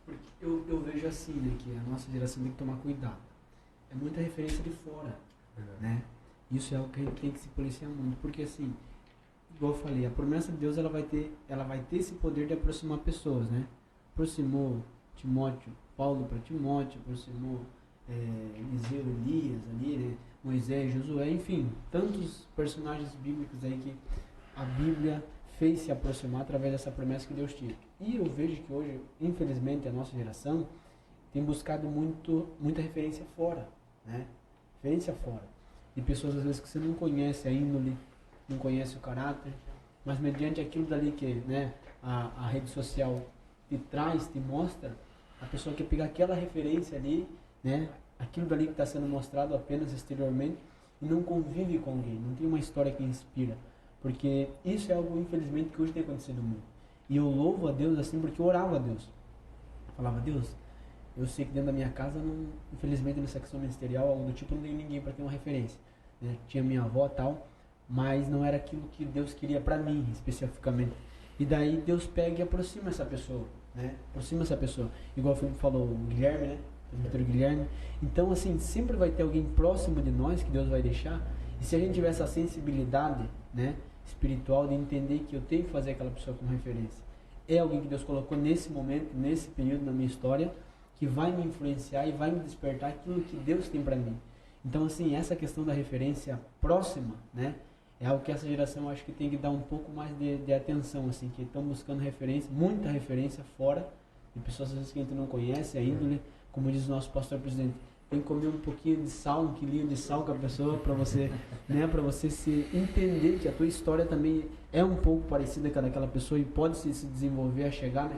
D: Porque eu vejo assim, né, que a nossa geração tem que tomar cuidado. É muita referência de fora, né? Isso é algo que a gente tem que se policiar muito, porque assim, igual eu falei, a promessa de Deus ela vai ter esse poder de aproximar pessoas, né? Aproximou Timóteo, Paulo para Timóteo, aproximou Eliseu, Elias ali, né? Moisés, Josué, enfim, tantos personagens bíblicos aí que a Bíblia fez se aproximar através dessa promessa que Deus tinha. E eu vejo que hoje, infelizmente, a nossa geração tem buscado muita referência fora, né? Referência fora. De pessoas às vezes que você não conhece a índole, não conhece o caráter, mas mediante aquilo dali que, né, a rede social te traz, te mostra, a pessoa quer pegar aquela referência ali, né, aquilo dali que está sendo mostrado apenas exteriormente e não convive com alguém, não tem uma história que inspira, porque isso é algo, infelizmente, que hoje tem acontecido muito. E eu louvo a Deus assim porque eu orava a Deus. Eu falava, Deus, eu sei que dentro da minha casa, não, infelizmente, nessa questão ministerial, algo do tipo, não tenho ninguém para ter uma referência, né? Tinha minha avó e tal, mas não era aquilo que Deus queria para mim, especificamente. E daí Deus pega e aproxima essa pessoa, né? Aproxima essa pessoa. Igual o Felipe falou, o Guilherme, né? O Dr. Guilherme. Então, assim, sempre vai ter alguém próximo de nós que Deus vai deixar. E se a gente tiver essa sensibilidade, né, espiritual de entender que eu tenho que fazer aquela pessoa como referência, é alguém que Deus colocou nesse momento, nesse período na minha história, que vai me influenciar e vai me despertar aquilo que Deus tem para mim. Então, assim, essa questão da referência próxima, né, é algo que essa geração eu acho que tem que dar um pouco mais de atenção, assim, que estão buscando referência, muita referência fora, de pessoas às vezes que a gente não conhece, a índole, como diz o nosso pastor presidente, tem que comer um pouquinho de sal, um quilinho de sal com a pessoa, para você, né, para você se entender que a tua história também é um pouco parecida com a daquela pessoa e pode se desenvolver a chegar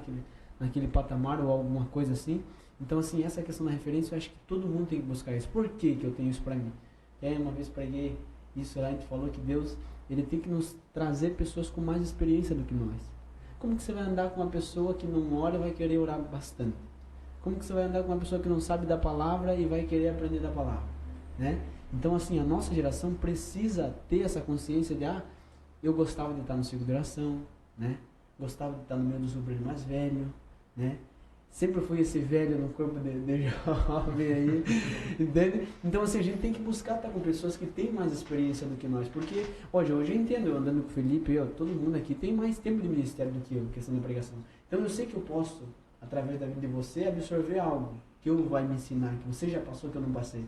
D: naquele patamar ou alguma coisa assim. Então, assim, essa questão da referência, eu acho que todo mundo tem que buscar isso. Por que que eu tenho isso para mim? Uma vez preguei isso lá, a gente falou que Deus, ele tem que nos trazer pessoas com mais experiência do que nós. Como que você vai andar com uma pessoa que não ora e vai querer orar bastante? Como que você vai andar com uma pessoa que não sabe da palavra e vai querer aprender da palavra, né? Então, assim, a nossa geração precisa ter essa consciência de, eu gostava de estar no ciclo de oração, né? Gostava de estar no meio dos obreiros mais velhos, né? Sempre fui esse velho no corpo de jovem aí, entende? Então, assim, a gente tem que buscar estar com pessoas que têm mais experiência do que nós, porque, hoje eu entendo, eu andando com o Felipe, todo mundo aqui tem mais tempo de ministério do que eu, questão da pregação. Então, eu sei que eu posso, através da vida de você, absorver algo que eu vai me ensinar, que você já passou, que eu não passei.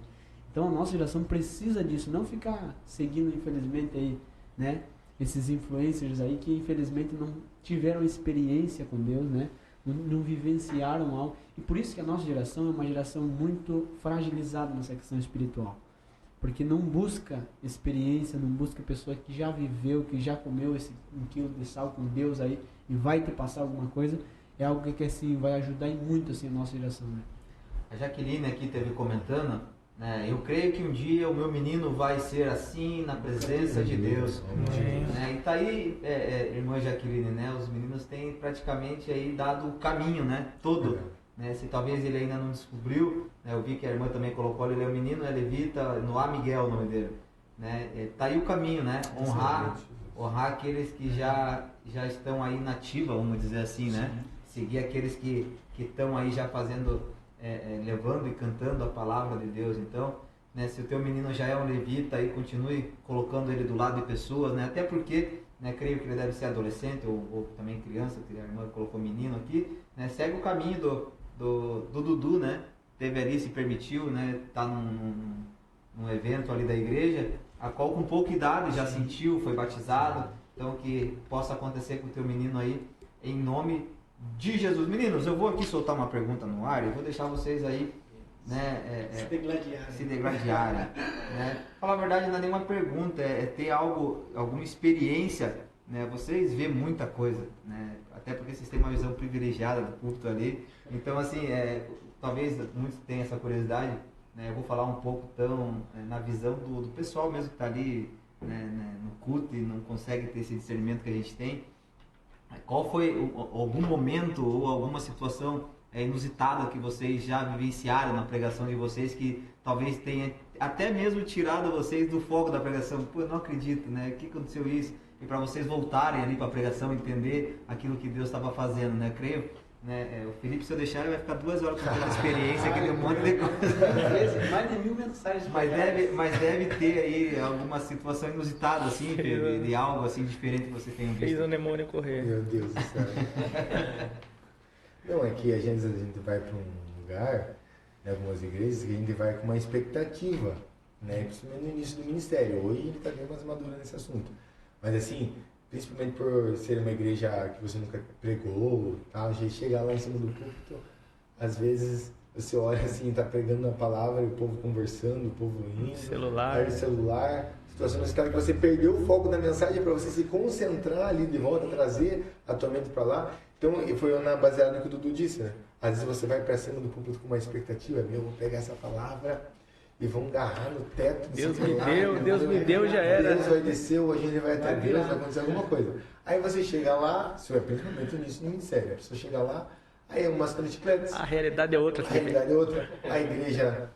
D: Então, a nossa geração precisa disso, não ficar seguindo, infelizmente, aí, né, esses influencers aí que, infelizmente, não tiveram experiência com Deus, né? Não vivenciaram algo. E por isso que a nossa geração é uma geração muito fragilizada nessa questão espiritual. Porque não busca experiência, não busca pessoa que já viveu, que já comeu esse 1 quilo de sal com Deus aí e vai te passar alguma coisa. É algo que assim, vai ajudar muito assim, a nossa geração. Né?
B: A Jaqueline aqui esteve comentando, né, eu creio que um dia o meu menino vai ser assim na presença de Deus. Né? E tá aí, irmã Jaqueline, né, os meninos têm praticamente aí dado o caminho, né, todo. Né, se talvez ele ainda não descobriu, né, eu vi que a irmã também colocou, ele é um menino, é levita, Noá Miguel o nome dele. Né, tá aí o caminho, né, honrar aqueles que já estão aí na ativa, vamos dizer assim, né, seguir aqueles que estão aí já fazendo, levando e cantando a palavra de Deus. Então, né, se o teu menino já é um levita, aí continue colocando ele do lado de pessoas, né, até porque, né, creio que ele deve ser adolescente ou também criança, que a irmã colocou menino aqui, né, segue o caminho do Dudu, né, teve ali, se permitiu, né, tá num evento ali da igreja, a qual com pouca idade já sentiu, foi batizado. Então, que possa acontecer com o teu menino aí, em nome de Jesus. Meninos, eu vou aqui soltar uma pergunta no ar e vou deixar vocês aí, né, se degladiarem, né? Falar a verdade, não é nenhuma pergunta, é ter alguma experiência, né? Vocês vêem muita coisa, né? Até porque vocês têm uma visão privilegiada do culto ali. Então, assim, talvez muitos tenham essa curiosidade, né? Eu vou falar um pouco na visão do pessoal mesmo que está ali, né, no culto e não consegue ter esse discernimento que a gente tem. Qual foi algum momento ou alguma situação inusitada que vocês já vivenciaram na pregação de vocês que talvez tenha até mesmo tirado vocês do foco da pregação? Pô, eu não acredito, né? O que aconteceu isso? E para vocês voltarem ali para a pregação, entender aquilo que Deus estava fazendo, né? Creio, né? O Felipe, se eu deixar, ele vai ficar 2 horas contando a experiência, que deu um monte de coisa.
D: Mais de 1000 mensagens.
B: Mas deve ter aí alguma situação inusitada, assim, de algo assim diferente que você tenha visto.
A: Fez o demônio correr.
C: Meu Deus do céu. Não, é que às vezes a gente vai para um lugar, em algumas igrejas, que a gente vai com uma expectativa, né? Principalmente no início do ministério. Hoje a gente está bem mais maduro nesse assunto. Mas assim, principalmente por ser uma igreja que você nunca pregou, tal, a gente chegar lá em cima do púlpito, às vezes você olha assim, tá pregando a palavra, e o povo conversando, o povo indo,
A: Celular.
C: aí o celular, situações que você perdeu o foco da mensagem para você se concentrar ali de volta, trazer a tua mente para lá. Então, foi baseado no que o Dudu disse, né? Às vezes você vai para cima do púlpito com uma expectativa, eu vou pegar essa palavra e vão agarrar no teto.
A: Deus me deu, já era.
C: Deus vai descer, hoje ele vai até Deus, vai acontecer alguma coisa. Aí você chega lá, isso é principalmente nisso no ministério, a pessoa chega lá, aí é umas bicicletas.
A: A realidade é outra.
C: A realidade é outra. A igreja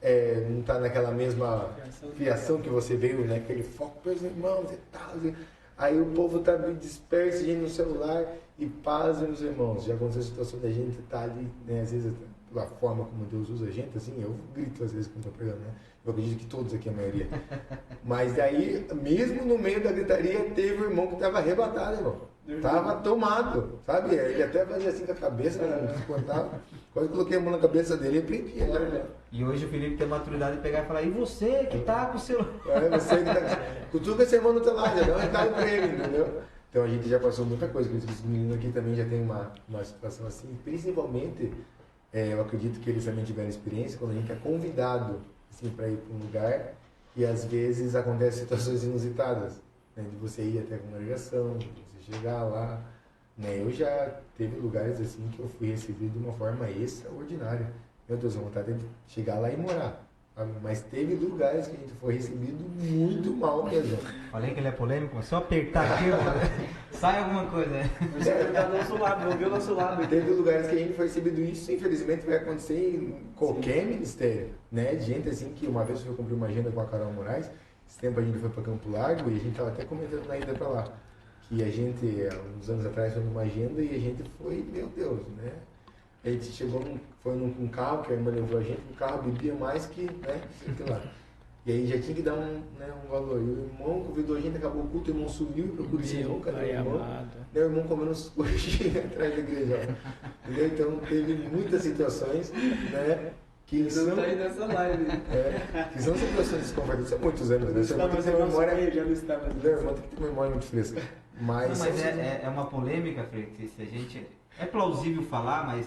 C: não está naquela mesma fiação que você veio, né? Aquele foco para os irmãos e tal. Aí o povo está disperso, gente no celular e paz nos irmãos. Já aconteceu a situação da gente estar ali, né? Às vezes pela forma como Deus usa a gente, assim, eu grito às vezes quando estou pregando, né? Eu acredito que todos aqui, a maioria. Mas daí, mesmo no meio da gritaria, teve um irmão que estava arrebatado, irmão. Tava tomado, sabe? Ele até fazia assim com a cabeça, não se cortava. Quando eu coloquei a mão na cabeça dele, ele prendia. Né?
B: E hoje o Felipe tem a maturidade de pegar e falar, e você que tá com o seu...
C: Você que tá... Cutuca esse irmão no teu lado, já dá um recado pra ele, entendeu? Então a gente já passou muita coisa, que esse menino aqui também já tem uma situação assim, principalmente, eu acredito que eles também tiveram experiência quando a gente é convidado assim, para ir para um lugar e às vezes acontecem situações inusitadas, né, de você ir até a congregação, de você chegar lá, né, eu já teve lugares assim que eu fui recebido de uma forma extraordinária, meu Deus, a vontade de chegar lá e morar. Mas teve lugares que a gente foi recebido muito mal mesmo.
B: Falei que ele é polêmico, mas só apertar aqui, sai alguma coisa, né?
D: Você está do nosso lado, ouviu o nosso lado.
C: Teve lugares que a gente foi recebido, isso infelizmente vai acontecer em qualquer ministério, né? De gente assim que uma vez eu cumpri uma agenda com a Carol Moraes, esse tempo a gente foi para Campo Largo e a gente estava até comentando na ida para lá, que a gente, uns anos atrás, foi numa agenda e a gente foi, meu Deus, né? A gente chegou, foi num carro, que a irmã levou a gente, o carro bebia mais que, né, sei lá. E aí já tinha que dar um valor. E o irmão convidou a gente, acabou o culto, o irmão sumiu e procurou esse irmão, cadê o irmão? O irmão comendo uns coxinhas atrás da igreja. Entendeu? Então teve muitas situações, né, que são...
D: Tá aí nessa live.
C: Que são situações desconfortáveis, são muitos anos, né? Você
D: Não, mas
C: tem memória...
D: já não estava.
C: Meu irmão tem que ter memória muito fresca. Mas
B: é uma polêmica, Frei, que se a gente... É plausível falar, mas...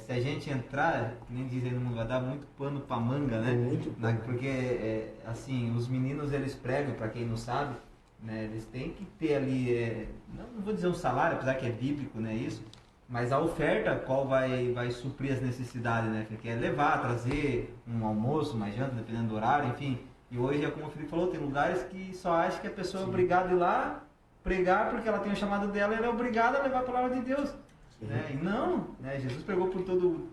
B: se a gente entrar, que nem dizem no mundo, vai dar muito pano pra manga, né?
C: Muito pano.
B: Porque, assim, os meninos, eles pregam, pra quem não sabe, né? Eles têm que ter ali, não vou dizer um salário, apesar que é bíblico, né, isso, mas a oferta, qual vai suprir as necessidades, né? Que é levar, trazer um almoço, uma janta, dependendo do horário, enfim. E hoje, como o Felipe falou, tem lugares que só acha que a pessoa é obrigada a ir lá pregar, porque ela tem o chamado dela, e ela é obrigada a levar a palavra de Deus. Né? E não, né? Jesus pregou por todo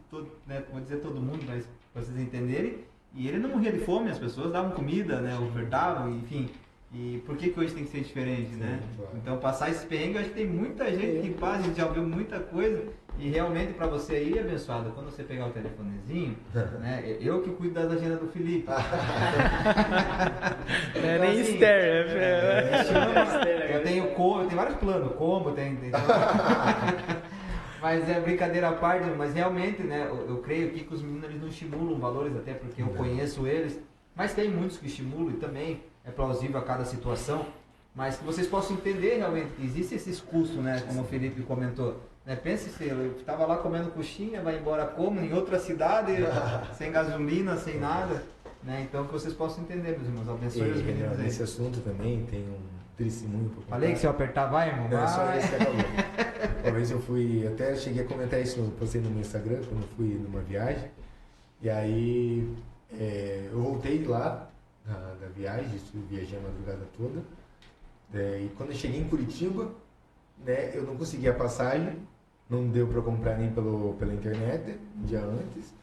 B: né? Vou dizer todo mundo, mas para vocês entenderem, e ele não morria de fome, as pessoas davam comida, né? Ofertavam, enfim. E por que hoje tem que ser diferente, né?
C: Claro.
B: Então passar esse perrengue, eu acho que tem muita gente que passa, a gente já ouviu muita coisa, e realmente para você aí, abençoado, quando você pegar o telefonezinho, né? Eu que cuido das agendas do Felipe.
A: É nem Esther,
B: Eu tenho vários planos, como, tem mas é brincadeira à parte, mas realmente, né, eu creio que os meninos eles não estimulam valores, até porque eu conheço eles, mas tem muitos que estimulam e também é plausível a cada situação, mas que vocês possam entender realmente que existem esses custos, né? Como o Felipe comentou. Né? Pense se eu estava lá comendo coxinha, vai embora como, em outra cidade, sem gasolina, sem nada. Né? Então que vocês possam entender, meus irmãos. Abençoe os meninos aí.
C: Nesse assunto também tem um testemunho para contar.
B: Falei que se eu apertar vai, irmão?
C: Não, só
B: Vai.
C: esse que acabou. Uma vez eu fui, até cheguei a comentar isso, postei no meu Instagram, quando eu fui numa viagem. E aí eu voltei lá da viagem, viajei a madrugada toda. E quando eu cheguei em Curitiba, né, eu não consegui a passagem, não deu para comprar nem pela internet, um dia antes.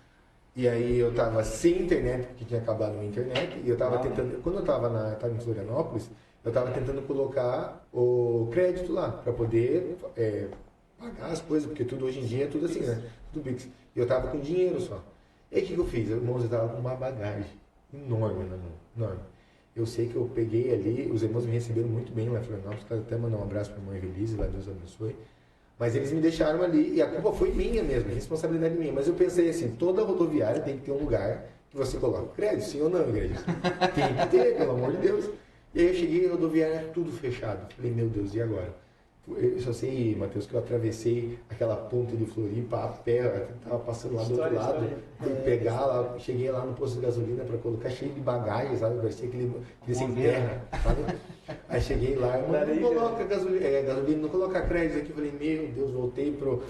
C: E aí eu tava sem internet, porque tinha acabado a minha internet, e eu tava tentando, quando eu tava em Florianópolis, eu tava tentando colocar o crédito lá, para poder pagar as coisas, porque tudo hoje em dia é tudo assim, né? Tudo Pix. E eu tava com dinheiro só. E aí o que eu fiz? Irmãos, eu tava com uma bagagem enorme na mão, enorme. Eu sei que eu peguei ali, os irmãos me receberam muito bem lá em Florianópolis, quero até mandar um abraço para a irmã Evelise, lá Deus abençoe. Mas eles me deixaram ali, e a culpa foi minha mesmo, a responsabilidade minha. Mas eu pensei assim, toda rodoviária tem que ter um lugar que você coloca crédito, sim ou não, igreja? Tem que ter, pelo amor de Deus. E aí eu cheguei, a rodoviária tudo fechado. Falei, meu Deus, e agora? Eu só sei, Matheus, que eu atravessei aquela ponte de Floripa a pé, eu tava passando lá do outro lado, fui pegar lá, cheguei lá no posto de gasolina para colocar cheio de bagagem, sabe? Parecia aquele sem terra, sabe? Aí cheguei lá, não coloca gasolina, não coloca crédito aqui. Falei, meu Deus, voltei pro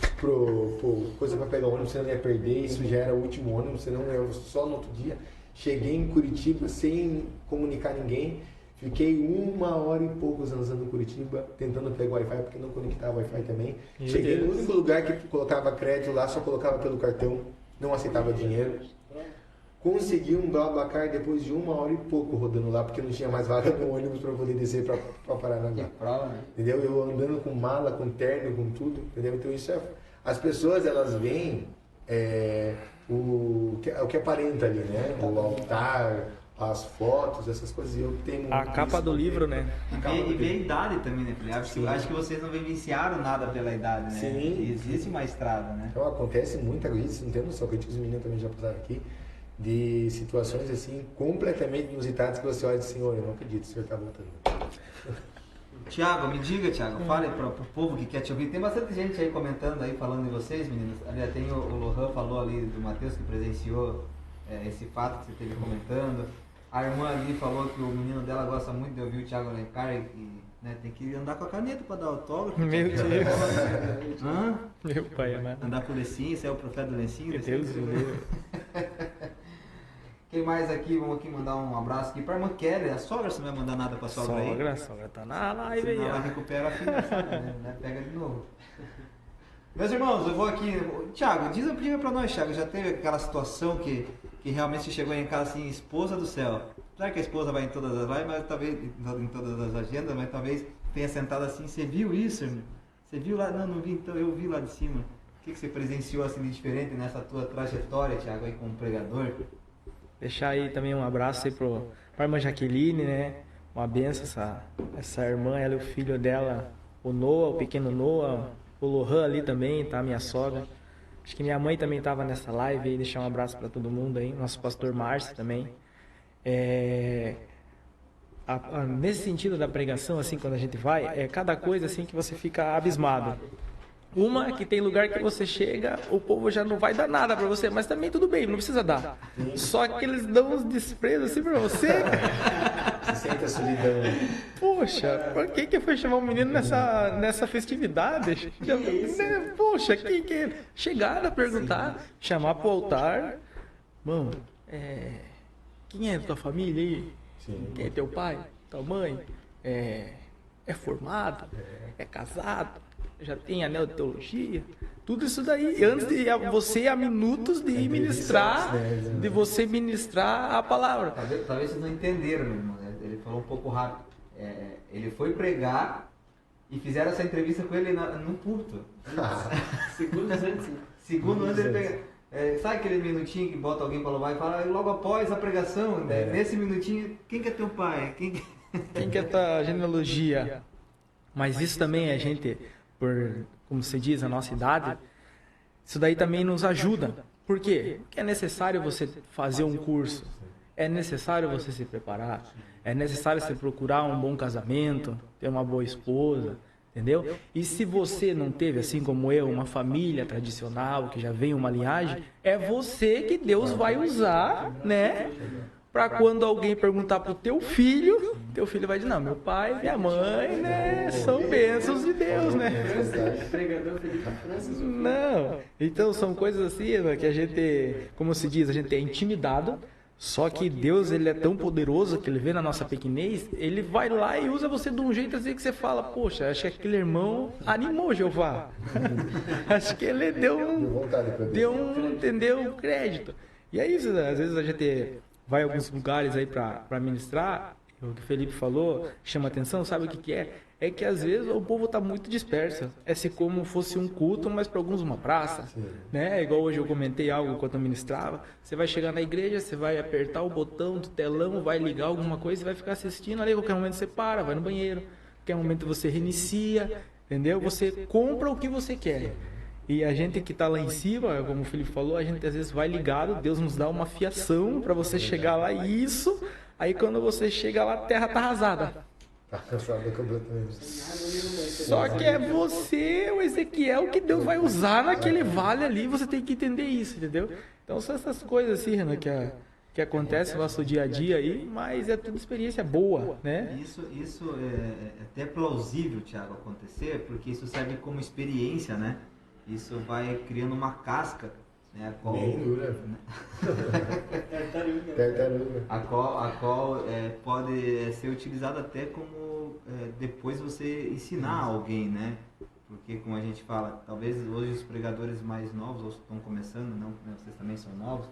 C: coisa para pegar o ônibus, senão eu ia perder, isso já era o último ônibus, senão eu só no outro dia. Cheguei em Curitiba sem comunicar ninguém. Fiquei 1h e pouco zanzando Curitiba, tentando pegar o Wi-Fi, porque não conectava o Wi-Fi também. Cheguei no único lugar que colocava crédito lá, só colocava pelo cartão, não aceitava dinheiro. Consegui um BlaBlaCar depois de 1h e pouco rodando lá, porque não tinha mais vaga no ônibus para poder descer para Paranaguá.
B: Prova, né?
C: Entendeu? Eu andando com mala, com terno, com tudo, entendeu? Então isso as pessoas, elas veem o que aparenta ali, né? O altar, as fotos, essas coisas. Eu tenho
A: A capa do livro, né?
B: E vê a idade também, né, Felipe? Acho que vocês não vivenciaram nada pela idade, né?
C: Sim.
B: Existe uma estrada, né?
C: Então acontece muita coisa, você não tem noção, que os meninos também já passaram aqui, de situações assim, completamente inusitadas, que você olha e diz, Senhor, eu não acredito, o Senhor está voltando.
B: Tiago, me diga, Tiago, fale para o povo que quer te ouvir. Tem bastante gente aí comentando, aí falando de vocês, meninos. Aliás, tem o Lohan falou ali do Matheus, que presenciou esse fato que você esteve comentando. A irmã ali falou que o menino dela gosta muito de ouvir o Thiago Alencar e né, tem que andar com a caneta para dar autógrafo.
A: Meu Deus.
B: Hã?
A: Meu pai amado.
B: Andar com o Lecinho, esse é o profeta do Lecinho.
A: Meu Deus do céu.
B: Quem mais aqui? Vamos aqui mandar um abraço aqui para a irmã Kelly. A sogra, você não vai mandar nada para a sogra aí?
A: Sogra tá na live aí,
B: Senão ela
A: ó.
B: recupera a filha, sabe, né? Pega de novo. Meus irmãos, eu vou aqui. Tiago, diga pra nós, Tiago, já teve aquela situação que realmente você chegou em casa assim, esposa do céu. Apesar que a esposa vai em todas as lives, mas talvez em todas as agendas, mas talvez tenha sentado assim, você viu isso, irmão? Você viu lá? Não vi, então eu vi lá de cima. O que você presenciou assim de diferente nessa tua trajetória, Tiago, aí como pregador?
A: Deixar aí também um abraço aí pra irmã Jaqueline, né? Uma benção essa irmã, ela e o filho dela, o Noah, o pequeno Noah, o Lohan ali também, tá? Minha sogra. Acho que minha mãe também estava nessa live aí, deixar um abraço para todo mundo aí, nosso pastor Márcio também. Nesse sentido da pregação, assim, quando a gente vai, cada coisa assim que você fica abismado. Uma que tem lugar que você chega, o povo já não vai dar nada pra você, mas também tudo bem, não precisa dar. Só que eles dão uns desprezos assim pra você.
C: Você sente a solidão.
A: Poxa, por que foi chamar um menino nessa festividade? Poxa, que chegaram a perguntar, chamar pro altar. Mano, quem é da tua família aí?
C: Sim.
A: Quem é teu pai? Tua mãe? É formado? É casado? Já tem anel de teologia? Tudo isso daí, antes de você há minutos de ministrar, de você ministrar a palavra.
B: Talvez vocês não entenderam, meu irmão. Ele falou um pouco rápido. Ele foi pregar e fizeram essa entrevista com ele num culto. Segundo antes ele pega. Sabe aquele minutinho que bota alguém para louvar e fala logo após a pregação, nesse minutinho, quem que é teu pai?
A: Quem que é tua genealogia? Mas isso também a gente, como se diz, a nossa idade, isso daí também nos ajuda. Por quê? Porque é necessário você fazer um curso, é necessário você se preparar, É necessário você procurar um bom casamento, ter uma boa esposa, entendeu? E se você não teve, assim como eu, uma família tradicional, que já vem uma linhagem, é você que Deus vai usar, né? Para quando alguém perguntar pro teu filho vai dizer, não, meu pai e minha mãe, né, são bênçãos de Deus, né?
D: Pregador Felipe Francis.
A: Não, então são coisas assim, né, que a gente, como se diz, a gente é intimidado, só que Deus, ele é tão poderoso que ele vê na nossa pequenez, ele vai lá e usa você de um jeito assim que você fala, poxa, acho que aquele irmão animou Jeová. Acho que ele entendeu, crédito. E é isso, né? Às vezes a gente vai a alguns lugares aí para ministrar, o que o Felipe falou, chama atenção, sabe o que é? É que às vezes o povo está muito disperso. É se como fosse um culto, mas para alguns uma praça. Né? Igual hoje eu comentei algo enquanto eu ministrava. Você vai chegar na igreja, você vai apertar o botão do telão, vai ligar alguma coisa e vai ficar assistindo ali. A qualquer momento você para, vai no banheiro. A qualquer momento você reinicia, entendeu? Você compra o que você quer. E a gente que está lá em cima, como o Felipe falou, a gente às vezes vai ligado, Deus nos dá uma fiação para você chegar lá e isso, aí quando você chega lá, a terra está arrasada.
C: Tá cansado completamente.
A: Só que é você, o Ezequiel, que Deus vai usar naquele vale ali, você tem que entender isso, entendeu? Então são essas coisas assim, Renan, que acontecem no nosso dia a dia aí, mas é tudo experiência boa, né?
B: Isso é até plausível, Thiago, acontecer, porque isso serve como experiência, né? Isso vai criando uma casca, né?
C: Bem dura.
B: A qual pode ser utilizada até como depois você ensinar alguém, né? Porque como a gente fala, talvez hoje os pregadores mais novos, ou estão começando, não, né, vocês também são novos,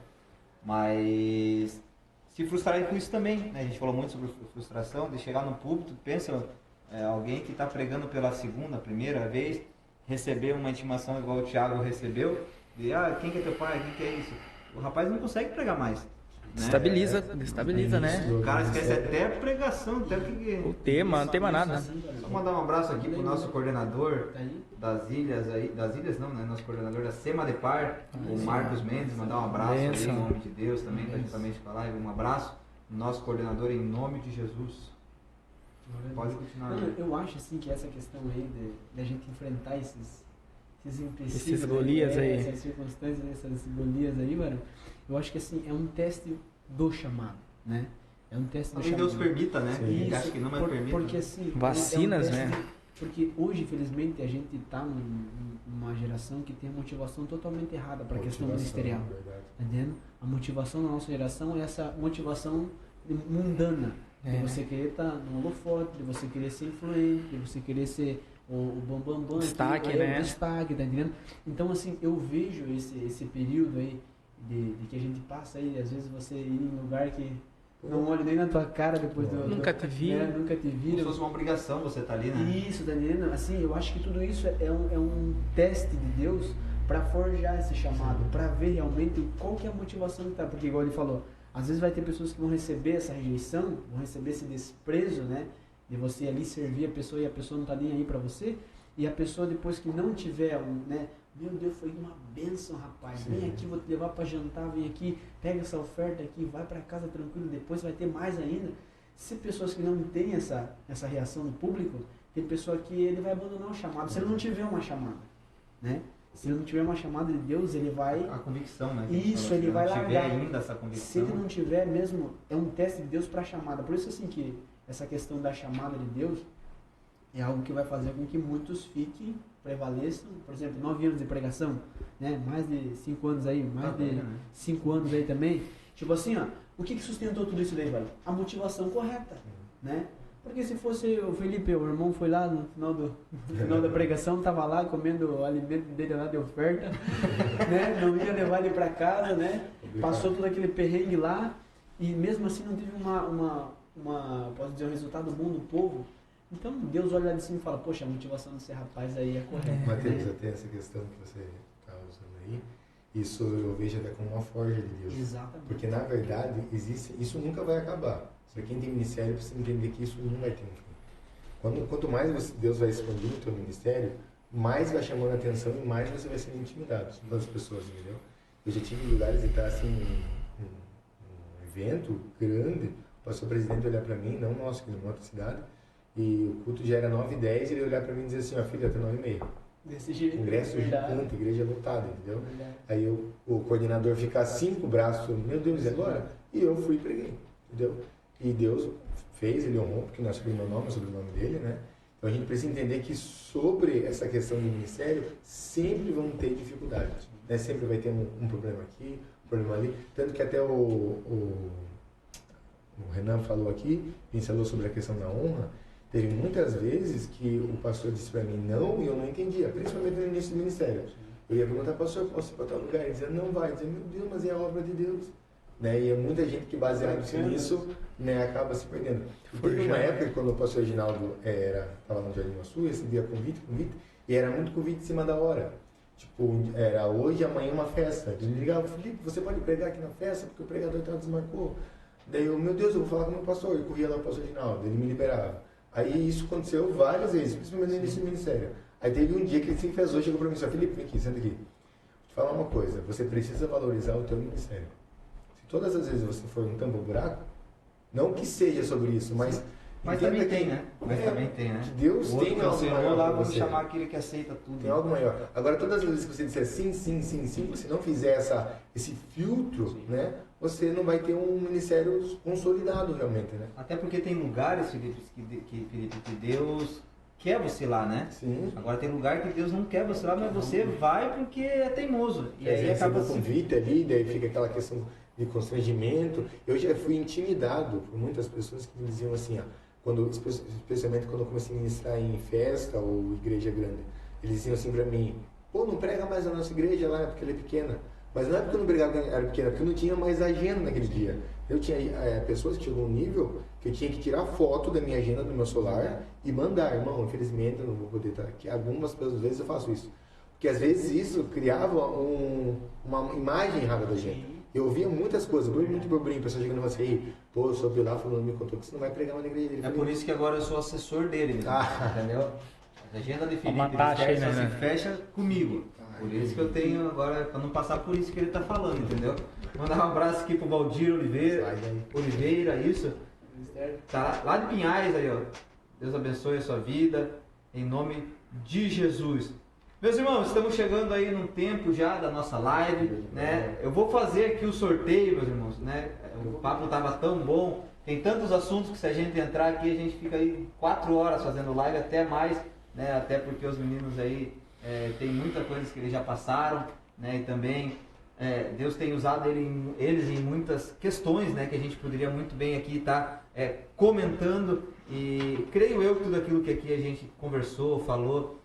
B: mas se frustrarem com isso também, né? A gente falou muito sobre frustração, de chegar no púlpito, pensa alguém que está pregando pela primeira vez, receber uma intimação igual o Thiago recebeu, de quem que é teu pai, quem que é isso? O rapaz não consegue pregar mais. Né?
A: Destabiliza, né?
B: O cara esquece até a pregação, até o
A: tema, não tem mais nada.
B: Só mandar um abraço aqui pro nosso coordenador das ilhas aí, das ilhas não, né? Nosso coordenador da Semadepar, o Marcos Mendes, mandar um abraço aí, em nome de Deus também, tá justamente falar, um abraço, nosso coordenador em nome de Jesus. Pode continuar.
D: Eu acho assim que essa questão aí de a gente enfrentar esses empecilhos,
A: esses Golias aí,
D: essas circunstâncias, essas Golias aí, mano, eu acho que assim, é um teste do chamado, né? É um teste do chamado.
B: Deus permita, né?
D: Isso,
B: acho que não é permita.
D: Porque assim,
A: vacinas,
D: é um
A: né?
D: Porque hoje, infelizmente, a gente está numa geração que tem a motivação totalmente errada para a questão ministerial. Tá entendendo? A motivação da nossa geração é essa motivação mundana. De você querer estar no holofote, de você querer ser influente, de você querer ser o bambambam.
A: Destaque, né?
D: Destaque, tá entendendo? Então, assim, eu vejo esse período aí de que a gente passa aí, às vezes você ir em um lugar que não olha nem na tua cara depois do...
A: Nunca te viram.
D: Nunca te viram.
B: Como se fosse uma obrigação você estar ali, né?
D: Isso, tá entendendo? Assim, eu acho que tudo isso é um teste de Deus para forjar esse chamado, para ver realmente qual que é a motivação que tá. Porque, igual ele falou, às vezes vai ter pessoas que vão receber essa rejeição, vão receber esse desprezo, né? De você ali servir a pessoa e a pessoa não tá nem aí para você. E a pessoa depois que não tiver, né? Meu Deus, foi uma bênção, rapaz. Sim. Vem aqui, vou te levar para jantar, vem aqui, pega essa oferta aqui, vai para casa tranquilo, depois vai ter mais ainda. Se pessoas que não têm essa reação do público, tem pessoa que ele vai abandonar o chamado, se ele não tiver uma chamada, né? Se ele não tiver uma chamada de Deus, ele vai...
B: A convicção, né?
D: Isso, ele vai largar.
B: Se não tiver ainda essa convicção...
D: Se ele não tiver mesmo, é um teste de Deus para a chamada. Por isso, assim, que essa questão da chamada de Deus é algo que vai fazer com que muitos fiquem, prevaleçam. Por exemplo, 9 anos de pregação, né? Mais de 5 anos aí, mais de 5 anos aí também. Tipo assim, ó, o que sustentou tudo isso daí, velho? A motivação correta, né? Porque se fosse o Felipe, o irmão foi lá no final da pregação, tava lá comendo o alimento dele lá de oferta, né? Não ia levar ele para casa, né? Passou todo aquele perrengue lá e mesmo assim não teve posso dizer, um resultado bom do povo. Então Deus olha lá de cima e fala, poxa, a motivação desse rapaz aí é correta.
C: Mateus, até essa questão que você está usando aí, isso eu vejo até como uma forja de Deus.
D: Exatamente.
C: Porque na verdade isso nunca vai acabar. Para quem tem ministério, precisa entender que isso não vai ter um fim. Quanto mais Deus vai expandindo o teu ministério, mais vai chamando a atenção e mais você vai sendo intimidado pelas pessoas, entendeu? Eu já tive lugares de estar assim, um evento grande, o pastor presidente olhar para mim, não nosso, que é de uma outra cidade, e o culto já era 9h10, ele olhar para mim e dizer assim, ó, filho, até 9h30.
D: Desse jeito.
C: Ingresso
D: verdade.
C: gigante, igreja lotada, entendeu?
D: Verdade.
C: Aí o coordenador ficar 5 braços, meu Deus, e agora? E eu fui e preguei, entendeu? E Deus fez, ele honrou, porque não é sobre o meu nome, é sobre o nome dele, né? Então a gente precisa entender que sobre essa questão do ministério, sempre vão ter dificuldades, né? Sempre vai ter um problema aqui, um problema ali. Tanto que até o Renan falou aqui, pincelou sobre a questão da honra. Teve muitas vezes que o pastor disse para mim não e eu não entendia, principalmente no início do ministério. Eu ia perguntar, pastor, posso ir para tal lugar? Ele dizia, não vai. Eu dizia, meu Deus, mas é a obra de Deus. Né? E é muita gente que baseado nisso, né, acaba se perdendo. Teve uma época quando o pastor Reginaldo estava no Jardim Sul, recebia convite, e era muito convite em cima da hora. Tipo, era hoje, amanhã uma festa. Ele ligava, Felipe, você pode pregar aqui na festa, porque o pregador desmarcou. Daí eu, meu Deus, eu vou falar com o meu pastor. Eu corria lá para o pastor Reginaldo, ele me liberava. Aí isso aconteceu várias vezes, principalmente no início do ministério. Aí teve um dia que ele se enfesou, chegou para mim e disse, Felipe, vem aqui, senta aqui. Vou te falar uma coisa, você precisa valorizar o teu ministério. Se todas as vezes você for um tambo-buraco, não que seja sobre isso, mas
B: também tem, né? Mas também tem, né?
C: Que Deus tem algo maior
B: lá,
C: para
B: vamos
C: você.
B: chamar aquele que aceita tudo.
C: Tem algo maior. Agora, todas as vezes que você disser sim, sim, sim, sim, você não fizer esse filtro, né? Você não vai ter um ministério consolidado realmente, né?
B: Até porque tem lugares, Felipe, que Deus quer você lá, né?
C: Sim.
B: Agora tem lugar que Deus não quer você lá, mas você vai porque é teimoso. E aí acaba
C: o convite ali, daí fica aquela questão de constrangimento. Eu já fui intimidado por muitas pessoas que me diziam assim, ó, especialmente quando eu comecei a ministrar em festa ou igreja grande, eles diziam assim pra mim, pô, não prega mais na nossa igreja lá, porque ela é pequena. Mas não é porque eu não pregava, era pequena, porque eu não tinha mais agenda naquele dia. Eu tinha pessoas que chegou um nível que eu tinha que tirar foto da minha agenda do meu celular e mandar. Irmão, infelizmente eu não vou poder estar aqui. Algumas vezes eu faço isso. Porque às vezes isso criava uma imagem errada da gente. Eu ouvia muitas coisas, muito burburinho, pessoas chegando e falando assim, pô, eu soube lá, falando, me contou que você não vai pregar mais na igreja dele.
B: É por isso que agora eu sou assessor dele, entendeu? A agenda de Felipe se fecha comigo. Por isso que eu tenho agora, para não passar por isso que ele está falando, entendeu? Mandar um abraço aqui pro Valdir Oliveira, isso. Tá lá de Pinhais aí, ó. Deus abençoe a sua vida, em nome de Jesus. Meus irmãos, estamos chegando aí num tempo já da nossa live, né? Eu vou fazer aqui o sorteio, meus irmãos, né? O papo estava tão bom, tem tantos assuntos que se a gente entrar aqui, a gente fica aí 4 horas fazendo live, até mais, né? Até porque os meninos aí tem muitas coisas que eles já passaram, né? E também Deus tem usado eles em muitas questões, né? Que a gente poderia muito bem aqui estar comentando. E creio eu que tudo aquilo que aqui a gente conversou, falou,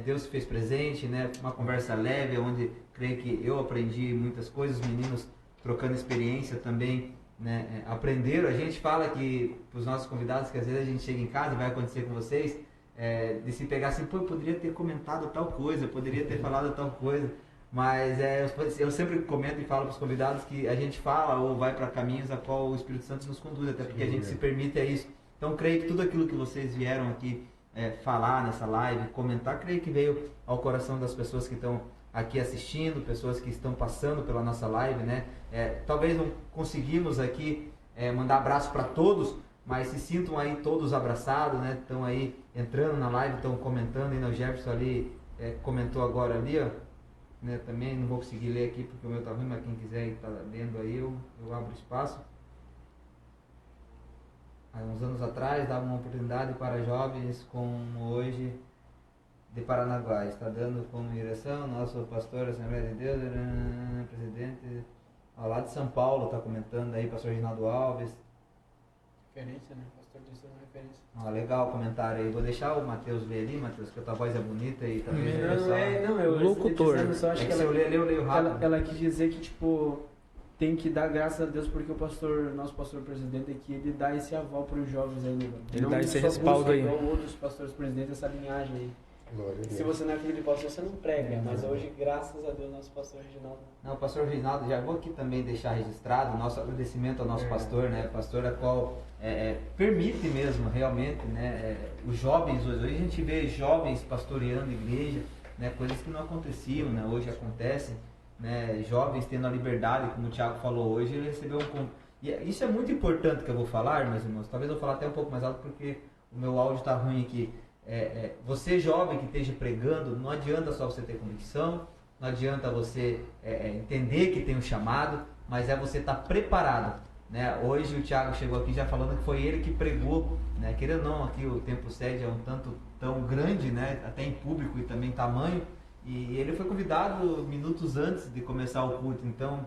B: Deus se fez presente, né? Uma conversa leve, onde creio que eu aprendi muitas coisas, os meninos trocando experiência também, né? Aprenderam. A gente fala que para os nossos convidados que às vezes a gente chega em casa, vai acontecer com vocês, de se pegar assim, pô, eu poderia ter comentado tal coisa, eu poderia ter falado tal coisa, mas eu sempre comento e falo para os convidados que a gente fala ou vai para caminhos a qual o Espírito Santo nos conduz, até porque a gente se permite isso. Então creio que tudo aquilo que vocês vieram aqui falar nessa live, comentar, creio que veio ao coração das pessoas que estão aqui assistindo, pessoas que estão passando pela nossa live, né? Talvez não conseguimos aqui mandar abraço para todos, mas se sintam aí todos abraçados, né? Estão aí entrando na live, estão comentando, e o Jefferson ali comentou agora ali, ó, né? Também não vou conseguir ler aqui porque o meu tá ruim, mas quem quiser estar lendo aí, eu abro espaço. Há uns anos atrás dava uma oportunidade para jovens como hoje de Paranaguá. Está dando como direção nosso pastor Assembleia de Deus, presidente ao lado de São Paulo, está comentando aí, pastor Reginaldo Alves.
D: Referência, né? Pastor disse uma referência.
B: Legal o comentário aí. Vou deixar o Matheus ler ali, Matheus, que a tua voz é bonita e talvez o pessoal...
A: eu locutor.
D: Só acho que
B: se eu leio rápido.
D: ela quis dizer que, tipo, tem que dar graças a Deus porque nosso pastor presidente aqui, ele dá esse aval para os jovens aí, né?
A: Ele dá esse respaldo aí.
D: Igual outros pastores presidentes, essa linhagem aí. Se você não é filho de pastor, você não prega, mas hoje, graças a Deus, nosso pastor Reginaldo.
B: Não, o pastor Reginaldo, já vou aqui também deixar registrado o nosso agradecimento ao nosso pastor, né? Pastor a qual permite mesmo, realmente, né? Os jovens, hoje a gente vê jovens pastoreando igreja, né? Coisas que não aconteciam, né? Hoje acontecem, né? Jovens tendo a liberdade, como o Thiago falou hoje, ele recebeu E isso é muito importante que eu vou falar, meus irmãos. Talvez eu vou falar até um pouco mais alto porque o meu áudio está ruim aqui. Você jovem que esteja pregando, não adianta só você ter convicção, não adianta você entender que tem um chamado, mas você estar preparado. Né? Hoje o Thiago chegou aqui já falando que foi ele que pregou, né? Querendo ou não, aqui o Templo Sede é um tanto tão grande, né? Até em público e também tamanho, e ele foi convidado minutos antes de começar o culto. Então,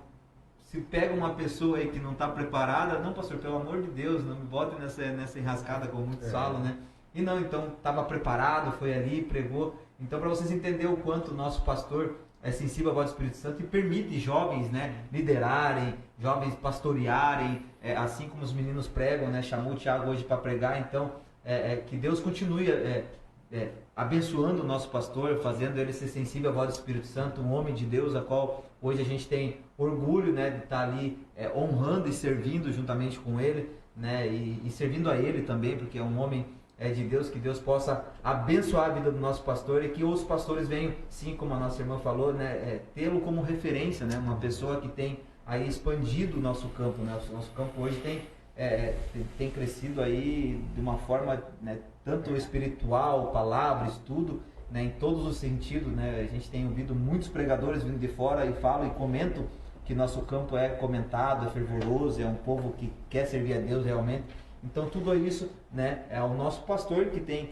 B: se pega uma pessoa aí que não está preparada, não, pastor, pelo amor de Deus, não me bote nessa enrascada, como muitos falam, né? E não, então estava preparado, foi ali, pregou. Então, para vocês entenderem o quanto o nosso pastor é sensível à voz do Espírito Santo e permite jovens, né, liderarem, jovens pastorearem, assim como os meninos pregam, né? Chamou o Thiago hoje para pregar. Então, que Deus continue abençoando o nosso pastor, fazendo ele ser sensível à voz do Espírito Santo, um homem de Deus, a qual hoje a gente tem orgulho, né, de estar ali honrando e servindo juntamente com ele, né, e servindo a ele também, porque é um homem de Deus. Que Deus possa abençoar a vida do nosso pastor e que os pastores venham, sim, como a nossa irmã falou, né, tê-lo como referência, né, uma pessoa que tem aí expandido o nosso campo, né, o nosso campo hoje tem crescido aí de uma forma, né, tanto espiritual, palavra, estudo, né, em todos os sentidos, né. A gente tem ouvido muitos pregadores vindo de fora e falam e comentam que nosso campo é comentado, é fervoroso, é um povo que quer servir a Deus realmente. Então tudo isso, né, é o nosso pastor que tem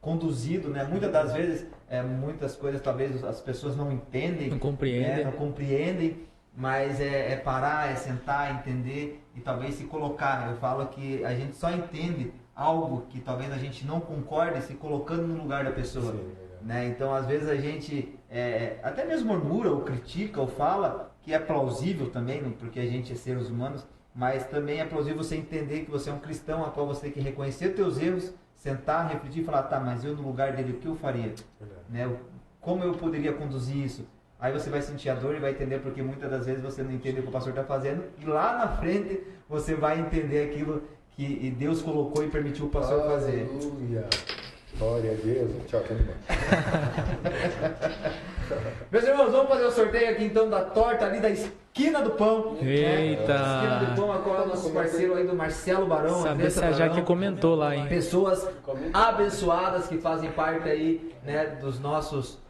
B: conduzido, né, muitas das vezes muitas coisas talvez as pessoas não entendem,
A: não compreendem,
B: não compreendem, mas parar, sentar, entender e talvez se colocar. Eu falo que a gente só entende algo que talvez a gente não concorde se colocando no lugar da pessoa. Sim, né? Então às vezes a gente até mesmo murmura ou critica ou fala que é plausível também, porque a gente é seres humanos, mas também é plausível você entender que você é um cristão, a qual você tem que reconhecer os teus erros, sentar, refletir e falar, tá, mas eu no lugar dele, o que eu faria? Né? Como eu poderia conduzir isso? Aí você vai sentir a dor e vai entender, porque muitas das vezes você não entende o que o pastor está fazendo, e lá na frente você vai entender aquilo que Deus colocou e permitiu o pastor fazer.
C: Aleluia! Glória a Deus! Tchau,
B: Meus irmãos, vamos fazer o sorteio aqui então da torta ali da esquina do pão.
A: Eita!
B: Esquina do pão, agora é o nosso parceiro aí do Marcelo Barão.
A: Saber se a Jaque comentou lá, hein?
B: Pessoas abençoadas que fazem parte aí, né, dos nossos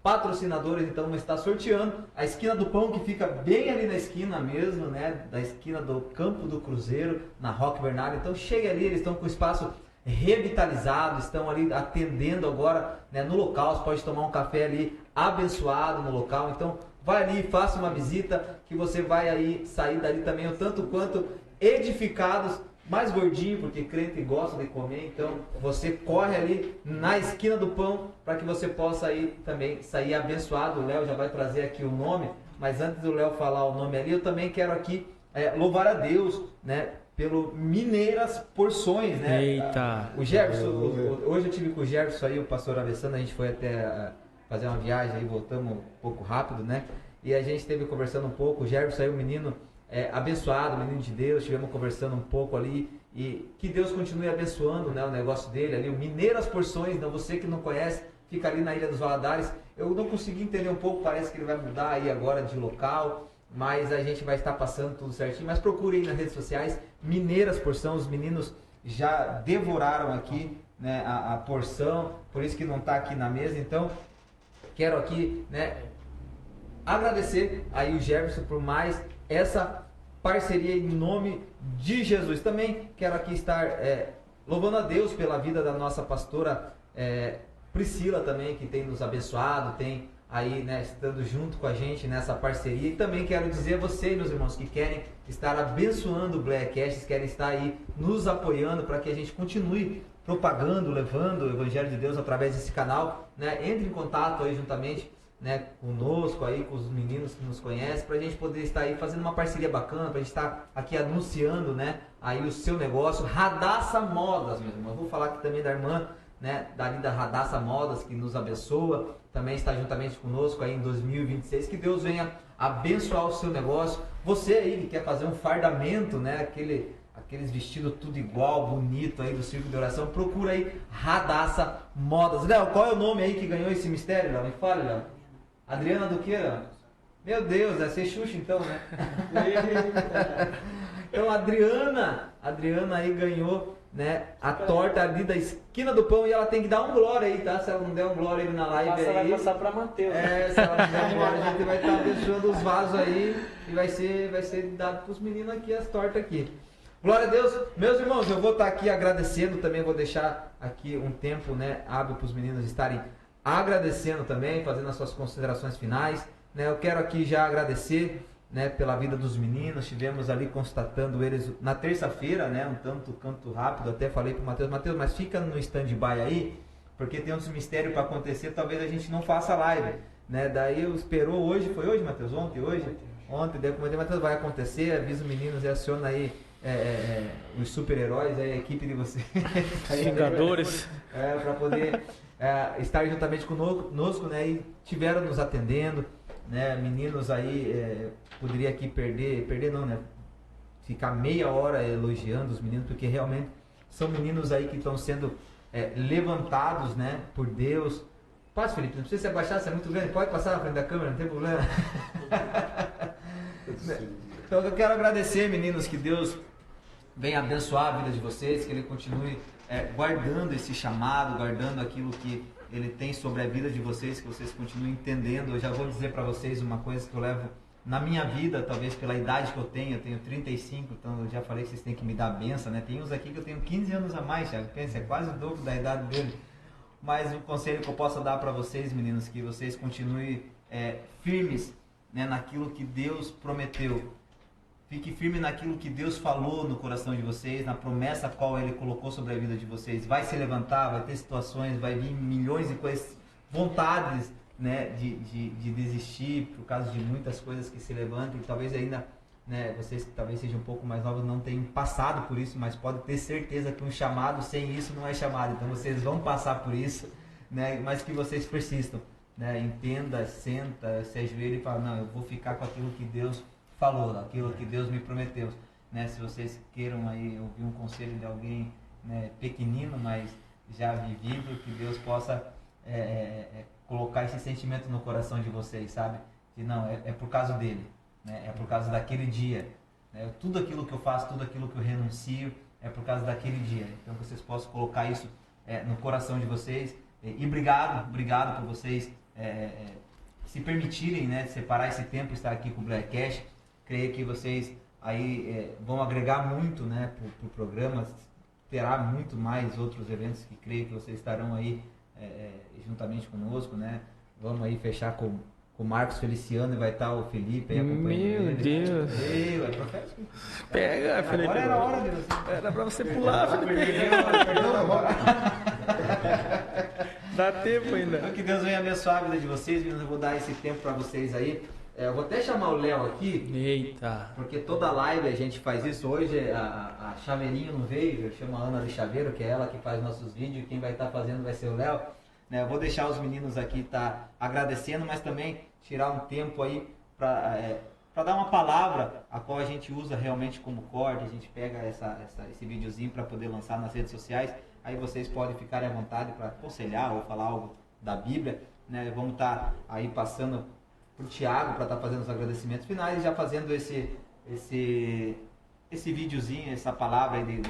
B: patrocinadores. Então vamos estar sorteando a esquina do pão, que fica bem ali na esquina mesmo, né, da esquina do Campo do Cruzeiro, na Roque Bernardo. Então chega ali, eles estão com o espaço revitalizado, estão ali atendendo agora, né, no local. Você pode tomar um café ali abençoado no local. Então vai ali, faça uma visita, que você vai aí sair dali também o tanto quanto edificados, mais gordinho, porque crente gosta de comer. Então você corre ali na esquina do pão para que você possa aí também sair abençoado. O Léo já vai trazer aqui o nome, mas antes do Léo falar o nome ali, eu também quero aqui louvar a Deus, né, pelo Mineiras Porções, né?
A: Eita!
B: O Jefferson, hoje eu tive com o Jefferson aí, o pastor Alessandro, a gente foi até fazer uma viagem aí, voltamos um pouco rápido, né? E a gente esteve conversando um pouco. O Jefferson aí, um menino abençoado, menino de Deus, estivemos conversando um pouco ali, e que Deus continue abençoando, né, o negócio dele ali, o Mineiras Porções. Então você que não conhece, fica ali na Ilha dos Valadares. Eu não consegui entender um pouco, parece que ele vai mudar aí agora de local, mas a gente vai estar passando tudo certinho. Mas procure aí nas redes sociais, Mineiras Porção. Os meninos já devoraram aqui, né, a porção, por isso que não está aqui na mesa. Então quero aqui, né, agradecer aí o Jefferson por mais essa parceria em nome de Jesus. Também quero aqui estar louvando a Deus pela vida da nossa pastora Priscila também, que tem nos abençoado, tem aí, né, estando junto com a gente nessa parceria. E também quero dizer a vocês, meus irmãos, que querem estar abençoando o Blackcast, querem estar aí nos apoiando para que a gente continue propagando, levando o Evangelho de Deus através desse canal, né? Entre em contato aí juntamente, né, conosco aí, com os meninos que nos conhecem, para a gente poder estar aí fazendo uma parceria bacana, para a gente estar aqui anunciando, né, aí o seu negócio. Radassa Modas, meu irmão. Eu vou falar aqui também da irmã, né, dali da Radassa Modas, que nos abençoa, também está juntamente conosco aí em 2026. Que Deus venha abençoar o seu negócio. Você aí que quer fazer um fardamento, né, aqueles vestidos tudo igual, bonito aí do Círculo de Oração, procura aí Radassa Modas. Léo, qual é o nome aí que ganhou esse mistério, Léo? Me fale, Léo. Adriana do que, Léo? Meu Deus, vai ser Xuxa então, né? Então a Adriana aí ganhou, né, a torta ali da esquina do pão e ela tem que dar um glória aí, tá? Se ela não der um glória aí na live aí...
D: Vai passar pra Matheus.
B: Se ela não der um glória, a gente vai estar abençoando os vasos aí e vai ser dado pros meninos aqui as tortas aqui. Glória a Deus. Meus irmãos, eu vou estar aqui agradecendo também, vou deixar aqui um tempo, né, hábil para os meninos estarem agradecendo também, fazendo as suas considerações finais, né? Eu quero aqui já agradecer, né, pela vida dos meninos. Tivemos ali constatando eles na terça-feira, né, um tanto rápido, até falei para o Matheus, mas fica no stand-by aí, porque tem outros mistérios para acontecer, talvez a gente não faça live, né? Daí eu esperou hoje, foi hoje, Matheus? Ontem, daí eu comentei, Matheus, vai acontecer, avisa os meninos e aciona aí os super-heróis, a equipe de vocês.
A: Vingadores.
B: Para poder estar juntamente conosco, né? E tiveram nos atendendo, né? Meninos aí, poderia aqui perder não, né? Ficar meia hora elogiando os meninos, porque realmente são meninos aí que estão sendo levantados, né? Por Deus. Passa, Felipe, não precisa se abaixar, você é muito grande, pode passar na frente da câmera, não tem problema. Então eu quero agradecer, meninos, que Deus venha abençoar a vida de vocês, que Ele continue guardando esse chamado, guardando aquilo que Ele tem sobre a vida de vocês, que vocês continuem entendendo. Eu já vou dizer para vocês uma coisa que eu levo na minha vida, talvez pela idade que eu tenho 35, então eu já falei que vocês têm que me dar a benção, né? Tem uns aqui que eu tenho 15 anos a mais, Thiago, pensa, é quase o dobro da idade dele. Mas o conselho que eu posso dar para vocês, meninos, que vocês continuem firmes, né, naquilo que Deus prometeu. Fique firme naquilo que Deus falou no coração de vocês, na promessa a qual Ele colocou sobre a vida de vocês. Vai se levantar, vai ter situações, vai vir milhões de coisas, vontades, né, de desistir por causa de muitas coisas que se levantam. E talvez ainda, né, vocês que talvez sejam um pouco mais novos não tenham passado por isso, mas pode ter certeza que um chamado sem isso não é chamado. Então vocês vão passar por isso, né, mas que vocês persistam, né, entenda, senta, se ajoelha e fala, não, eu vou ficar com aquilo que Deus falou, aquilo que Deus me prometeu, né? Se vocês queiram aí ouvir um conselho de alguém, né, pequenino, mas já vivido, que Deus possa colocar esse sentimento no coração de vocês, sabe? Que não, é por causa dele, né? É por causa daquele dia, né? Tudo aquilo que eu faço, tudo aquilo que eu renuncio, é por causa daquele dia. Então que vocês possam colocar isso no coração de vocês. E obrigado por vocês se permitirem, né, separar esse tempo e estar aqui com o Blackcast. Creio que vocês aí vão agregar muito, né, pro programa. Terá muito mais outros eventos que creio que vocês estarão aí juntamente conosco, né? Vamos aí fechar com o Marcos Feliciano e vai estar o Felipe aí acompanhando ele.
A: Meu Deus!
B: É profeta.
A: Pega, Felipe.
B: Agora era a hora de você.
A: Era pra você pular, Felipe. Dá tempo ainda.
B: Então, que Deus venha abençoar a vida de vocês. Eu vou dar esse tempo para vocês aí. Eu vou até chamar o Léo aqui.
A: Eita!
B: Porque toda live a gente faz isso. Hoje a Chaveirinho não veio. Eu chamo a Ana de Chaveiro, que é ela que faz nossos vídeos. Quem vai estar fazendo vai ser o Léo. Eu vou deixar os meninos aqui agradecendo, mas também tirar um tempo aí para dar uma palavra a qual a gente usa realmente como corte. A gente pega esse videozinho para poder lançar nas redes sociais. Aí vocês podem ficar à vontade para aconselhar ou falar algo da Bíblia, né? Vamos estar aí passando para o Thiago para estar fazendo os agradecimentos finais e já fazendo esse videozinho, essa palavra aí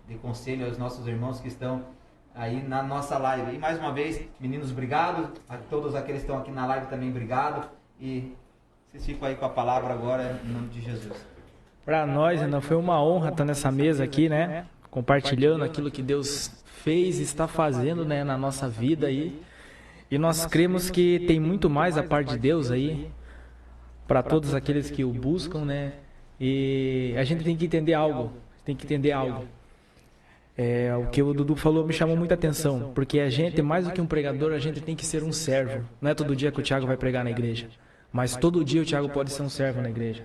B: de conselho aos nossos irmãos que estão aí na nossa live. E mais uma vez, meninos, obrigado. A todos aqueles que estão aqui na live também, obrigado. E vocês ficam aí com a palavra agora, em nome de Jesus.
A: Para nós, ainda foi uma honra estar nessa mesa aqui, né? Compartilhando aquilo que Deus fez e está fazendo, né, na nossa vida aí. E nós cremos que tem muito mais a parte de Deus aí para todos aqueles que o buscam, né? E a gente tem que entender algo. O que o Dudu falou me chamou muita atenção, porque a gente, mais do que um pregador, a gente tem que ser um servo. Não é todo dia que o Thiago vai pregar na igreja, mas todo dia o Thiago pode ser um servo na igreja.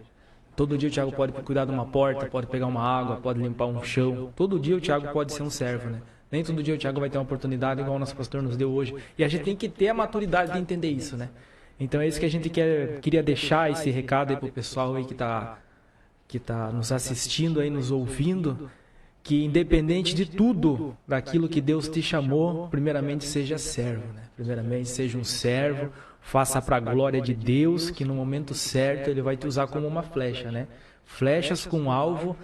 A: Todo dia o Thiago pode cuidar de uma porta, pode pegar uma água, pode limpar um chão. Todo dia o Thiago pode ser um servo, né? Nem todo dia o Thiago vai ter uma oportunidade igual o nosso pastor nos deu hoje. E a gente tem que ter a maturidade de entender isso, né? Então é isso que a gente queria deixar esse recado aí pro pessoal aí que tá nos assistindo aí, nos ouvindo, que independente de tudo, daquilo que Deus te chamou, primeiramente seja servo, né? Primeiramente seja um servo, Faça para a glória de Deus, que no momento certo Ele vai te usar como uma flecha, né? Flechas com alvo,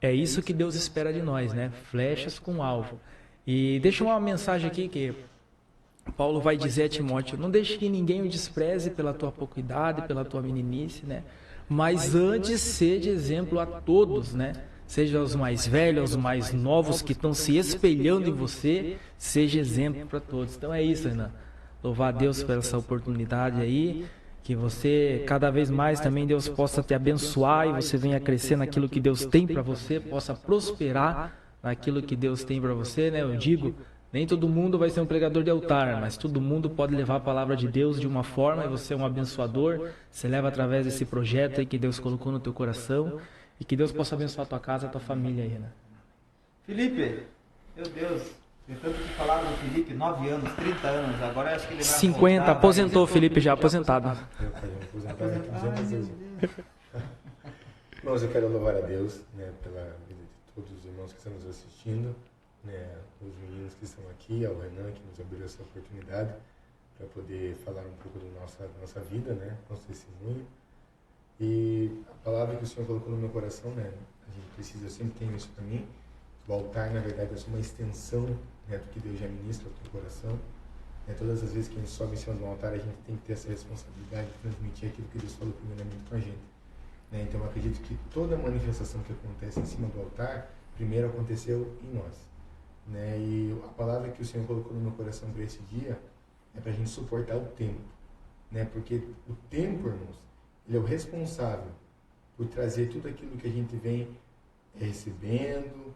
A: é isso que Deus espera de nós, né? Flechas com alvo. E deixa uma mensagem aqui que Paulo vai dizer a Timóteo: não deixe que ninguém o despreze pela tua pouca idade, pela tua meninice, né? Mas antes seja exemplo a todos, né? Seja os mais velhos, os mais novos que estão se espelhando em você, seja exemplo para todos. Então é isso, Renan. Louvar a Deus por essa oportunidade aí, que você cada vez mais também Deus possa te abençoar e você venha crescer naquilo que Deus tem para você, possa prosperar naquilo que Deus tem para você, né? Eu digo, nem todo mundo vai ser um pregador de altar, mas todo mundo pode levar a palavra de Deus de uma forma, e você é um abençoador, você leva através desse projeto aí que Deus colocou no teu coração, e que Deus possa abençoar a tua casa, a tua família aí, Renan.
B: Felipe, meu Deus, tem tanto que falar do Felipe, 9 anos, 30 anos, agora eu acho que ele vai
A: 50, aposentou, Felipe já aposentado.
C: Irmãos, eu quero louvar a Deus, né, pela vida de todos os irmãos que estão nos assistindo, né, os meninos que estão aqui, ao Renan que nos abriu essa oportunidade para poder falar um pouco da nossa vida, né, nosso testemunho. E a palavra que o Senhor colocou no meu coração, né, a gente precisa, eu sempre tenho isso para mim, o altar, na verdade, é só uma extensão, né, do que Deus já ministra ao teu coração. Né, todas as vezes que a gente sobe em cima do altar, a gente tem que ter essa responsabilidade de transmitir aquilo que Deus falou primeiramente com a gente. Né, então eu acredito que toda manifestação que acontece em cima do altar, primeiro aconteceu em nós. Né, e a palavra que o Senhor colocou no meu coração para esse dia é para a gente suportar o tempo. Né, porque o tempo, irmãos, ele é o responsável por trazer tudo aquilo que a gente vem recebendo,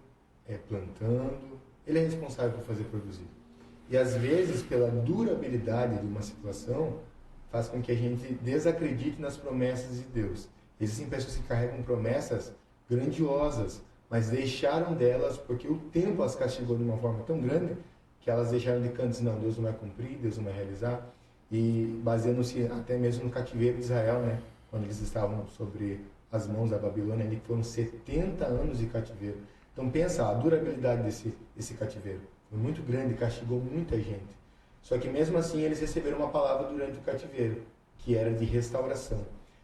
C: plantando. Ele é responsável por fazer produzir. E às vezes, pela durabilidade de uma situação, faz com que a gente desacredite nas promessas de Deus. Existem pessoas que carregam promessas grandiosas, mas deixaram delas porque o tempo as castigou de uma forma tão grande que elas deixaram de canto e disseram: não, Deus não vai cumprir, Deus não vai realizar. E baseando-se até mesmo no cativeiro de Israel, né? Quando eles estavam sobre as mãos da Babilônia, ali foram 70 anos de cativeiro. Então pensa, a durabilidade desse cativeiro foi muito grande, castigou muita gente. Só que mesmo assim eles receberam uma palavra durante o cativeiro, que era de restauração.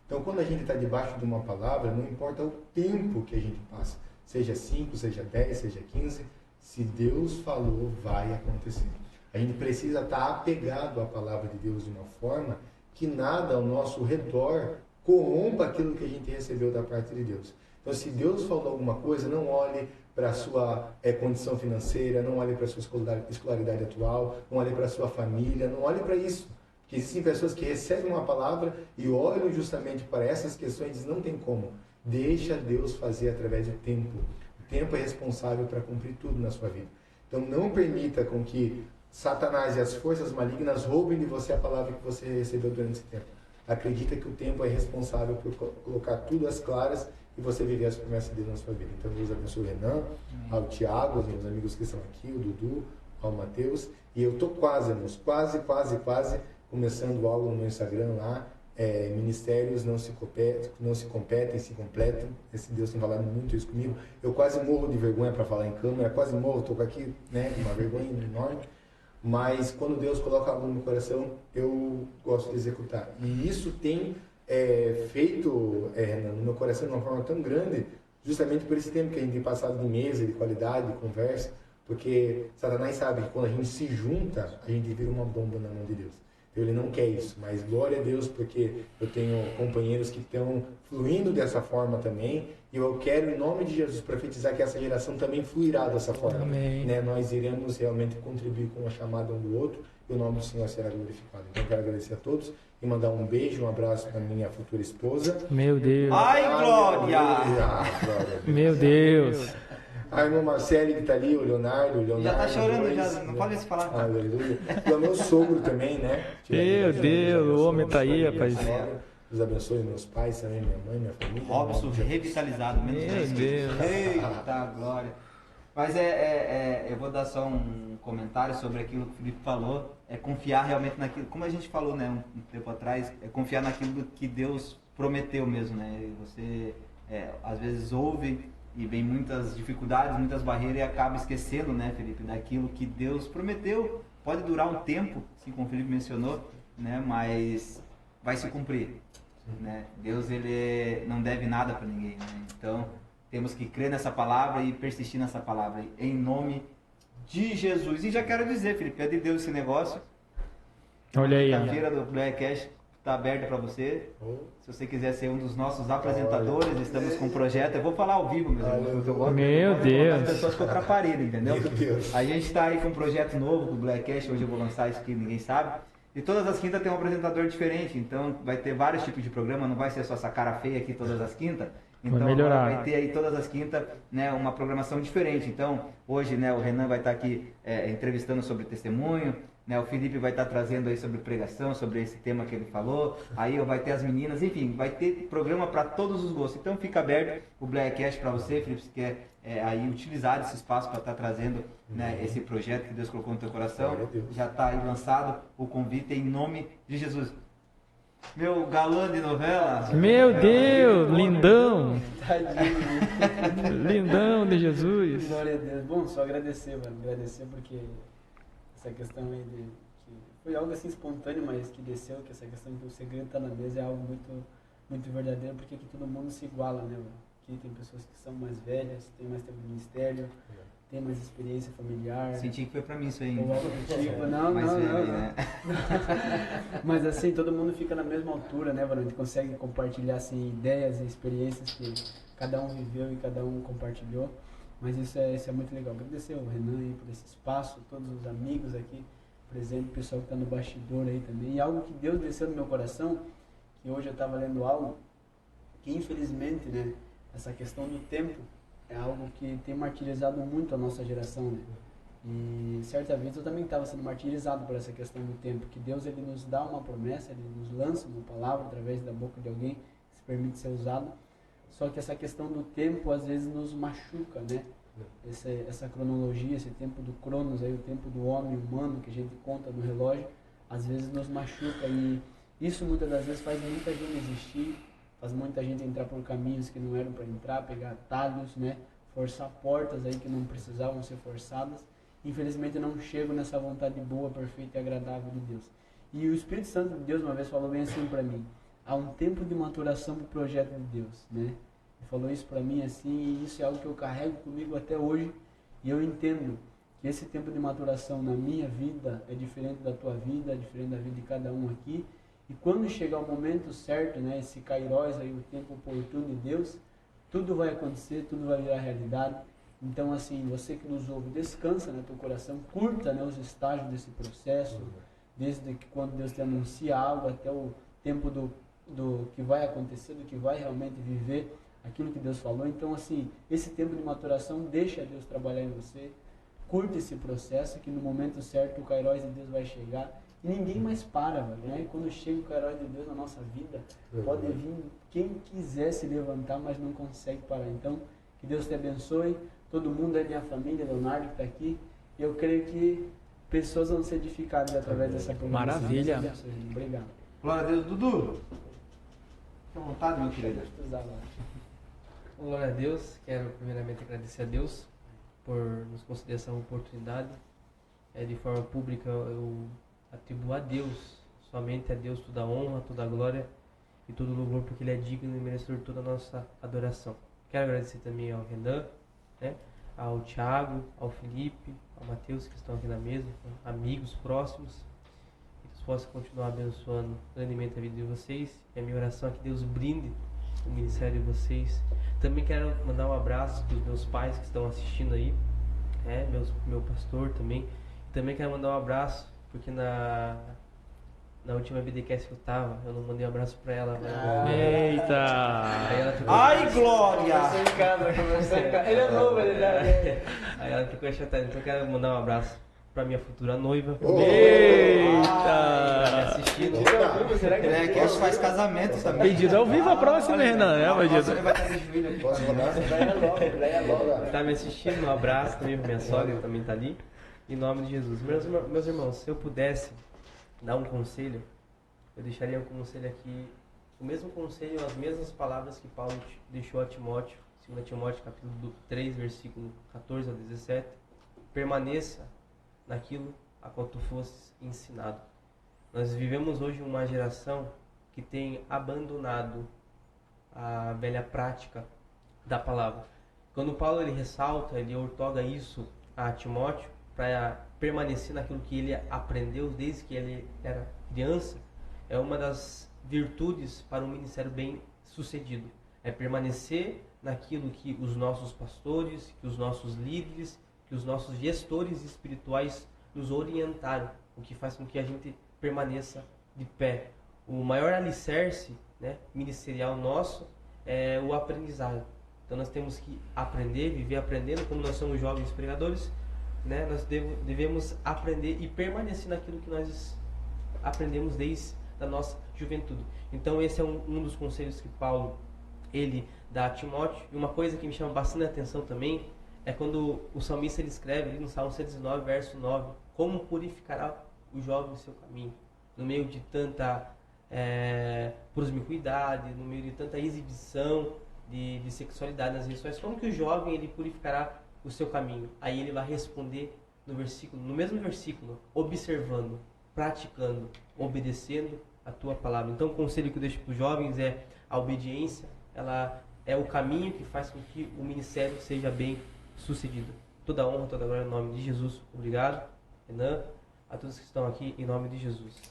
C: Então quando a gente está debaixo de uma palavra, não importa o tempo que a gente passa, seja 5, seja 10, seja 15, se Deus falou, vai acontecer. A gente precisa estar apegado à palavra de Deus de uma forma que nada ao nosso redor corrompa aquilo que a gente recebeu da parte de Deus. Então, se Deus falou alguma coisa, não olhe para a sua condição financeira, não olhe para a sua escolaridade atual, não olhe para a sua família, não olhe para isso. Porque existem pessoas que recebem uma palavra e olham justamente para essas questões e dizem: não tem como. Deixa Deus fazer através do tempo. O tempo é responsável para cumprir tudo na sua vida. Então, não permita com que Satanás e as forças malignas roubem de você a palavra que você recebeu durante esse tempo. Acredita que o tempo é responsável por colocar tudo às claras e você viver as promessas dele na sua vida. Então, Deus abençoe o Renan, ao Tiago, aos meus amigos que estão aqui, o Dudu, ao Matheus. E eu estou quase começando algo no meu Instagram lá. Ministérios não se competem, se completam. Esse Deus tem falado muito isso comigo. Eu quase morro de vergonha para falar em câmera, quase morro, estou aqui, né, uma vergonha enorme. Mas quando Deus coloca algo no meu coração, eu gosto de executar. E isso tem feito no meu coração de uma forma tão grande, justamente por esse tempo que a gente tem passado de mesa, de qualidade, de conversa, porque Satanás sabe que quando a gente se junta, a gente vira uma bomba na mão de Deus. Então ele não quer isso, mas glória a Deus, porque eu tenho companheiros que estão fluindo dessa forma também, e eu quero, em nome de Jesus, profetizar que essa geração também fluirá dessa forma.
A: Amém.
C: Né? Nós iremos realmente contribuir com a chamada um do outro, e o nome do Senhor será glorificado. Então eu quero agradecer a todos e mandar um beijo, um abraço para minha futura esposa.
A: Meu Deus.
B: Ai, glória!
C: Glória!
A: Meu Deus.
C: A irmã Marcele que está ali, o Leonardo.
B: Já está chorando,
C: dois,
B: já, não pode se falar.
C: Aleluia. E o meu sogro também, né?
A: Meu Deus, o homem está aí, rapaz.
C: Deus abençoe meus pais também, minha mãe, minha família.
B: Robson revitalizado.
A: Meu Deus.
B: Eita, glória. Mas eu vou dar só um comentário sobre aquilo que o Felipe falou. É confiar realmente naquilo, como a gente falou, né, um tempo atrás, é confiar naquilo que Deus prometeu mesmo, né? E você às vezes ouve e vem muitas dificuldades, muitas barreiras e acaba esquecendo, né, Felipe, daquilo que Deus prometeu. Pode durar um tempo, assim como o Felipe mencionou, né? Mas vai se cumprir, né? Deus, ele não deve nada para ninguém, né? Então, temos que crer nessa palavra e persistir nessa palavra, em nome de Jesus. E já quero dizer, Felipe, é de Deus esse negócio.
A: Olha aí,
B: A
A: ó.
B: feira do Black Cash está aberta para você.
C: Oh,
B: Se você quiser ser um dos nossos apresentadores, estamos com um projeto. Eu vou falar ao vivo, meus irmãos, porque eu gosto
A: Meu
B: de
A: Deus.
B: as pessoas contra a parede, entendeu?
C: Meu Deus.
B: A gente está aí com um projeto novo com o Black Cash. Hoje eu vou lançar isso que ninguém sabe. E todas as quintas tem um apresentador diferente. Então vai ter vários tipos de programa. Não vai ser só essa cara feia aqui todas as quintas. Então
A: melhorar.
B: vai ter aí todas as quintas, né, uma programação diferente. Então hoje, né, o Renan vai estar aqui entrevistando sobre testemunho, né, o Felipe vai estar trazendo aí sobre pregação, sobre esse tema que ele falou. Aí vai ter as meninas, enfim, vai ter programa para todos os gostos. Então fica aberto o Black Cash para você, Felipe, se quer aí utilizar esse espaço para estar trazendo, né, esse projeto que Deus colocou no teu coração.
C: Glória a Deus.
B: Já está aí lançado o convite em nome de Jesus. Meu galã de novela.
A: Meu Deus, lindão.
D: Tadinho.
A: Lindão de Jesus.
D: Glória a Deus. Bom, só agradecer, mano. Agradecer porque essa questão aí que foi algo assim espontâneo, mas que desceu, que essa questão de o segredo tá na mesa é algo muito, muito verdadeiro, porque aqui todo mundo se iguala, né, mano? Aqui tem pessoas que são mais velhas, tem mais tempo de ministério, tem mais experiência familiar.
B: Senti que foi pra mim isso aí.
D: Ou algo do tipo. Não,
B: Mais
D: não,
B: velho,
D: não,
B: né?
D: Mas assim, todo mundo fica na mesma altura, né, mano? A gente consegue compartilhar assim, ideias e experiências que cada um viveu e cada um compartilhou. Mas isso é muito legal. Agradecer ao Renan aí por esse espaço, todos os amigos aqui presentes, o pessoal que está no bastidor aí também. E algo que Deus desceu no meu coração, que hoje eu estava lendo algo, que infelizmente, né, essa questão do tempo é algo que tem martirizado muito a nossa geração, né? E certa vez eu também estava sendo martirizado por essa questão do tempo, que Deus ele nos dá uma promessa, ele nos lança uma palavra através da boca de alguém que se permite ser usado. Só que essa questão do tempo às vezes nos machuca, né? Essa cronologia, esse tempo do Cronos, aí, o tempo do homem humano que a gente conta no relógio, às vezes nos machuca e isso muitas das vezes faz muita gente desistir, faz muita gente entrar por caminhos que não eram para entrar, pegar atalhos, né? Forçar portas aí que não precisavam ser forçadas. Infelizmente não chegam nessa vontade boa, perfeita e agradável de Deus. E o Espírito Santo de Deus uma vez falou bem assim para mim: há um tempo de maturação para o projeto de Deus, né? Ele falou isso para mim assim, e isso é algo que eu carrego comigo até hoje. E eu entendo que esse tempo de maturação na minha vida é diferente da tua vida, é diferente da vida de cada um aqui. E quando chegar o momento certo, né, esse Kairos aí, o tempo oportuno de Deus, tudo vai acontecer, tudo vai virar realidade. Então, assim, você que nos ouve, descansa no teu coração, curta, né, os estágios desse processo, desde que quando Deus te anuncia algo até o tempo do que vai acontecer, do que vai realmente viver aquilo que Deus falou. Então, assim, esse tempo de maturação, deixa Deus trabalhar em você, curta esse processo, que no momento certo o Kairos de Deus vai chegar. E ninguém mais para, velho, né? Quando chega o Kairos de Deus na nossa vida, pode vir quem quiser se levantar, mas não consegue parar. Então, que Deus te abençoe, todo mundo é minha família, Leonardo que está aqui. E eu creio que pessoas vão ser edificadas através dessa programação.
A: Maravilha.
D: Deus abençoe. Obrigado.
B: Glória a Deus, Dudu. Fica à vontade, meu querido.
E: Glória a Deus, quero primeiramente agradecer a Deus por nos conceder essa oportunidade. De forma pública eu atribuo a Deus, somente a Deus toda a honra, toda a glória e todo o louvor, porque Ele é digno e merecedor de toda a nossa adoração. Quero agradecer também ao Renan, né, ao Thiago, ao Felipe, ao Matheus que estão aqui na mesa, amigos próximos, que Deus possa continuar abençoando grandemente a vida de vocês. E a minha oração é que Deus brinde o ministério de vocês. Também quero mandar um abraço para os meus pais que estão assistindo aí, meu pastor também. Também quero mandar um abraço, porque na última BDcast que eu não mandei um abraço pra ela.
A: Eita!
E: Aí ela ficou...
B: Ai, Glória!
D: Conversou em casa. Ele é novo, ele já...
E: Aí ela ficou chateada, então eu quero mandar um abraço pra minha futura noiva.
A: Eita!
E: Tá me assistindo.
D: Será que
B: É, que faz casamento também.
A: Pedido ao vivo a próxima, Renan, né,
B: Nossa, ele
A: bandido?
B: vai estar de joelho aqui.
C: Posso rodar?
D: Daí é logo.
E: Tá me assistindo, um abraço também pra minha sogra, que também tá ali. Em nome de Jesus. Meus irmãos, se eu pudesse dar um conselho, eu deixaria um conselho aqui, o mesmo conselho, as mesmas palavras que Paulo deixou a Timóteo, 2 Timóteo capítulo 3, versículo 14 a 17. Permaneça naquilo a qual tu fosses ensinado. Nós vivemos hoje uma geração que tem abandonado a velha prática da palavra. Quando Paulo ele ressalta, ele outorga isso a Timóteo para permanecer naquilo que ele aprendeu desde que ele era criança, é uma das virtudes para um ministério bem sucedido. É permanecer naquilo que os nossos pastores, que os nossos líderes, que os nossos gestores espirituais nos orientaram, o que faz com que a gente permaneça de pé. O maior alicerce, né, ministerial nosso é o aprendizado. Então nós temos que aprender, viver aprendendo, como nós somos jovens pregadores, né, nós devemos aprender e permanecer naquilo que nós aprendemos desde a nossa juventude. Então esse é um dos conselhos que Paulo ele dá a Timóteo. E uma coisa que me chama bastante atenção também é quando o salmista ele escreve ali no Salmo 119, verso 9, como purificará o jovem o seu caminho, no meio de tanta promiscuidade, no meio de tanta exibição de sexualidade nas redes sociais, como que o jovem ele purificará o seu caminho? Aí ele vai responder no mesmo versículo, observando, praticando, obedecendo a tua palavra. Então o conselho que eu deixo para os jovens é a obediência, ela é o caminho que faz com que o ministério seja bem sucedido. Toda honra, toda glória em nome de Jesus. Obrigado, Renan, a todos que estão aqui em nome de Jesus.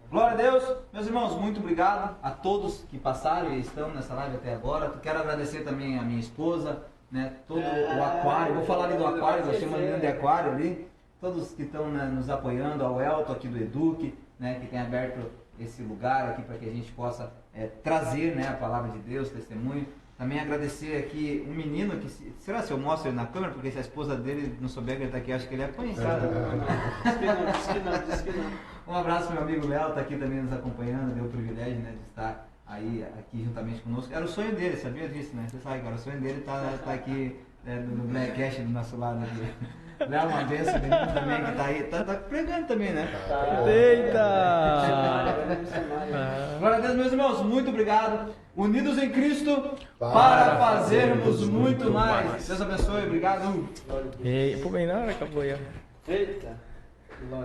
B: Glória a Deus. Meus irmãos, muito obrigado a todos que passaram e estão nessa live até agora. Quero agradecer também a minha esposa, né, todo o aquário. Vou falar ali do aquário, nós temos uma de aquário ali. Todos que estão, né, nos apoiando, ao Elton aqui do Eduque, né, que tem aberto esse lugar aqui para que a gente possa trazer, né, a palavra de Deus, testemunho. Também agradecer aqui um menino que, será se eu mostro ele na câmera? Porque se a esposa dele não souber que ele está aqui, acho que ele é apanhado.
D: Diz que não.
B: Um abraço meu amigo Léo, está aqui também nos acompanhando, deu o privilégio, né, de estar aí aqui juntamente conosco. Era o sonho dele, sabia disso, né? Você sabe que era o sonho dele tá aqui no Blackcast do nosso lado aqui. Léo, uma benção, menino também que está aí, tá pregando também, né?
A: Eita!
B: Glória a Deus, meus irmãos, muito obrigado. Unidos em Cristo para fazermos muito mais. Deus abençoe, obrigado.
A: Ei, pô, bem na hora acabou aí.
D: Eita, glória.